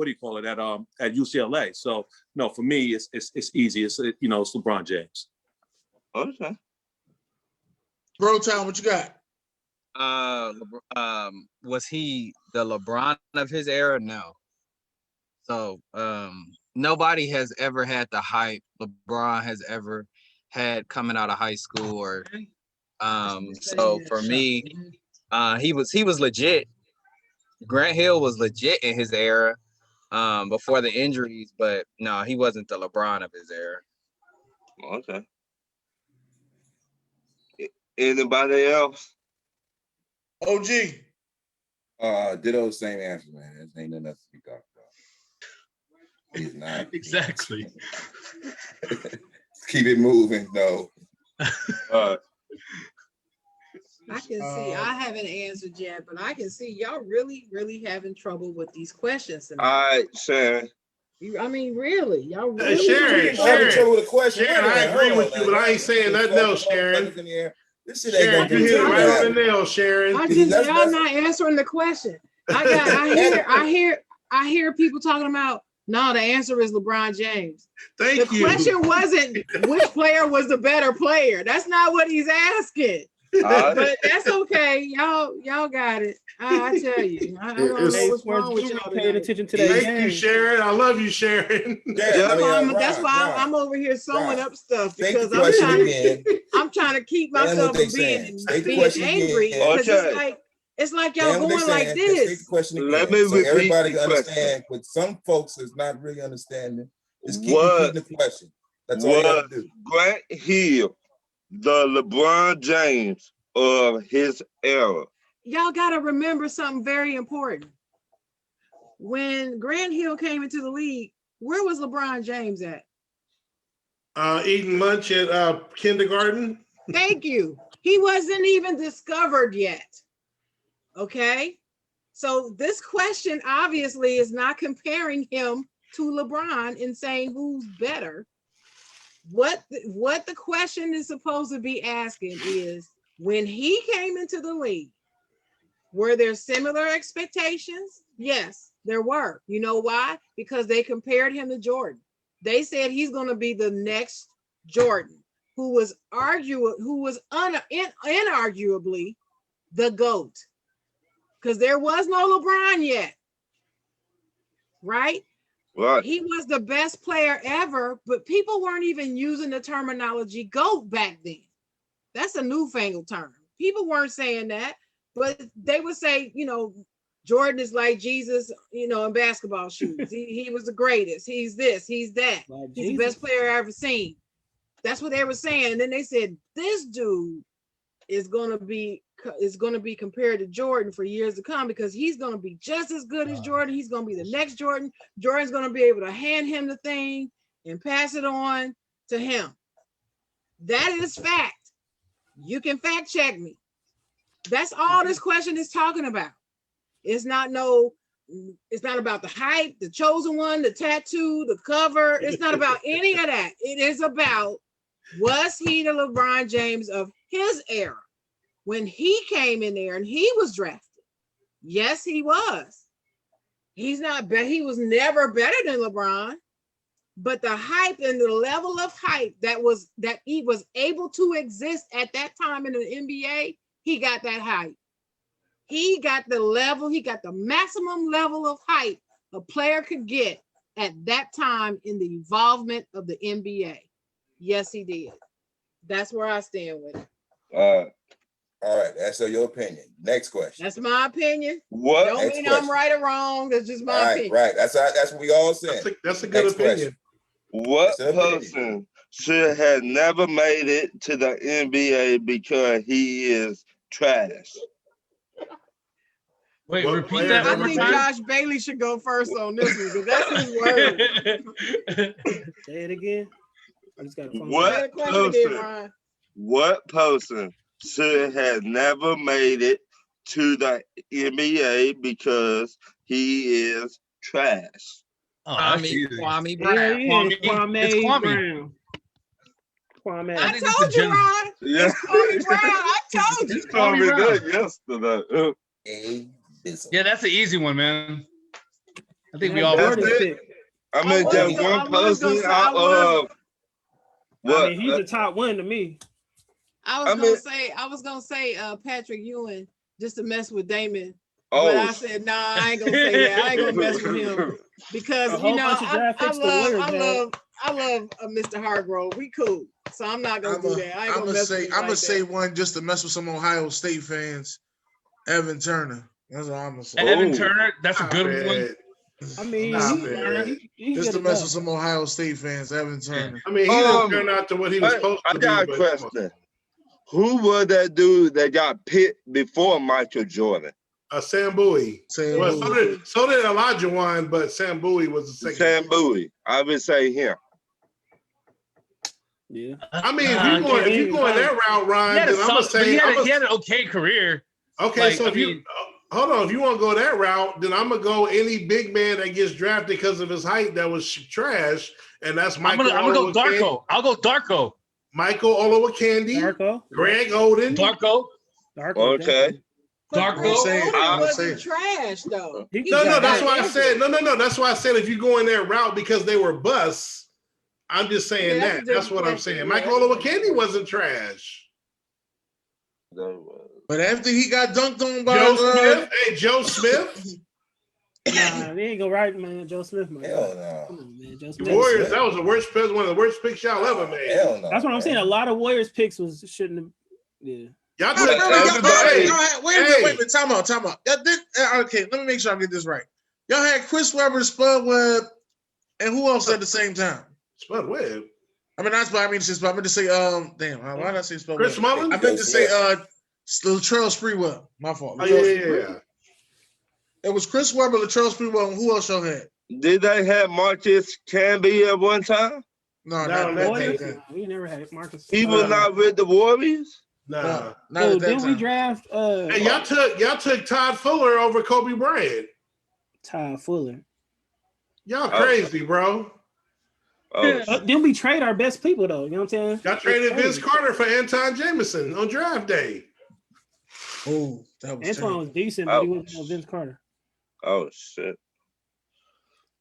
do you call it, at UCLA. So no, for me, it's easy. It's LeBron James. Okay. Bro, Town, what you got? Was he the LeBron of his era? No. So nobody has ever had the hype LeBron has ever had coming out of high school, or so for me, he was legit. Grant Hill was legit in his era before the injuries, but no, he wasn't the LeBron of his era. Okay. Anybody else? OG. Ditto, same answer, man. There ain't nothing else to be talked about. He's not. Exactly. Keep it moving, though. I can see, I haven't answered yet, but I can see y'all really, really having trouble with these questions tonight. All right, Sharon. I mean, really, y'all really Sharon, I agree with you, but I ain't saying nothing else, Sharon. This shit ain't gonna you hit it right on the nail, Sharon. Y'all not answering the question. I hear people talking about, no, the answer is LeBron James. The question wasn't which player was the better player. That's not what he's asking. But that's okay. Y'all got it. I tell you. I don't know what's wrong with y'all paying attention to that. Thank you, Sharon. I love you, Sharon. That's why I'm over here sewing up stuff, because I'm trying to keep myself from being angry. Because it's like y'all going like this. Let me repeat everybody the understand. But some folks is not really understanding. Just keep repeating the question. That's all you got to do. Grant Hill the LeBron James of his era? Y'all got to remember something very important. When Grant Hill came into the league, where was LeBron James at? Eating lunch at kindergarten. Thank you. He wasn't even discovered yet. Okay. So this question obviously is not comparing him to LeBron and saying who's better. What the question is supposed to be asking is, when he came into the league, were there similar expectations? Yes, there were. You know why? Because they compared him to Jordan. They said he's going to be the next Jordan, who was inarguably the GOAT, because there was no LeBron yet, right? Right. He was the best player ever, but people weren't even using the terminology GOAT back then. That's a newfangled term. People weren't saying that, but they would say, Jordan is like Jesus, in basketball shoes. He was the greatest. He's this, he's that. Like He's the Jesus. best player I ever seen. That's what they were saying. And then they said, this dude is gonna be compared to Jordan for years to come because he's gonna be just as good as Jordan. He's gonna be the next Jordan. Jordan's gonna be able to hand him the thing and pass it on to him. That is fact. You can fact check me. That's all this question is talking about. It's not about the hype, the chosen one, the tattoo, the cover. It's not about any of that. It is about, was he the LeBron James of his era when he came in there and he was drafted? Yes, he was. He was never better than LeBron, but the hype and the level of hype that he was able to exist at that time in the NBA, he got that hype. He got the maximum level of hype a player could get at that time in the involvement of the NBA. Yes, he did. That's where I stand with it. All right. That's your opinion. Next question. That's my opinion. What? Don't mean I'm right or wrong. That's just my opinion. Right. That's what we all said. That's a good opinion. What person should have never made it to the NBA because he is trash? Wait, What repeat player that I one more think time. Josh Bailey should go first on this one because that's his word. Say it again. I just got a phone. What person should have never made it to the NBA because he is trash? Kwame Brown. It's Kwame. Brown. Kwame. I told you, Ron. Yeah. It's Kwame Brown. I told you. You told me that yesterday. Yeah, that's an easy one, man. I think we all. That's it. I mean, just one person out of what? I mean, he's the top one to me. I was gonna say Patrick Ewing just to mess with Damon. Oh. But I said, nah, I ain't gonna say that. I ain't gonna mess with him because A whole bunch of draft picks the Warriors I love Mr. Hargrove. We cool, so I'm not gonna do that. I ain't gonna mess with him. I'm gonna like say that. one just to mess with some Ohio State fans. Evan Turner. That's what I'm gonna say. Evan Turner, that's a good one. I mean, just to mess with some Ohio State fans, Evan Turner. I mean, he didn't turn out to what he was supposed to be. I got a question. Who was that dude that got picked before Michael Jordan? Sam Bowie. Well, so did Elijah Wan, but Sam Bowie was the second. Sam Bowie. I would say him. Yeah. I mean, if you're going that route, Ron, then I'm gonna say he had an okay career. Okay, so if you hold on, if you want to go that route, then I'm gonna go any big man that gets drafted because of his height that was trash, and that's Michael. I'm gonna go Darko. I'll go Darko. Michael Olowokandi. Darko. Greg Oden. Darko. Okay. Darko wasn't trash though. No, that's why I said no. That's why I said if you go in that route because they were busts, I'm just saying that. That's what I'm saying. Michael Olowokandi wasn't trash. But after he got dunked on by Joe Smith. Nah, they ain't go right, man. Joe Smith, man. Hell no. Come on, man. Joe The Smith. Warriors, that was the worst pick, one of the worst picks y'all ever made. Hell no. That's what I'm saying. A lot of Warriors picks shouldn't have. Yeah. Y'all wait a minute. Time out. Okay, let me make sure I get this right. Y'all had Chris Webber, Spud Webb, and who else at the same time? Spud Webb. I mean, not Spud. I mean to say, damn. Why did I say Spud? Chris Mullin? I meant to say, Latrell Sprewell. My fault. Oh, yeah. It was Chris Webber, Latrell Sprewell, and who else y'all had? Did they have Marcus Camby at one time? No, we never had Marcus. He was not with the Warriors. Nah. No, did we draft? Hey, y'all took Todd Fuller over Kobe Bryant. Todd Fuller. Y'all crazy, bro. Then we trade our best people though. You know what I'm saying? Y'all traded Vince Carter for Anton Jameson on draft day. Oh, that was Antoine was decent, but he wasn't Vince Carter. Oh shit.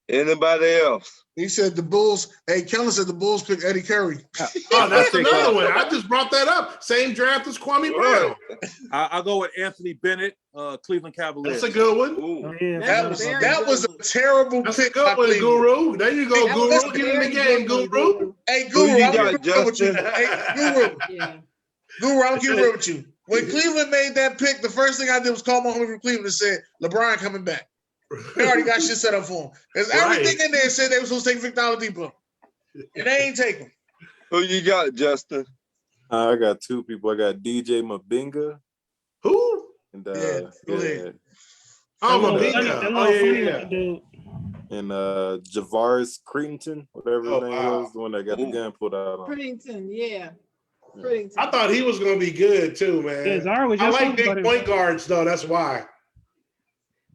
Anybody else? He said the Bulls. Hey, Kellen said the Bulls picked Eddie Curry. Oh, that's another one. I just brought that up. Same draft as Kwame Brown. I'll go with Anthony Bennett, Cleveland Cavaliers. That's a good one. Oh, yeah, That was a terrible That's pick. a good one, Guru. There you go, That Guru. was Get in the game, Guru. Hey, Who Guru, you I'm got, keeping real with you. Justin? Hey, Guru, Yeah. Guru, I'm keeping real with you. When Cleveland made that pick, the first thing I did was call my homie from Cleveland and said, LeBron coming back. They already got shit set up for him. There's everything in there said they were supposed to take Victor Oladipo. And they ain't take him. Who you got, Justin? I got two people. I got DJ Mabinga. Who? And Go ahead. Oh, That Mabinga. little funny dude. and Javaris Creighton, whatever his name was, the one that got the gun pulled out on. Princeton, yeah. Princeton. I thought he was going to be good too, man. Yeah, Zara was I just like talking about big him. point guards though. That's why.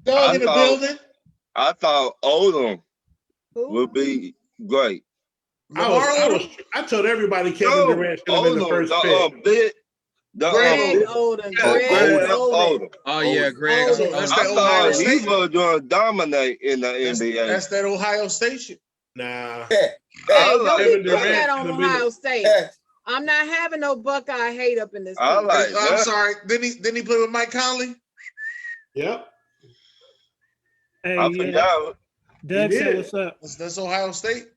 Dog in the building. I thought Odom Who? would be great. I told everybody Kevin Durant should have been the first pick. Greg Oden. Greg Oden. Oh yeah, Greg. Oden. That's I that Ohio thought he State. was going to dominate in the NBA. That's that Ohio State shit. Nah. Hey, I don't like be Kevin putting Durant that on should have been Ohio the- State. I'm not having no Buckeye hate up in this. I like I'm that. sorry. Didn't he play with Mike Conley? Yep. Hey, I yeah, forgot. Doug He said, did. "What's up?" That's Ohio State.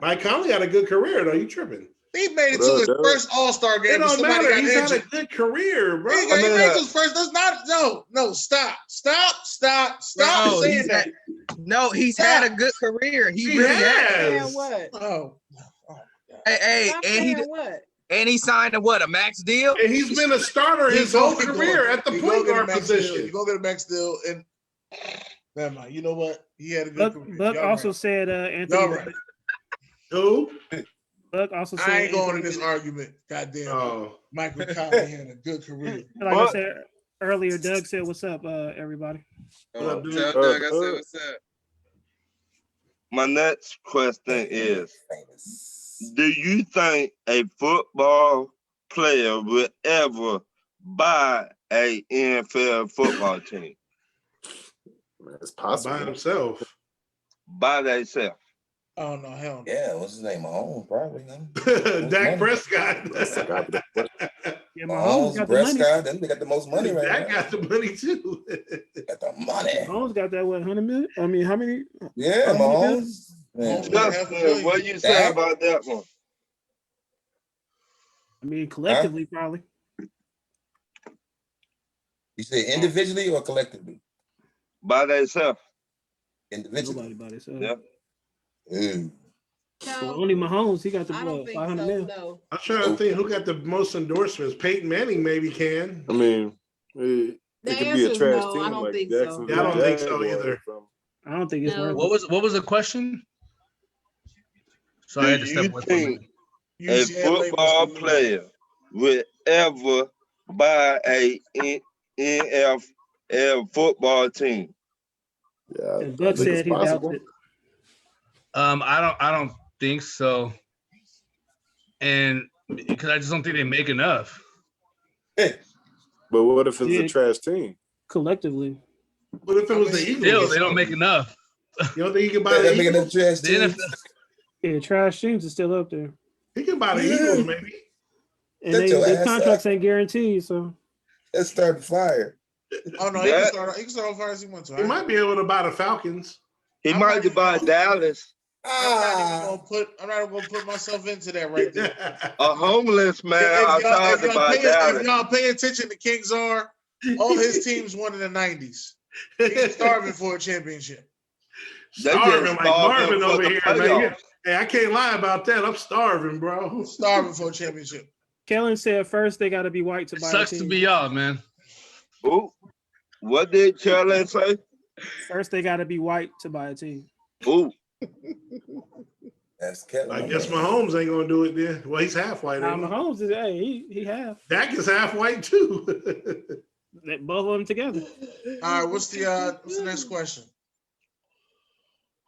Mike Conley had a good career though. You tripping? He made it What to up, his Doug? first All-Star game. It don't Somebody matter. got He's had a injured. good career, bro. He made it to his first. That's not. No. Stop No, saying he's that. No, he's had a good career. He really has. has. What? Oh. Hey, Stop and saying what? he signed a max deal. And he's been a starter his whole career at the point guard position. You go get a max deal, and never mind. You know what? He had a good career. Buck Y'all also right. said Anthony. Y'all right. Who? Buck also said I ain't going Anthony in this argument. Goddamn. Oh. Michael Conley had a good career. Like I said earlier, Doug said, "What's up, everybody?" Tell Doug I said what's up. My next question is, do you think a football player will ever buy a NFL football team? It's possible. By himself. By themselves? Oh no, hell no. Yeah, what's his name? Mahomes, probably. Dak Prescott. Yeah, Mahomes, got the money. Prescott, them they got the most money right Dak now. got the money too. Got the money. Mahomes got that 100 million. I mean, how many? Yeah, Mahomes. Man. Justin, what do you say about that one? I mean, collectively, probably. You say individually or collectively? By themselves. Individually. Nobody by themselves. Yeah. Well, only Mahomes, he got the I don't think 500 so. million. No. I'm trying to think who got the most endorsements. Peyton Manning maybe can. I mean, it The could be a answer's trash no, team I don't like think so. Jacksonville. Yeah, I don't think so Jaguars either. or something. I don't think it's No. worth it. What was the question? Sorry, I had to Do step you away from think it. a football player will ever buy a NFL football team? Yeah, And Buck said he doubts it. I don't think so, and because I just don't think they make enough. But what if it's Yeah. a trash team? Collectively. What if it was the Eagles? Still, they don't make enough. You don't think he can buy They're the making them Eagles? trash The teams. NFL Yeah, trash teams are still up there. He can buy the Eagles maybe. And Shut your their ass contracts up. ain't guaranteed, so Let's start the fire. Oh no, he can start off fire as he wants to. He might be able to buy the Falcons. He I'm might not to buy even Dallas. I'm not even gonna put myself into that right there. A homeless man outside to buy if Dallas. y'all pay attention to King Czar, all his teams won in the 90s. He's starving for a championship. Starving like Marvin over here, man. playoffs. Hey, I can't lie about that. I'm starving, bro. Starving for a championship. Kellen said first they got to be white to buy sucks a to team. be y'all, man. Ooh. What did Charlie say? First they got to be white to buy a team. Ooh. That's Kevin. I guess Mahomes ain't gonna do it then. Well, he's half white. Now ain't he? Mahomes is he half. Dak is half white too. Both of them together. All right, what's the next question?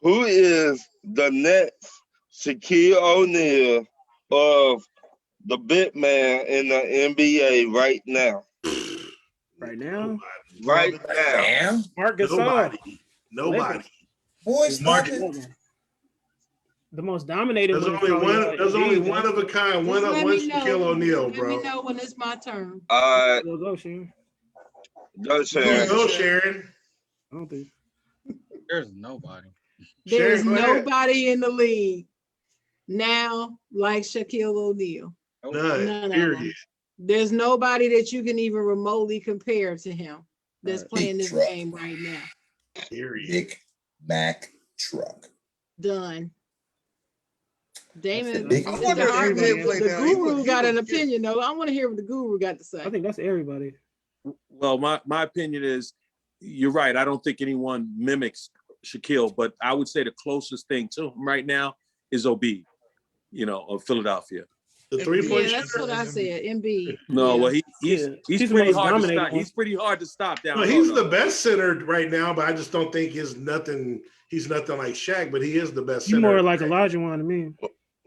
Who is the next Shaquille O'Neal of the big man in the NBA right now? Right now, Right now. Damn. Mark Gasol. Nobody. Boys, the most dominated. There's only one of a kind. One Shaquille O'Neal, bro. Let me know when it's my turn. Go, Sharon. Go, Sharon. Go, Sharon. I don't think there's nobody. There's nobody in the league now like Shaquille O'Neal. Period. There's nobody that you can even remotely compare to him that's playing this game right now. Period. Big Mac truck. Done. Damon, I wonder if the guru got an opinion though. I want to hear what the guru got to say. I think that's everybody. Well, my opinion is, you're right. I don't think anyone mimics Shaquille, but I would say the closest thing to him right now is Embiid, of Philadelphia. The 3-point shooter. That's what I said. Embiid. No, well, he's pretty hard to stop. He's pretty hard to stop down. Well, he's the best center right now, but I just don't think he's nothing like Shaq, but he is the best He's center. more like Elijah Wan to me.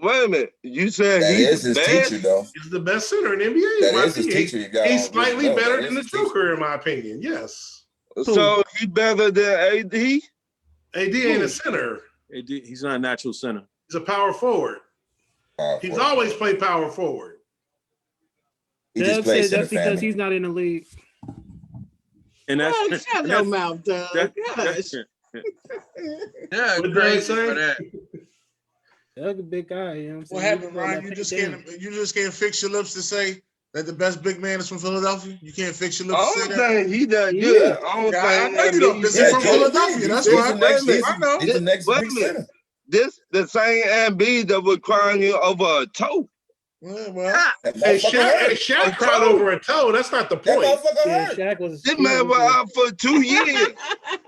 Wait a minute. You said he's his teacher, though. He's the best center in the NBA. That is his teacher. He's slightly better than the Joker, in my opinion. Yes. So he better than AD? AD ain't a center. AD, he's not a natural center. He's a power forward. He's always played power forward. Doug said that's because he's not in the league. And that's shut your mouth, Doug. Gosh. Yeah, what crazy for that. Doug a big guy. You know what, what happened, Ryan? You just can't fix your lips to say that the best big man is from Philadelphia. You can't fix your lips to say that. I don't think he that good. I know you don't. This is from Philadelphia. That's why I know. He's the next big center. This the same Embiid that was crying over a toe. Hey, Shaq cried over a toe. That's not the point. Shaq was. This man was out for 2 years.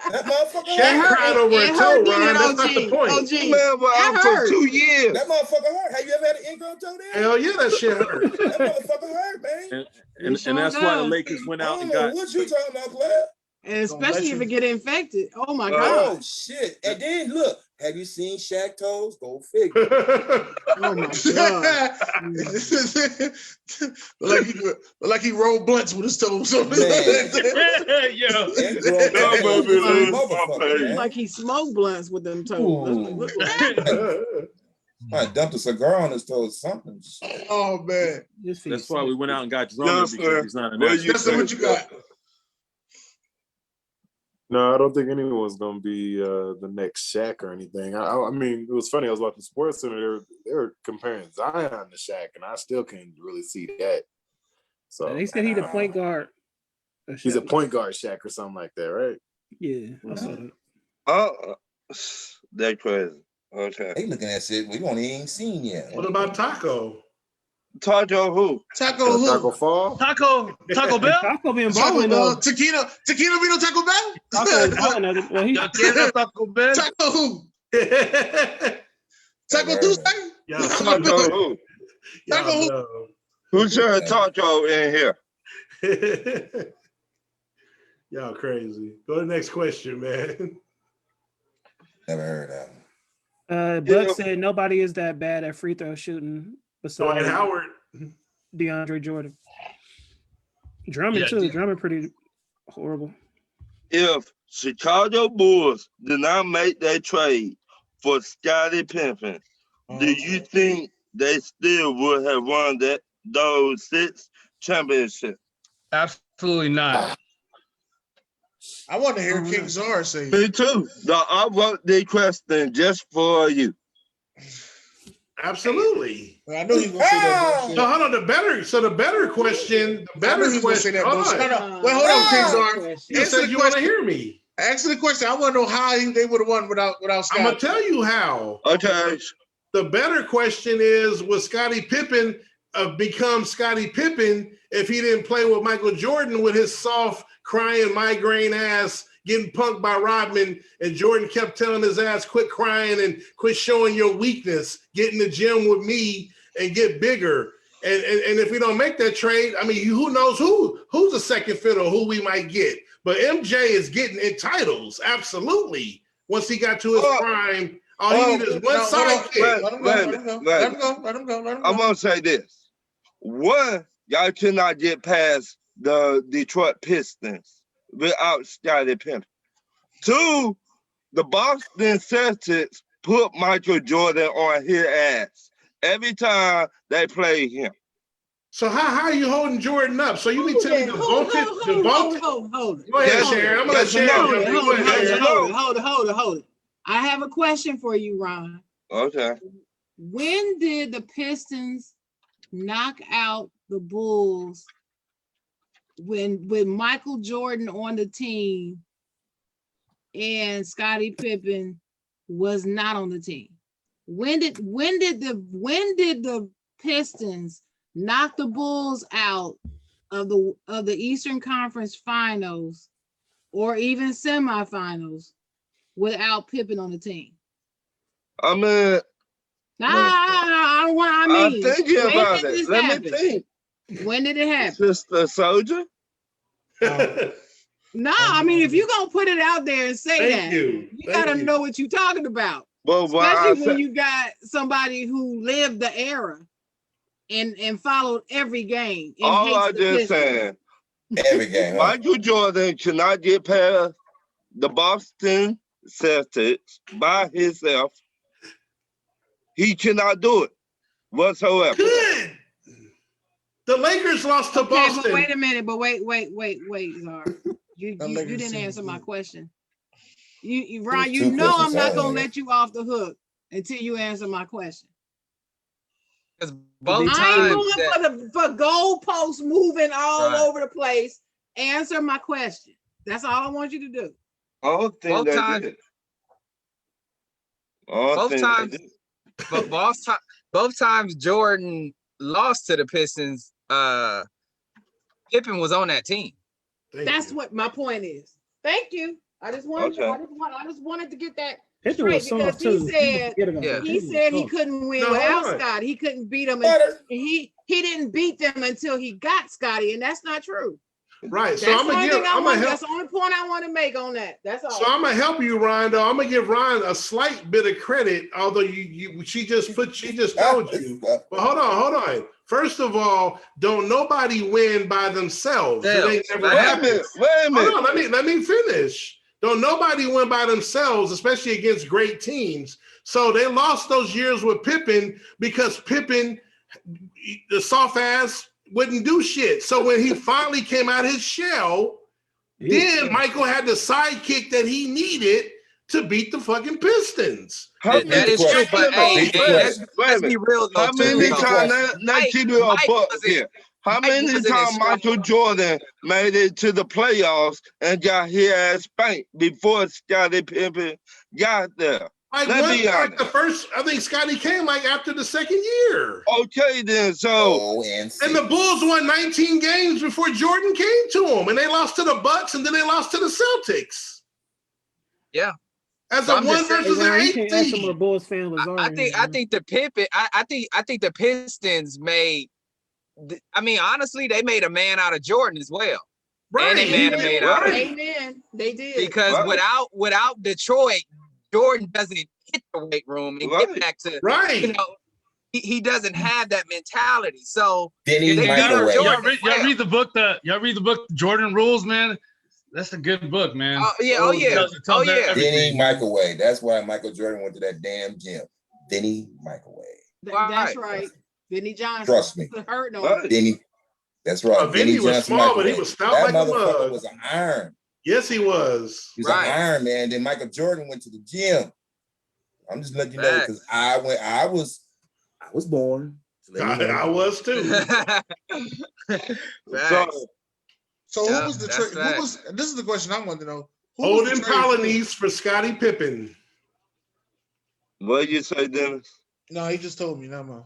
Shaq cried over a toe, Ryan. That's not the point. This man was out for 2 years. That motherfucker hurt. Have you ever had an ingrown toe there? Hell yeah, that shit hurt. That motherfucker hurt, man. And that's why the Lakers went out and got. What you talking about, Claire? And especially if it get infected. Oh my God. Oh shit. And then look, have you seen Shaq toes? Go figure. Oh my God. like he rolled blunts with his toes. Like he smoked blunts with them toes. I dumped a cigar on his toes, something. Oh man. That's why we went out and got Drummond because he's not a natural. What you got? No, I don't think anyone's gonna be the next Shaq or anything. I mean, it was funny. I was watching Sports Center. They were comparing Zion to Shaq, and I still can't really see that. So they said he's a point guard. He's a point guard Shaq or something like that, right? Yeah, I saw that. Oh, that's crazy. Okay. They looking at shit we won't even seen yet. What about Taco? Taco who? Taco who? Taco Fall? Taco Bell? Taco been balling though. Taquito Vino Taco Bell? Taco balling. Well, Taco Bell? Taco who? Taco Tuesday? Taco who? Taco who? Who said Taco in here? Y'all crazy. Go to the next question, man. Never heard of him. Buck said nobody is that bad at free throw shooting besides Dwight Howard, DeAndre Jordan. Drummond too. Drummond pretty horrible. If Chicago Bulls did not make that trade for Scottie Pippen, do you think they still would have won those 6 championships? Absolutely not. I want to hear King Czar say. Me too. I wrote the question just for you. Absolutely. I know he's gonna say that. So hold on. The better question. Wait, hold on, King Czar. You said you want to hear me. Answer the question. I want to know how they would have won without Scottie. I'm gonna tell you how. Okay. The better question is: would Scottie Pippen become Scottie Pippen if he didn't play with Michael Jordan with his soft, crying, migraine ass, getting punked by Rodman, and Jordan kept telling his ass, quit crying and quit showing your weakness, get in the gym with me and get bigger. And if we don't make that trade, I mean, who knows who's a second fiddle, who we might get. But MJ is getting in titles, absolutely. Once he got to his prime, all he needed is one sidekick. Let him go. I'm going to say this. One, y'all cannot get past the Detroit Pistons without Scottie Pippen. 2, The Boston Celtics put Michael Jordan on his ass every time they played him. So how are you holding Jordan up? So you mean tell me the vaulted? Hold it. Go ahead, Sharon. I'm gonna let Sharon jump in. Go ahead, Sharon. Hold it. I have a question for you, Ron. Okay. When did the Pistons knock out the Bulls when with Michael Jordan on the team and Scottie Pippen was not on the team? When did the Pistons knock the Bulls out of the Eastern Conference Finals or even semifinals without Pippen on the team? I mean, I'm thinking about it. Let me think. When did it happen? Sister Soldier? No, I mean, if you're going to put it out there and say you got to know what you're talking about. Well, especially when you got somebody who lived the era and followed every game. And all I just saying, every game. Michael Jordan cannot get past the Boston Celtics by himself. He cannot do it whatsoever. Good. The Lakers lost to Boston. But wait a minute. But wait, Czar. You didn't answer my question. Ron, you know I'm not gonna let you off the hook until you answer my question. Because both times I ain't going for goalposts moving all over the place. Answer my question. That's all I want you to do. Both times Jordan lost to the Pistons, Pippen was on that team. That's what my point is. Thank you. I just wanted to get that straight because he said he couldn't win without Scottie. He couldn't beat him, and he didn't beat them until he got Scottie, and that's not true. Right. So That's I'm gonna that's the only point I want to make on that. That's all. So I'm gonna help you, Ryan. Though I'm gonna give Ryan a slight bit of credit, although she just told you. But hold on. First of all, don't nobody win by themselves. It ain't never happened. Wait a minute. Hold on, let me finish. Don't nobody win by themselves, especially against great teams. So they lost those years with Pippen because Pippen, the soft ass, wouldn't do shit. So when he finally came out his shell, then Michael had the sidekick that he needed to beat the fucking Pistons. That is true, but let's be real though. How many times let's keep it a buck here? How many times Michael Jordan made it to the playoffs and got his ass spanked before Scottie Pippen got there? The first, I think Scottie came after the second year. Okay, then. So and the Bulls won 19 games before Jordan came to them, and they lost to the Bucks, and then they lost to the Celtics. Yeah, as a 1 versus an 8 team. I think the Pippen. I think the Pistons made. I mean, honestly, they made a man out of Jordan as well. Right. And they made a man out of him. Amen. They did. Because without Detroit, Jordan doesn't hit the weight room and get back to he doesn't have that mentality. So y'all read the book Jordan Rules, man. That's a good book, man. Denny microwave. That's why Michael Jordan went to that damn gym. Denny microwave. That's right. Vinny Johnson. Trust me. Hurt on Denny. That's right. Vinny was small, but he was stout like a mug. Was an iron. Yes, he was. He was an iron man. Then Michael Jordan went to the gym. I'm just letting you know because I was born. I was too. So who was the trade? This is the question I want to know. Olden Polynese for Scottie Pippen. What did you say, Dennis? No, he just told me. Not mine.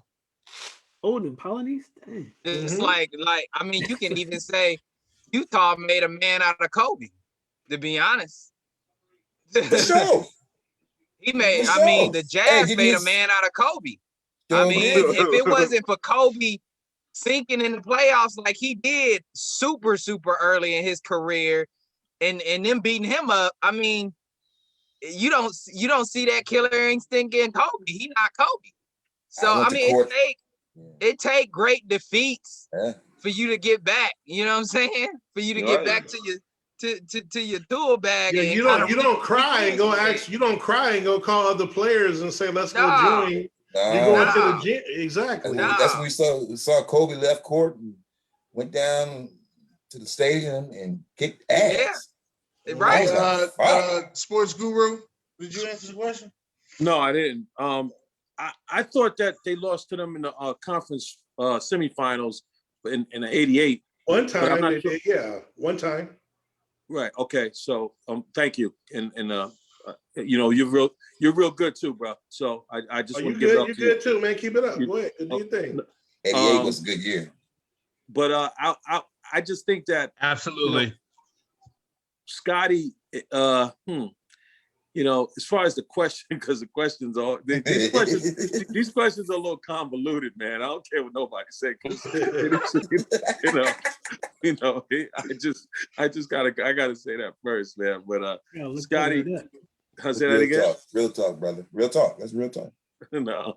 Olden Polynese? Dang. It's like I mean, you can even say Utah made a man out of Kobe. To be honest, for sure. He made. I mean, the Jazz made a man out of Kobe. I mean, if it wasn't for Kobe sinking in the playoffs like he did super early in his career, and them beating him up, I mean, you don't see that killer instinct in Kobe. He not Kobe. So I mean, it take great defeats for you to get back. You know what I'm saying? For you to get back to to your tool bag. Yeah, and you don't cry and go ask. You don't cry and go call other players and say, "Let's go join." You go into the gym. Exactly. That's when we saw Kobe left court and went down to the stadium and kicked ass. Yeah, right. Sports Guru, did you answer the question? No, I didn't. I thought that they lost to them in the conference semifinals in the '88. One time, one time. Right. Okay. So thank you, and you know you're real good too, bro. So I just want to give it up to you. You're good too, man. Keep it up. Go ahead. Do your thing. '88 was a good year. But I just think that absolutely, Scotty. You know, as far as the question, because the questions are these questions are a little convoluted, man. I don't care what nobody say. I gotta say that first, man. But Scotty, I say that again. Real talk, brother. Real talk. That's real talk. No,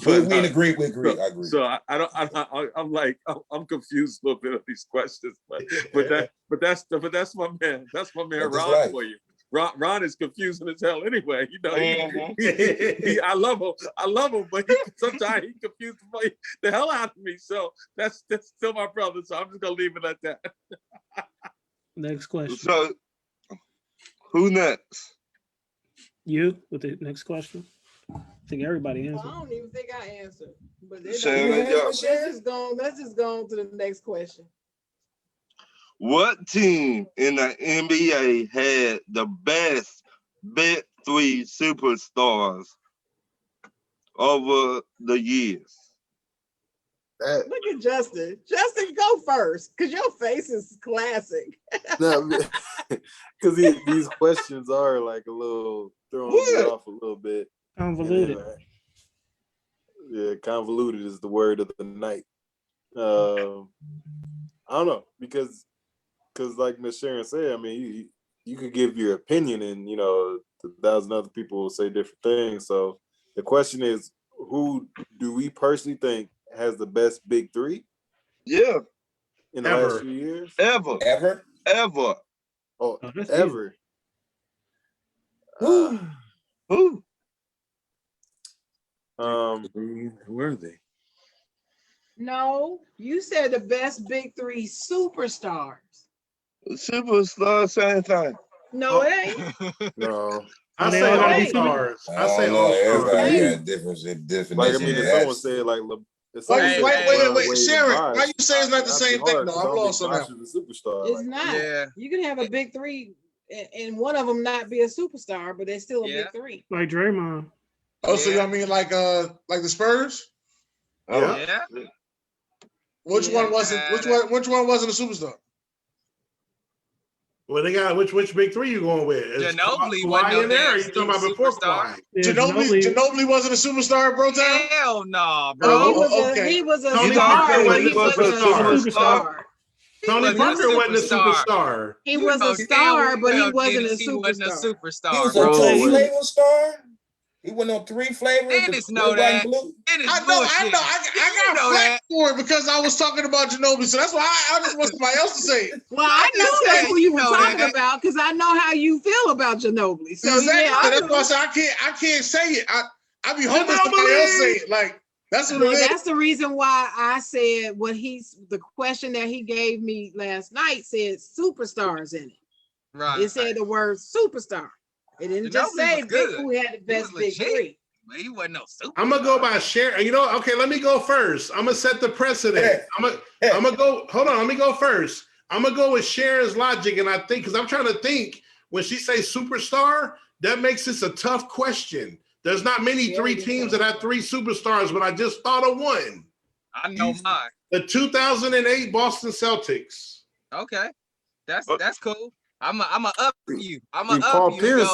we agree. We agree. I agree. So I'm confused a little bit of these questions, but that's my man. That's my man Ron right for you. Ron is confusing as hell anyway. You know, I love him, but sometimes he confused the hell out of me. So that's still my brother. So I'm just gonna leave it at that. Next question. So, who next? You with the next question. I think everybody answered. I don't even think I answered. But let's just go on to the next question. What team in the NBA had the best big three superstars over the years? Look at Justin. Justin, go first, because your face is classic. No, because these questions are like a little throwing me off a little bit. Convoluted. Yeah, convoluted is the word of the night. I don't know, because like Miss Sharon said, I mean, you could give your opinion, and 1,000 other people will say different things. So the question is, who do we personally think has the best big three? Yeah. In the last few years? Ever. Oh, ever. Who? Where are they? No, you said the best big three superstars. Superstar, same thing. No, it ain't. No. I say all stars. I say all stars. Everybody got different. Like, I mean, if someone said like, wait, Sharon, why you say it's not the same thing? No, I'm lost on that. It's not. Yeah. You can have a big three and one of them not be a superstar, but they're still a big three. Like Draymond. Oh, so y'all mean like the Spurs? Oh yeah. Which one wasn't a superstar? Well, they got which big three you going with? Ginobili Kawhi in there? Or you talking about before Kawhi? Ginobili wasn't a superstar, bro. Hell no, bro. He was a Tony star. Parker wasn't a superstar. Tony Parker wasn't a superstar. He was a star, but he wasn't a superstar. He was a two-flavor star. He went on 3 flavors. Dennis know that. I know. I got flack for it because I was talking about Ginobili, so that's why I just want somebody else to say it. Well, I know that's who you were talking about because I know how you feel about Ginobili. So exactly. That's why I said I can't say it. I be hoping somebody else say it. Like that's what it is. That's the reason why I said the question that he gave me last night said superstars in it. Right. It said the word superstar. It didn't just say who had the best big three. But he wasn't no super. I'm gonna go by Sharon. Okay, let me go first. I'm gonna set the precedent. I'm gonna go. Hold on, let me go first. I'm gonna go with Sharon's logic, and I think because I'm trying to think when she says superstar, that makes this a tough question. There's not many 3 teams that have 3 superstars, but I just thought of one. I know mine. The 2008 Boston Celtics. Okay, that's cool. I'm a up you. I'm a up Paul you. Pierce,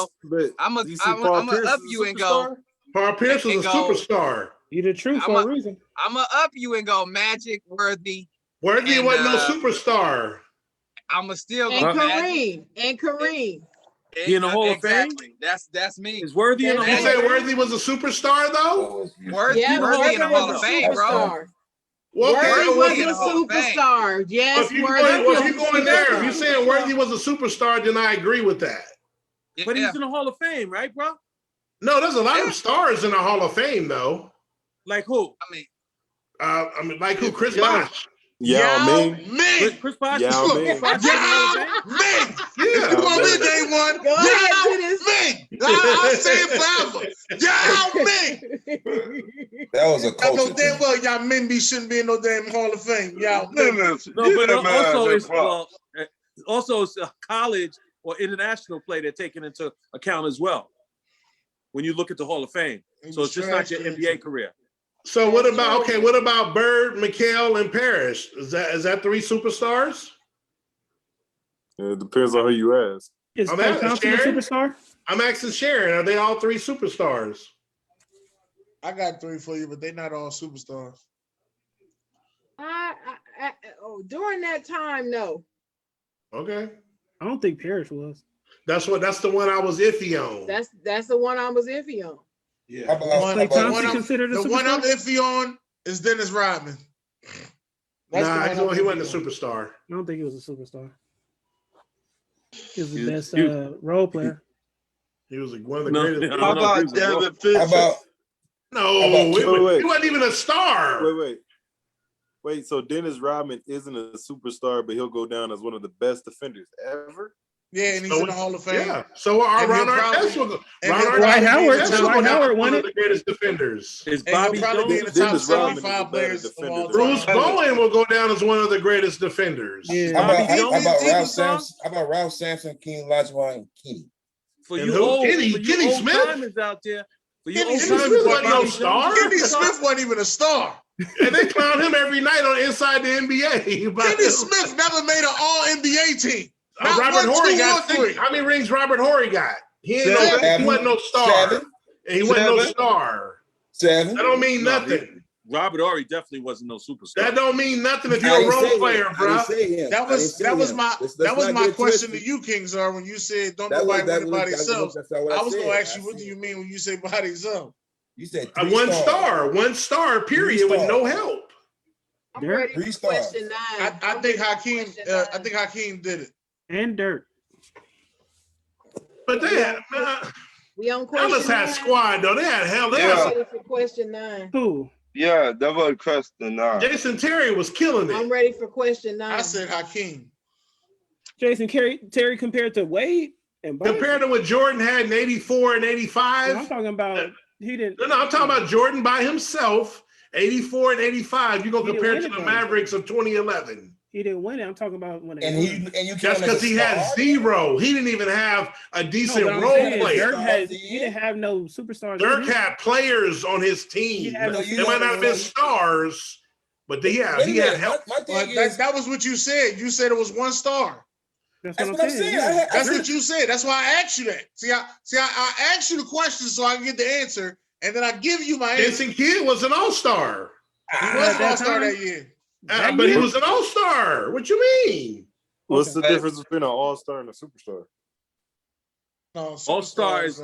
I'm a up you and go. Paul Pierce was a superstar. You the truth for a reason. I'm a up you and go Magic, Worthy. Worthy wasn't no superstar. I'm a still go Kareem. And Kareem. He in the Hall of Fame? That's me. Is Worthy in the Hall of Fame? You say Worthy was a superstar though? Worthy in the Hall of Fame, bro. Well, Worthy was a superstar. Yes, if you Worthy. going there, if you're saying Worthy was a superstar, then I agree with that. But he's in the Hall of Fame, right, bro? No, there's a lot of stars in the Hall of Fame, though. Like who? I mean, like who? Chris Bosh. Yao Ming. Chris Bosh. Yao Ming. Yao Ming. Yeah. You want me to name one? Go ahead, Yao Dennis. Ming. I'll say it forever. Yao Ming. That was a I culture. know damn well Yao Ming shouldn't be in no damn Hall of Fame. Yao Ming. No, but also it's a college or international play they're taking into account as well when you look at the Hall of Fame. So it's just not your NBA career. So what about Bird, McHale, and Parrish? Is that three superstars? It depends on who you ask. Is Klay Thompson a superstar? I'm asking Sharon. Are they all three superstars? I got three for you, but they're not all superstars. During that time, no. Okay. I don't think Parrish was. That's the one I was iffy on. That's the one I was iffy on. Yeah. The one I'm iffy on is Dennis Rodman. He wasn't a superstar. I don't think he was a superstar. He was the best role player. He was one of the greatest. How about David Fisher? He wasn't even a star. Wait, so Dennis Rodman isn't a superstar, but he'll go down as one of the best defenders ever? Yeah, and he's in the Hall of Fame. Yeah. So Ron Artest will go. Dwight Howard won one it. of the greatest defenders. Is Bobby probably be in the top 75 players of all time. Bruce Bowen will go down as one of the greatest defenders. Yeah. How about Ralph Sampson, King Olajuwon, and Kenny? For you old Smith timers out there. Kenny Smith wasn't no star. Kenny Smith wasn't even a star. And they clown him every night on Inside the NBA. Kenny Smith never made an All-NBA team. Robert Horry got how many rings Robert Horry got? He wasn't no star. And he wasn't no star. 7. That don't mean nothing. Robert Horry definitely wasn't no superstar. That don't mean nothing if you're a role player, bro. That was my question to you, King Czar, when you said don't nobody win by themselves. I was gonna ask you, what do you mean when you say by themselves? You said one star, period, with no help. I'm ready for question 9. I think Hakeem did it. And Dirt. But they had we on question Dallas had 9. squad though. They had hell. Ready for question 9. Who? Yeah, that was question 9. Jason Terry was killing it. I'm ready for question 9. I said Hakeem. Jason Terry compared to Wade and Bird? Compared to what Jordan had in 84 and 85. I'm talking about he didn't. No, I'm talking about Jordan by himself, 84 and 85. You're gonna compare it to the Mavericks of 2011. He didn't win it. I'm talking about when that's because he had 0. He didn't even have a decent role player. He didn't have no superstars. Dirk had players on his team. They might not have been stars, but he had help. That was what you said. You said it was one star. That's what I'm saying. That's what you said. That's why I asked you that. See, I asked you the question so I can get the answer, and then I give you my answer. Jason Kidd was an all-star. He was an all-star that year. But he was an all-star. What you mean? What's the difference between an all-star and a superstar? No, all-star is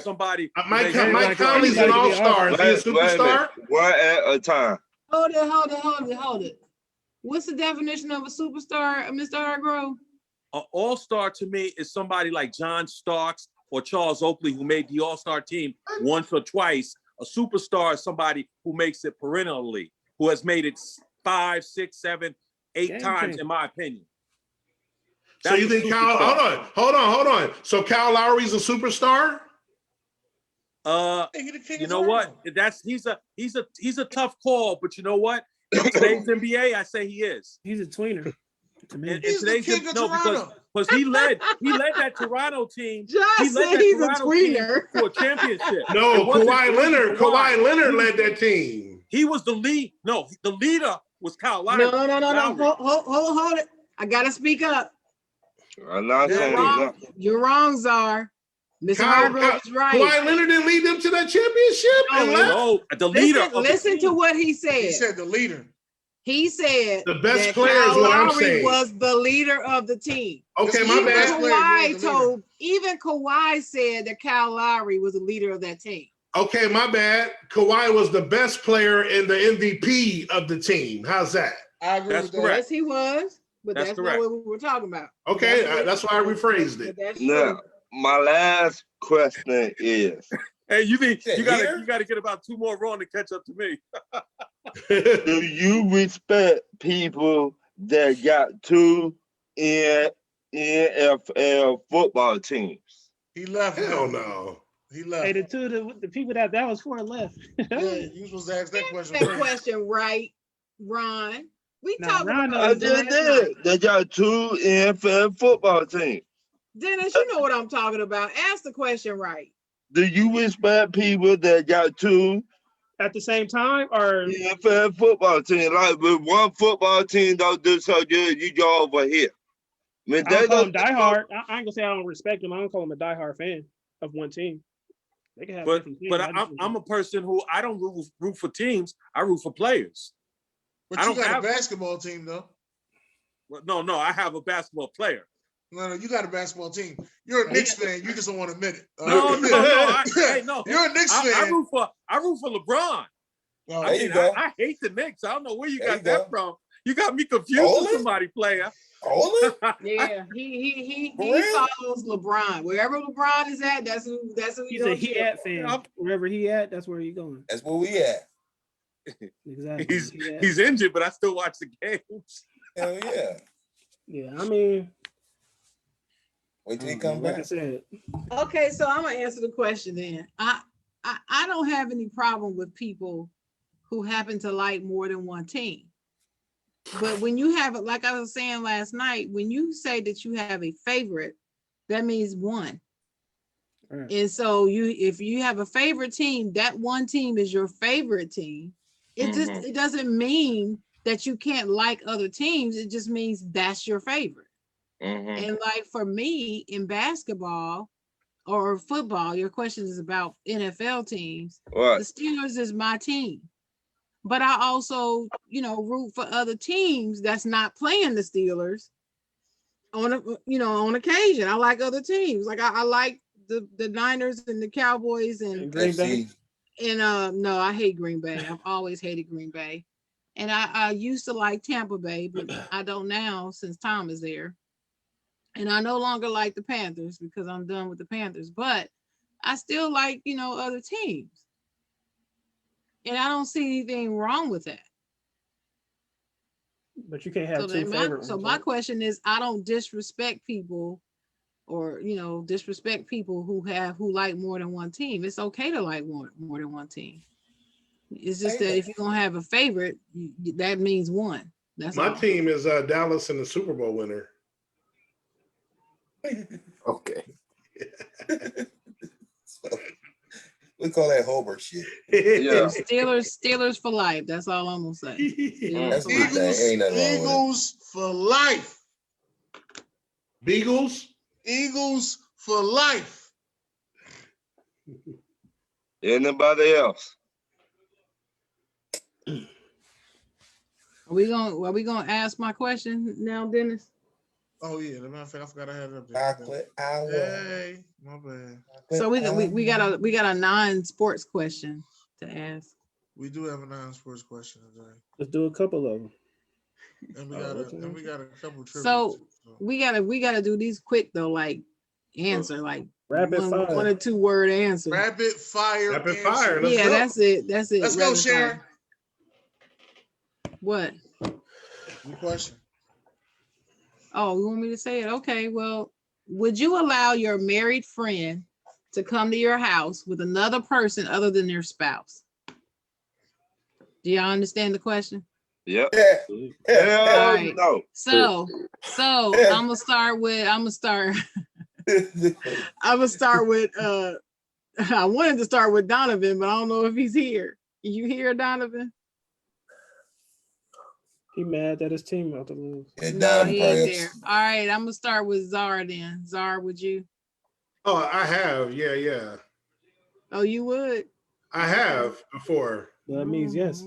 somebody. Mike Conley's an all-star. Is he a superstar? One at a time. Hold it. What's the definition of a superstar, Mr. Hargrove? An all-star to me is somebody like John Starks or Charles Oakley who made the all-star team once or twice. A superstar is somebody who makes it perennially, who has made it 5, 6, 7, 8 times, in my opinion. So you think Kyle? Hold on. So Kyle Lowry's a superstar? You know what? He's a tough call, but you know what? In today's NBA, I say he is. He's a tweener. He's the king of Toronto. Because he led that Toronto team. Just said he's a tweener to a championship. No, Kawhi Leonard led that team. He was the lead. No, the leader was Kyle Lowry. No. Hold it. I gotta speak up. I'm not saying that. You're wrong, Czar. Mr. Hargrove is right. Kawhi Leonard didn't lead them to that championship. No, the leader. Listen to what he said. He said the leader. He said the best that player is what I'm saying. was the leader of the team. Okay, my bad. Even Kawhi said that Kyle Lowry was the leader of that team. Okay, my bad. Kawhi was the best player and the MVP of the team. How's that? I agree with that. Yes, he was, but that's not what we were talking about. Okay, that's why I rephrased it. Now, my last question is. Hey, you gotta get about 2 more wrong to catch up to me. Do you respect people that got 2 NFL football teams? He left. Hell no. He left. Hey, the people that was for left. Yeah, you supposed to ask that question. That question right, Ron. We talked Ron about I this just last did. night. They got 2 NFL football teams. Dennis, you know what I'm talking about. Ask the question right. Do you respect people that got 2 at the same time, or NFL football team? Like, with one football team don't do so good, you go over here. I mean, I don't call him diehard. I ain't gonna say I don't respect him. I don't call him a diehard fan of one team. They can have different teams. But I'm a person who I don't root for teams. I root for players. But you got a basketball team, though. No, I have a basketball player. No, you got a basketball team. You're a Knicks fan. You just don't want to admit it. No. You're a Knicks fan. I root for LeBron. Oh, I hate the Knicks. I don't know where you got that from. You got me confused with somebody player. Yeah, he follows LeBron. Wherever LeBron is at, that's who he's a he at fan. Wherever he at, that's where he going. That's where we at. Exactly. He's injured, but I still watch the games. Hell yeah. Yeah, I mean, wait till he come back. Like I said. Okay, so I'm gonna answer the question then. I don't have any problem with people who happen to like more than one team. But when you have it, like I was saying last night, when you say that you have a favorite, that means one. Right. And so if you have a favorite team, that one team is your favorite team. It doesn't mean that you can't like other teams. It just means that's your favorite. And like for me in basketball or football, your question is about NFL teams. What? The Steelers is my team. But I also, root for other teams that's not playing the Steelers on occasion. I like other teams. Like I like the Niners and the Cowboys and Green Bay. And no, I hate Green Bay. I've always hated Green Bay. And I used to like Tampa Bay, but I don't now since Tom is there. And I no longer like the Panthers because I'm done with the Panthers. But I still like, other teams. And I don't see anything wrong with that. But you can't have two favorite ones. So my question is, I don't disrespect people or, disrespect people who like more than one team. It's okay to like more than one team. It's just that if you're going to have a favorite, that means one. That's my all. team is Dallas and the Super Bowl winner. Okay. We call that Hobart shit. Yeah. Steelers for life. That's all I'm gonna say. Eagles for life. Beagles? Eagles for life. Anybody else? Are we gonna ask my question now, Dennis? Oh yeah, matter of fact, I forgot I had it up there. Chocolate hour. Hey, my bad. So we got a non-sports question to ask. We do have a non-sports question today. Let's do a couple of them. And we got a couple trivia. So we gotta do these quick though, like answer like rapid fire. 1 or 2 word answer. Rapid fire. Rapid fire. Let's go. That's it. Let's go, Sharon. What? Good question. Oh, you want me to say it? Okay, well, would you allow your married friend to come to your house with another person other than their spouse? Do y'all understand the question? Yep. All right. No. So I'm gonna start with I wanted to start with Donovan, but I don't know if he's here. You here, Donovan? He mad that his team about to lose. No, he ain't there. All right, I'm gonna start with Zara then. Zara, would you? Oh, I have. Yeah. Oh, you would? I have before. Well, that means yes.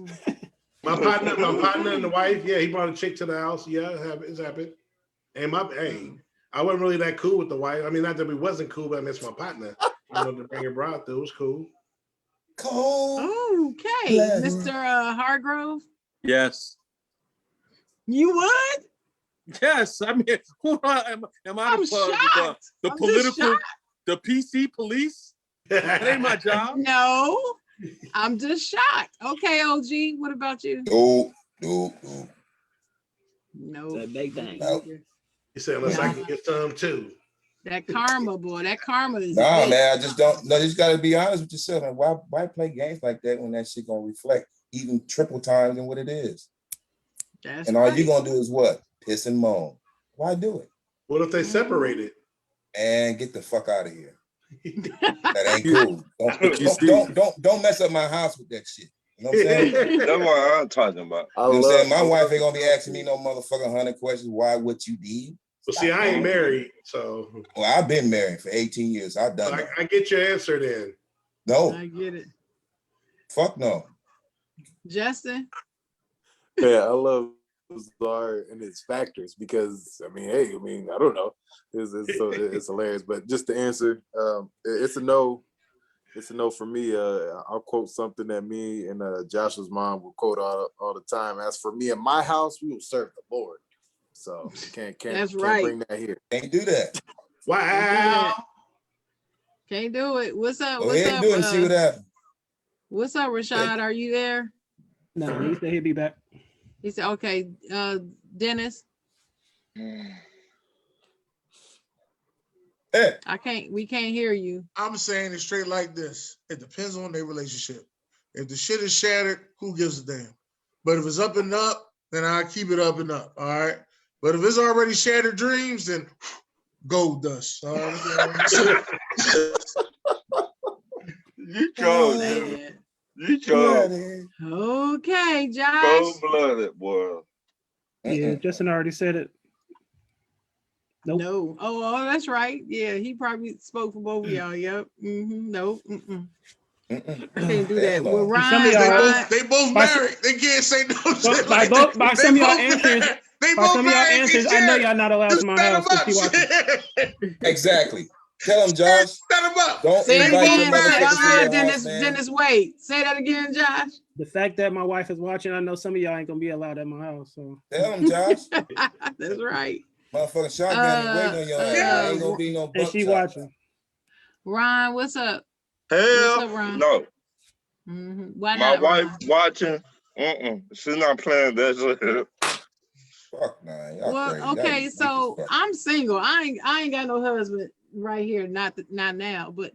My partner and the wife, he brought a chick to the house. Yeah, it's happened. And I wasn't really that cool with the wife. I mean, not that we wasn't cool, but I miss my partner. I wanted to bring her broad through. It was cool. Cold. Okay, Mr. Hargrove. Yes. You would? Yes. I mean, am I I'm shocked. the I'm just political, shocked. the PC police? That ain't my job. No, I'm just shocked. Okay, OG, what about you? No. No. That big thing. No. He said, unless I can get some too. That karma, boy. That karma is Nah, big. man, I just don't. No, you just gotta be honest with yourself. Man. Why play games like that when that shit gonna reflect even triple times than what it is? That's and all you gonna do is what? Piss and moan. Why do it? What if they separated? And get the fuck out of here. That ain't cool. Don't mess up my house with that shit. You know what I'm saying? That's what I'm talking about. You know what I'm saying? My wife ain't gonna be asking me no motherfucking 100 questions. Why? What you did? Well, see, I ain't married, so. Well, I've been married for 18 years. I've done that. I get your answer then. No. I get it. Fuck no. Justin? Yeah, I love Czar and its factors because, I don't know. It's hilarious. But just to answer, it's a no. It's a no for me. I'll quote something that me and Joshua's mom will quote all the time. As for me and my house, we will serve the Lord. So can't bring that here. Can't do that. Wow. Can't do it. What's up? Go ahead and do it and see what happens. What's up, Rashad? Are you there? No, he said he'll be back. He said, okay. Dennis? Hey. We can't hear you. I'm saying it straight like this. It depends on their relationship. If the shit is shattered, who gives a damn? But if it's up and up, then I keep it up and up. All right. But if it's already shattered dreams, then gold dust. All right. You chose it. You chose it. Okay, Josh. Cold-blooded, boy. Yeah, Justin already said it. Nope. No. Oh, that's right. Yeah, he probably spoke for both of y'all. Yep. Mm-hmm. No. Mm-mm. I can't do that. Well, Ryan, they both married. They can't say no. By some of y'all answers, I know y'all not allowed to my house. Exactly. Tell him, Josh. Set him up. Don't say it invite again. your motherfuckers Dennis. Dennis, wait. Say that again, Josh. The fact that my wife is watching, I know some of y'all ain't gonna be allowed at my house. So tell him, Josh. That's right. Motherfucking shotgun is waiting on your ass. Ain't gonna be no buck. And she watching. Ryan, what's up? Hell, what's up, Ryan? no. Mm-hmm. Why My not, wife Ryan? watching. She's not playing that shit. Fuck nah. Well, okay, so I'm single. I ain't got no husband right here. Not now. But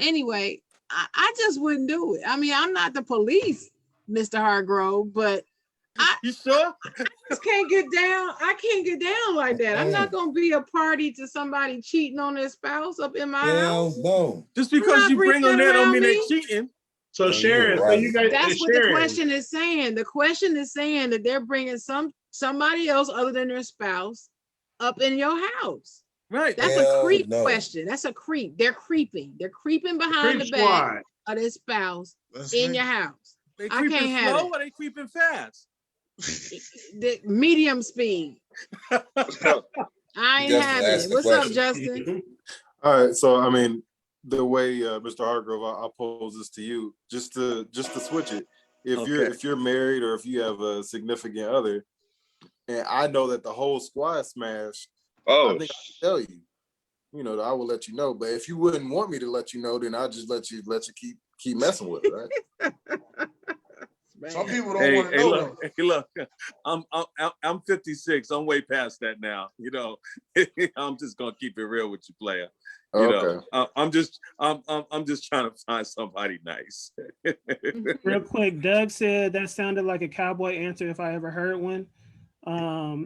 anyway, I just wouldn't do it. I mean, I'm not the police, Mr. Hargrove, but you sure? I just can't get down. I can't get down like that. I'm not gonna be a party to somebody cheating on their spouse up in my house. No. Just because you bring them there don't mean they're cheating. So Sharon, so you guys. That's what the question is saying. The question is saying that they're bringing somebody else other than their spouse up in your house. Right. That's a creep question. That's a creep. They're creeping. They're creeping behind the back of their spouse in your house. They I can't have slow it. or they creeping fast? The medium speed. I ain't having it. What's up, Justin? All right, so I mean, the way Mr. Hargrove, I'll pose this to you, just to switch it. If you're married or if you have a significant other, and I know that the whole squad smashed, I think I'll tell you. You know, I will let you know. But if you wouldn't want me to let you know, then I'll just let you keep messing with it, right? Some people don't want to know. Look, I'm 56. I'm way past that now. You know, I'm just gonna keep it real with you, player. You know, I'm just trying to find somebody nice. Real quick, Doug said that sounded like a cowboy answer if I ever heard one.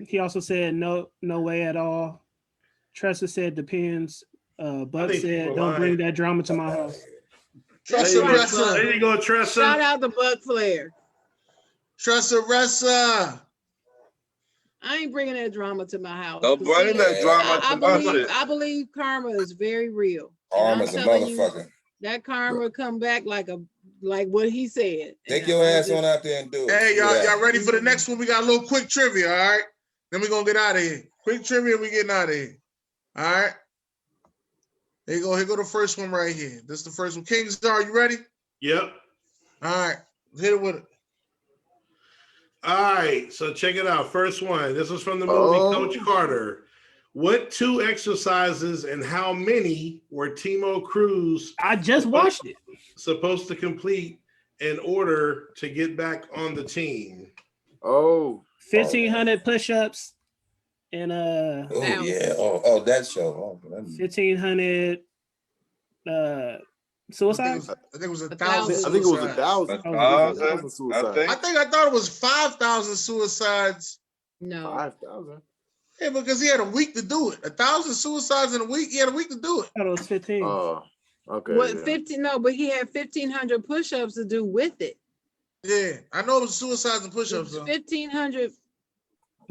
He also said no way at all. Tressa said depends. Buck said don't bring that drama to my house. Tressa. There you go, Tressa. Shout out to Buck Flair. Tressa. I ain't bringing that drama to my house. Don't bring that drama to my shit. I believe karma is very real. Karma's a motherfucker. That karma come back like what he said. Take your ass on out there and do it. Hey, y'all ready for the next one? We got a little quick trivia, all right? Then we're gonna get out of here. Quick trivia, we getting out of here. All right. There you go. Here go the first one right here. This is the first one. Kingstar, you ready? Yep. All right, hit it with it. All right, so check it out. First one. This is from the movie Coach Carter. What 2 exercises and how many were Timo Cruz? I just watched it. Supposed to complete in order to get back on the team. 1,500 push-ups and that show. 1,500 suicides. I think it was 1,000. I think it was 1,000. 1,000 suicides. I thought it was 5,000 suicides. No. 5,000. Yeah, because he had a week to do it. 1,000 suicides in a week. He had a week to do it. I thought it was 15. Oh, okay. What 15? No, but he had 1,500 push-ups to do with it. Yeah, I know it was suicides and push-ups. Though. 1,500.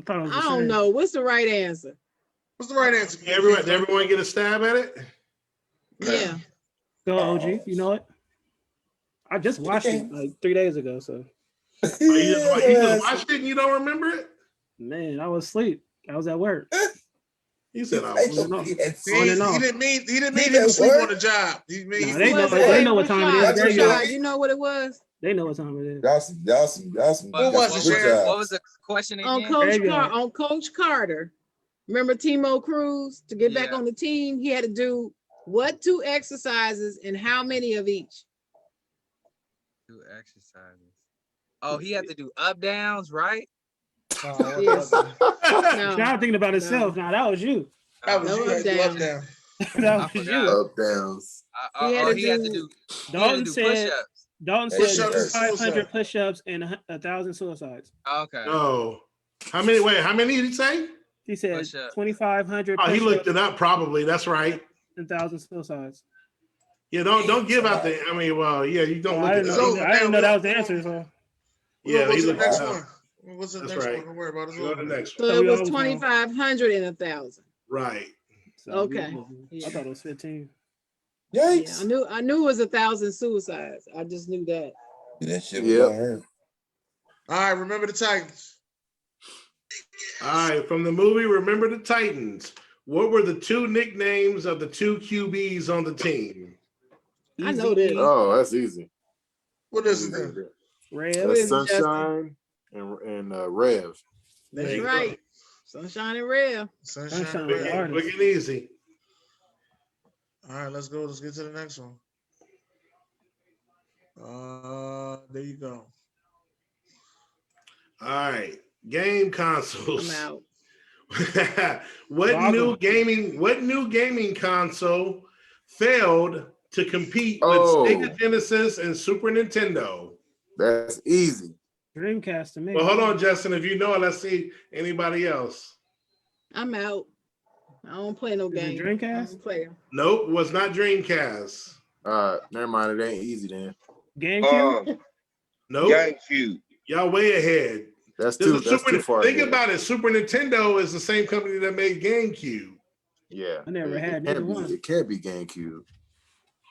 I I don't know. What's the right answer? What's the right answer? Everyone get a stab at it? Yeah. Go OG. You know it. I just watched it like 3 days ago. So. You just watched it and you don't remember it? Man, I was asleep. I was at work. He said I was. He didn't mean him sleep on the job. He mean they know what time it is. You know what it was? They know what time it is. Y'all some. What was the question again? On Coach Carter. Remember Timo Cruz? To get back on the team, he had to do what 2 exercises and how many of each? 2 exercises. Oh, he had to do up downs, right? Yes. Now I'm thinking about himself. Now that was you. That was you. Up down. That was you. Up downs. He had to do. Dalton said. Dalton said Push-ups, 500 push-ups and 1,000 suicides. Okay. Oh, how many? Wait, how many did he say? He said 2,500. Oh, he looked it up. Probably that's right. 1,000 suicides. Yeah, don't give out the. I mean, well, yeah, you don't look I it up. I didn't know that was the answer. So. Yeah, What's he the looked next it up. one? What's the That's next right. one? Don't worry about it. Go to the next So one. it was 2,500 and 1,000. Right. So Okay. I thought it was 15. Yikes. Yeah, I knew it was 1,000 suicides. I just knew that. That shit was on her. All right, remember the Titans. All right, from the movie Remember the Titans. What were the 2 nicknames of the 2 QBs on the team? I know this. Oh, that's easy. What is it? Rev. That's Sunshine and Rev. That's right. Sunshine and Rev. Sunshine. Quick and easy. All right, let's go. Let's get to the next one. There you go. All right, game consoles. I'm out. What new gaming console failed to compete with Sega Genesis and Super Nintendo? That's easy. Dreamcast to me. Well, hold on, Justin. If you know it, let's see anybody else. I'm out. I don't play no game. Dreamcast? Nope, was not Dreamcast. Never mind. It ain't easy then. GameCube? Nope. GameCube. Y'all way ahead. That's too far. Think about it. Super Nintendo is the same company that made GameCube. Yeah. I never had either one. It can't be GameCube.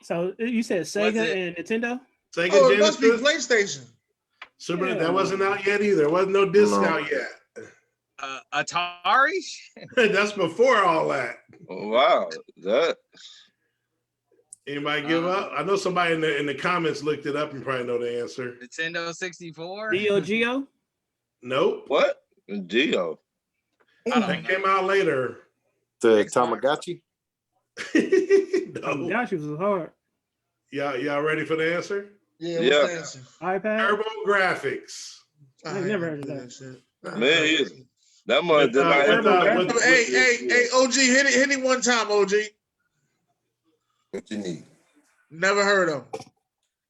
So you said Sega and Nintendo? Sega Oh, it Genesis. must be PlayStation. Super that wasn't out yet either. There wasn't no disc out yet. Atari? That's before all that. Oh, wow. That. Anybody give up? I know somebody in the comments looked it up and probably know the answer. Nintendo 64? Neo Geo? Nope. What? Geo. That came out later. The Tamagotchi? No. Tamagotchi was hard. Y'all ready for the answer? Yeah. iPad? Turbo Graphics. I've never heard of that shit. Man, that one did not Hey, OG, hit it one time, OG. What you need? Never heard of.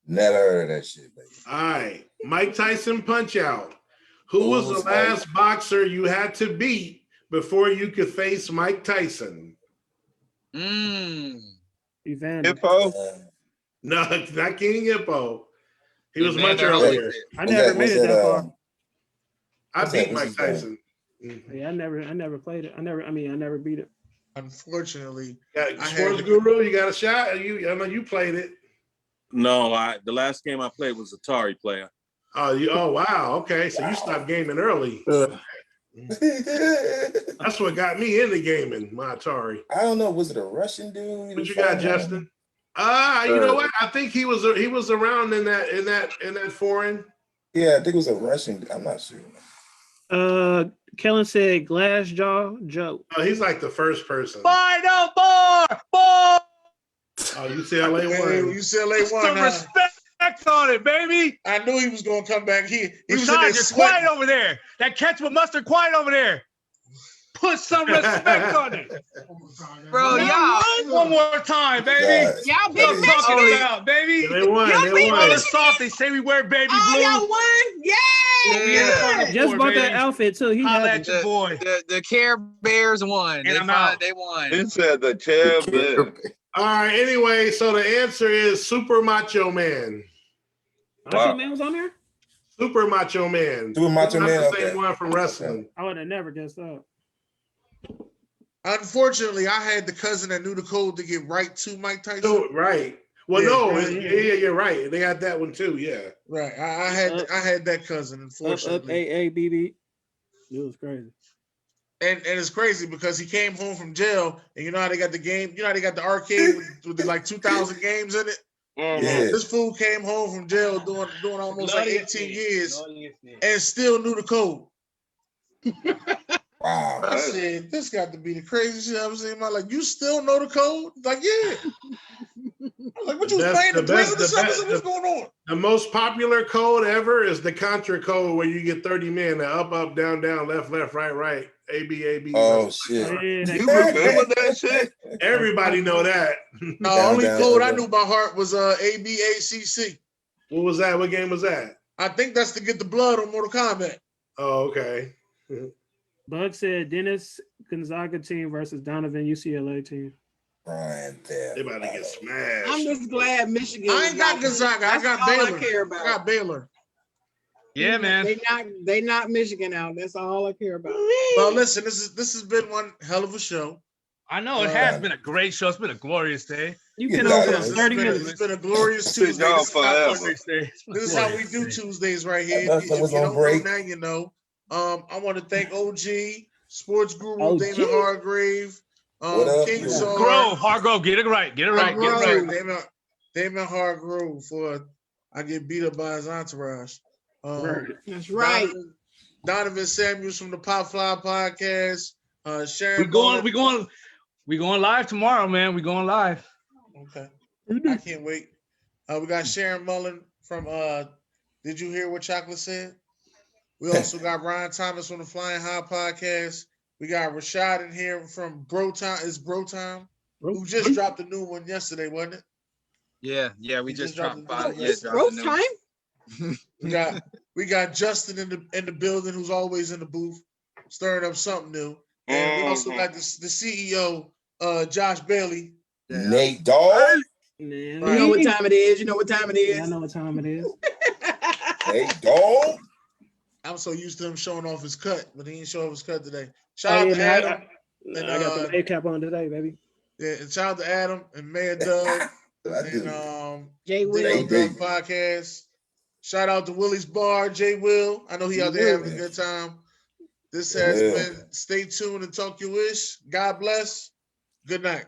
Never heard of that shit, baby. All right. Mike Tyson Punch Out. Who was the last boxer you had to beat before you could face Mike Tyson? Evander. Hippo? No, not King Hippo. He was Evander much earlier. I never made it that far. I beat Mike Tyson. Yeah, I never played it. I never beat it. Unfortunately, Sports Guru, you got a shot? I know you played it. No, the last game I played was Atari player. Oh wow, okay. So you stopped gaming early. That's what got me into gaming, my Atari. I don't know. Was it a Russian dude? What you got, Justin? You know what? I think he was around in that foreign. Yeah, I think it was a Russian. I'm not sure. Kellen said Glass Jaw Joe. Oh, he's like the first person. Final four. Oh, UCLA won. UCLA won. Some respect on it, baby. I knew he was gonna come back. He was in Rashad, there you're sweating. quiet over there. That catch with mustard quiet over there. Put some respect on it. Bro, y'all. One more time, baby. Y'all big Michigan out, baby. They won. They All won. the soft, they say we wear baby blue. Y'all won. Yeah. Just bought that outfit too. He Holla had at your boy. The Care Bears won. They won. He said the Care Bears. All right. Anyway, so the answer is Super Macho Man. Macho Man was on there? Super Macho Man. Super Macho Not Man. the Okay. same one from wrestling. I would have never guessed that. Unfortunately, I had the cousin that knew the code to get right to Mike Tyson. Right. Well, Yeah, no, right. you're right. They had that one too. Yeah. Right. I had that cousin, Up, unfortunately. AABB. It was crazy. And it's crazy because he came home from jail, and you know how they got the game, you know how they got the arcade with like 2,000 games in it. Yeah. This fool came home from jail doing almost like 18 years and still knew the code. Wow. I said, this got to be the craziest shit I've ever seen in my life. You still know the code? Like, yeah. I was like, what you was playing the best, what's going on? The most popular code ever is the Contra code, where you get 30 men, the up, up, down, down, left, left, right, right, A, B, A, B. Oh, shit. You remember that shit? Everybody know that. The only code I knew by heart was ABACC. What was that? What game was that? I think that's to get the blood on Mortal Kombat. Oh, okay. Bug said Dennis Gonzaga team versus Donovan UCLA team. Right there. They about to get smashed. I'm just glad Michigan. I ain't got Gonzaga. I got Baylor. I care about. I got Baylor. Yeah, man. They knocked Michigan out. That's all I care about. Well, listen, this has been one hell of a show. I know it has been a great show. It's been a glorious day. You can over 30 It's minutes. been a glorious Been Tuesday. gone forever. This is how we do Tuesdays right here. If you don't know now, you know. I want to thank OG, Sports Guru, OG? Damon Hargrave, What up, King yo? Saul. Hargrove, get it right. Get it right. Get it right. Damon Hargrove for I get beat up by his entourage. That's right. Donovan Samuels from the Pop Fly Podcast. Sharon. We going live tomorrow, man. We going live. Okay. I can't wait. We got Sharon Mullen from Did You Hear What Chocolate Said? We also got Ryan Thomas from the Flying High Podcast. We got Rashad in here from Bro Time. It's Bro Time. Who just dropped a new one yesterday, wasn't it? Yeah, we just dropped five. Bro time. We got Justin in the building, who's always in the booth, stirring up something new. And we also got the CEO, Josh Bailey. Nate Dogg. You know what time it is. You know what time it is. I know what time it is. Nate Dogg. I'm so used to him showing off his cut, but he didn't show off his cut today. Shout out to Adam. I got the makeup on today, baby. Yeah, and shout out to Adam and Mayor Doug and Jay Will Podcast. Shout out to Willie's Bar, Jay Will. I know he out there having a good time. This has been Stay Tuned and Talk Your Wish. God bless. Good night.